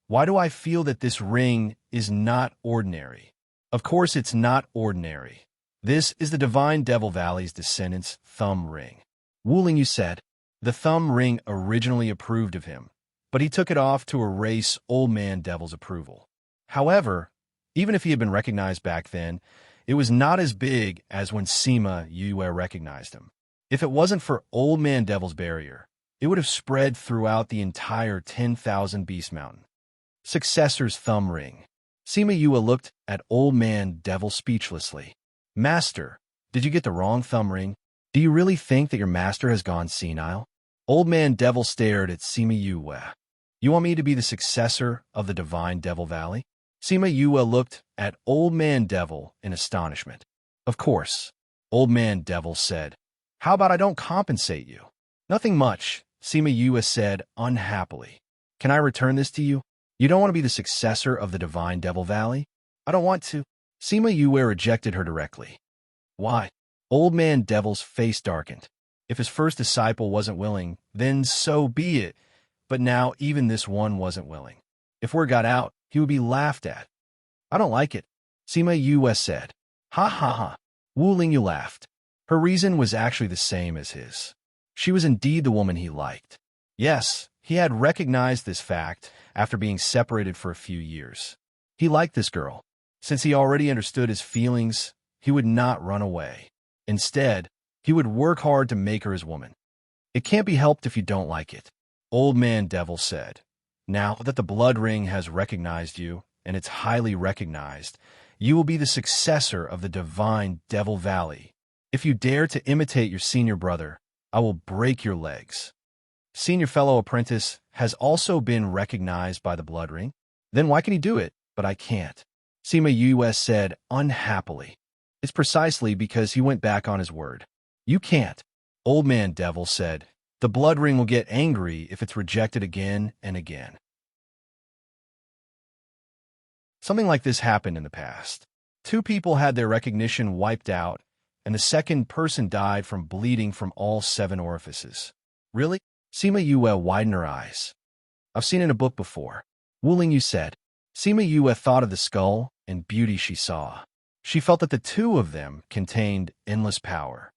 why do I feel that this ring is not ordinary? Of course it's not ordinary. This is the Divine Devil Valley's descendant's thumb ring. Wu Lingyu said, The thumb ring originally approved of him, but he took it off to erase Old Man Devil's approval. However, even if he had been recognized back then, it was not as big as when Sima Yue recognized him. If it wasn't for Old Man Devil's barrier, it would have spread throughout the entire 10,000 Beast Mountain. Successor's thumb ring. Sima Yue looked at Old Man Devil speechlessly. Master, did you get the wrong thumb ring? Do you really think that your master has gone senile? Old Man Devil stared at Sima Yue. You want me to be the successor of the Divine Devil Valley? Sima Yue looked at Old Man Devil in astonishment. Of course, Old Man Devil said. How about I don't compensate you? Nothing much, Sima Yue said unhappily. Can I return this to you? You don't want to be the successor of the Divine Devil Valley? I don't want to. Sima Yue rejected her directly. Why? Old Man Devil's face darkened. If his first disciple wasn't willing, then so be it. But now even this one wasn't willing. If word got out, he would be laughed at. I don't like it, Sima Yue said. Ha ha ha. Wu Lingyu laughed. Her reason was actually the same as his. She was indeed the woman he liked. Yes, he had recognized this fact after being separated for a few years. He liked this girl. Since he already understood his feelings, he would not run away. Instead, he would work hard to make her his woman. It can't be helped if you don't like it, Old Man Devil said. Now that the blood ring has recognized you, and it's highly recognized, you will be the successor of the Divine Devil Valley. If you dare to imitate your senior brother, I will break your legs. Senior fellow apprentice has also been recognized by the blood ring. Then why can he do it, but I can't? Sima Yue said unhappily. It's precisely because he went back on his word. You can't, Old Man Devil said. The blood ring will get angry if it's rejected again and again. Something like this happened in the past. 2 people had their recognition wiped out, and the second person died from bleeding from all 7 orifices. Really? Sima Yue widened her eyes. I've seen it in a book before. Wu Lingyu said. Sima Yue thought of the skull and beauty she saw. She felt that the 2 of them contained endless power.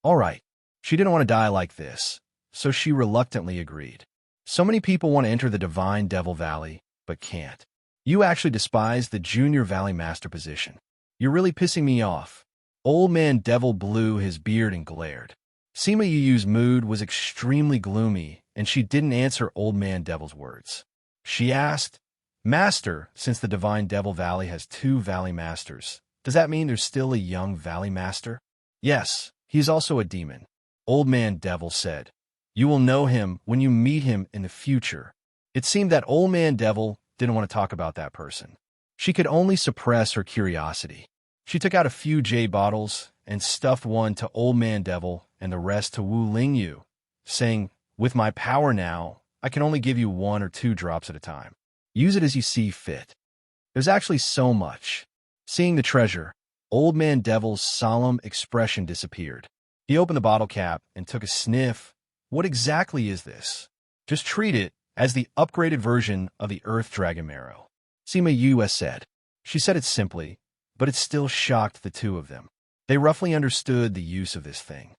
All right, she didn't want to die like this, so she reluctantly agreed. So many people want to enter the Divine Devil Valley, but can't. You actually despise the Junior Valley Master position. You're really pissing me off. Old Man Devil blew his beard and glared. Sima Yue's mood was extremely gloomy, and she didn't answer Old Man Devil's words. She asked, Master, since the Divine Devil Valley has 2 Valley Masters, does that mean there's still a young Valley Master? Yes, he's also a demon, Old Man Devil said. You will know him when you meet him in the future. It seemed that Old Man Devil didn't want to talk about that person. She could only suppress her curiosity. She took out a few jade bottles and stuffed one to Old Man Devil and the rest to Wu Lingyu, saying, With my power now, I can only give you 1 or 2 drops at a time. Use it as you see fit. There's actually so much. Seeing the treasure, Old Man Devil's solemn expression disappeared. He opened the bottle cap and took a sniff. What exactly is this? Just treat it as the upgraded version of the Earth Dragon Marrow, Sima Yue said. She said it simply, but it still shocked the 2 of them. They roughly understood the use of this thing.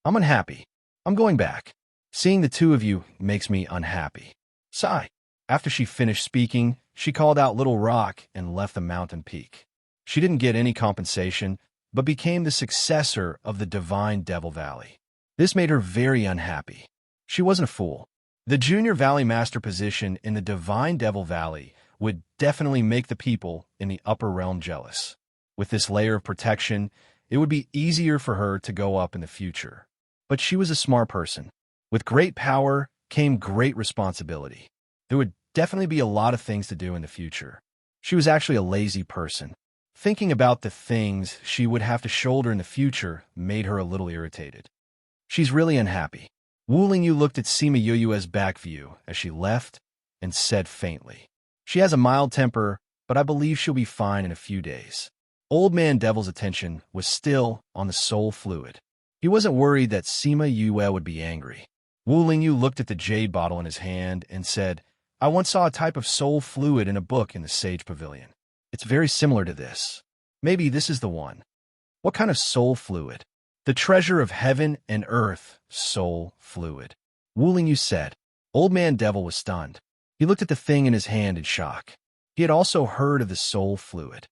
I'm unhappy. I'm going back. Seeing the 2 of you makes me unhappy. Sigh. After she finished speaking, she called out Little Rock and left the mountain peak. She didn't get any compensation, but became the successor of the Divine Devil Valley. This made her very unhappy. She wasn't a fool. The Junior Valley Master position in the Divine Devil Valley would definitely make the people in the upper realm jealous. With this layer of protection, it would be easier for her to go up in the future. But she was a smart person. With great power came great responsibility. There would definitely be a lot of things to do in the future. She was actually a lazy person. Thinking about the things she would have to shoulder in the future made her a little irritated. She's really unhappy. Wu Lingyu looked at Sima Yue's back view as she left and said faintly, She has a mild temper, but I believe she'll be fine in a few days. Old Man Devil's attention was still on the soul fluid. He wasn't worried that Sima Yue would be angry. Wu Lingyu looked at the jade bottle in his hand and said, I once saw a type of soul fluid in a book in the Sage Pavilion. It's very similar to this. Maybe this is the one. What kind of soul fluid? The treasure of heaven and earth, soul fluid. Wuling Yu said. Old Man Devil was stunned. He looked at the thing in his hand in shock. He had also heard of the soul fluid.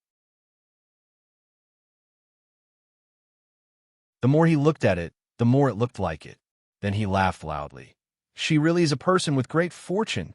The more he looked at it, the more it looked like it. Then he laughed loudly. She really is a person with great fortune.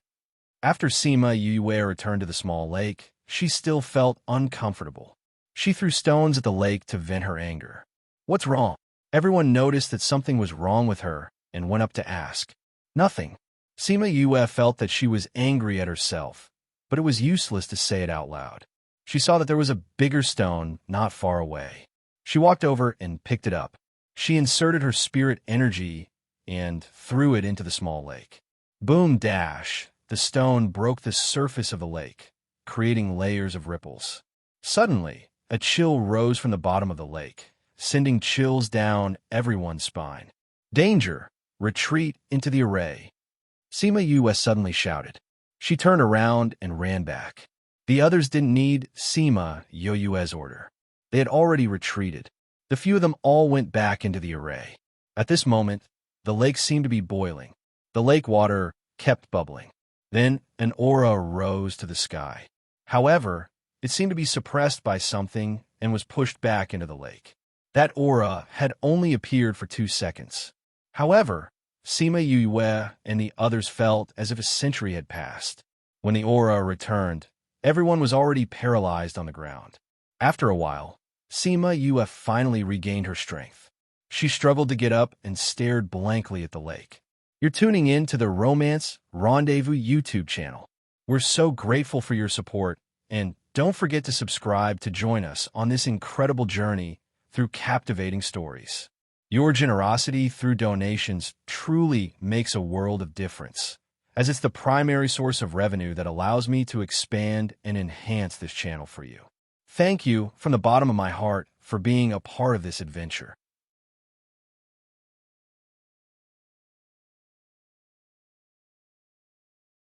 After Sima Yue returned to the small lake, she still felt uncomfortable. She threw stones at the lake to vent her anger. What's wrong? Everyone noticed that something was wrong with her and went up to ask. Nothing. Sima Yue felt that she was angry at herself, but it was useless to say it out loud. She saw that there was a bigger stone not far away. She walked over and picked it up. She inserted her spirit energy and threw it into the small lake. Boom dash! The stone broke the surface of the lake, creating layers of ripples. Suddenly, a chill rose from the bottom of the lake, sending chills down everyone's spine. Danger! Retreat into the array! Sima Yue suddenly shouted. She turned around and ran back. The others didn't need Sima Yue's order. They had already retreated. The few of them all went back into the array. At this moment, the lake seemed to be boiling. The lake water kept bubbling. Then an aura rose to the sky. However, it seemed to be suppressed by something and was pushed back into the lake. That aura had only appeared for 2 seconds. However, Sima Yue and the others felt as if a century had passed. When the aura returned, everyone was already paralyzed on the ground. After a while, Sima Yue finally regained her strength. She struggled to get up and stared blankly at the lake. You're tuning in to the Romance Rendezvous YouTube channel. We're so grateful for your support, and don't forget to subscribe to join us on this incredible journey through captivating stories. Your generosity through donations truly makes a world of difference, as it's the primary source of revenue that allows me to expand and enhance this channel for you. Thank you from the bottom of my heart for being a part of this adventure.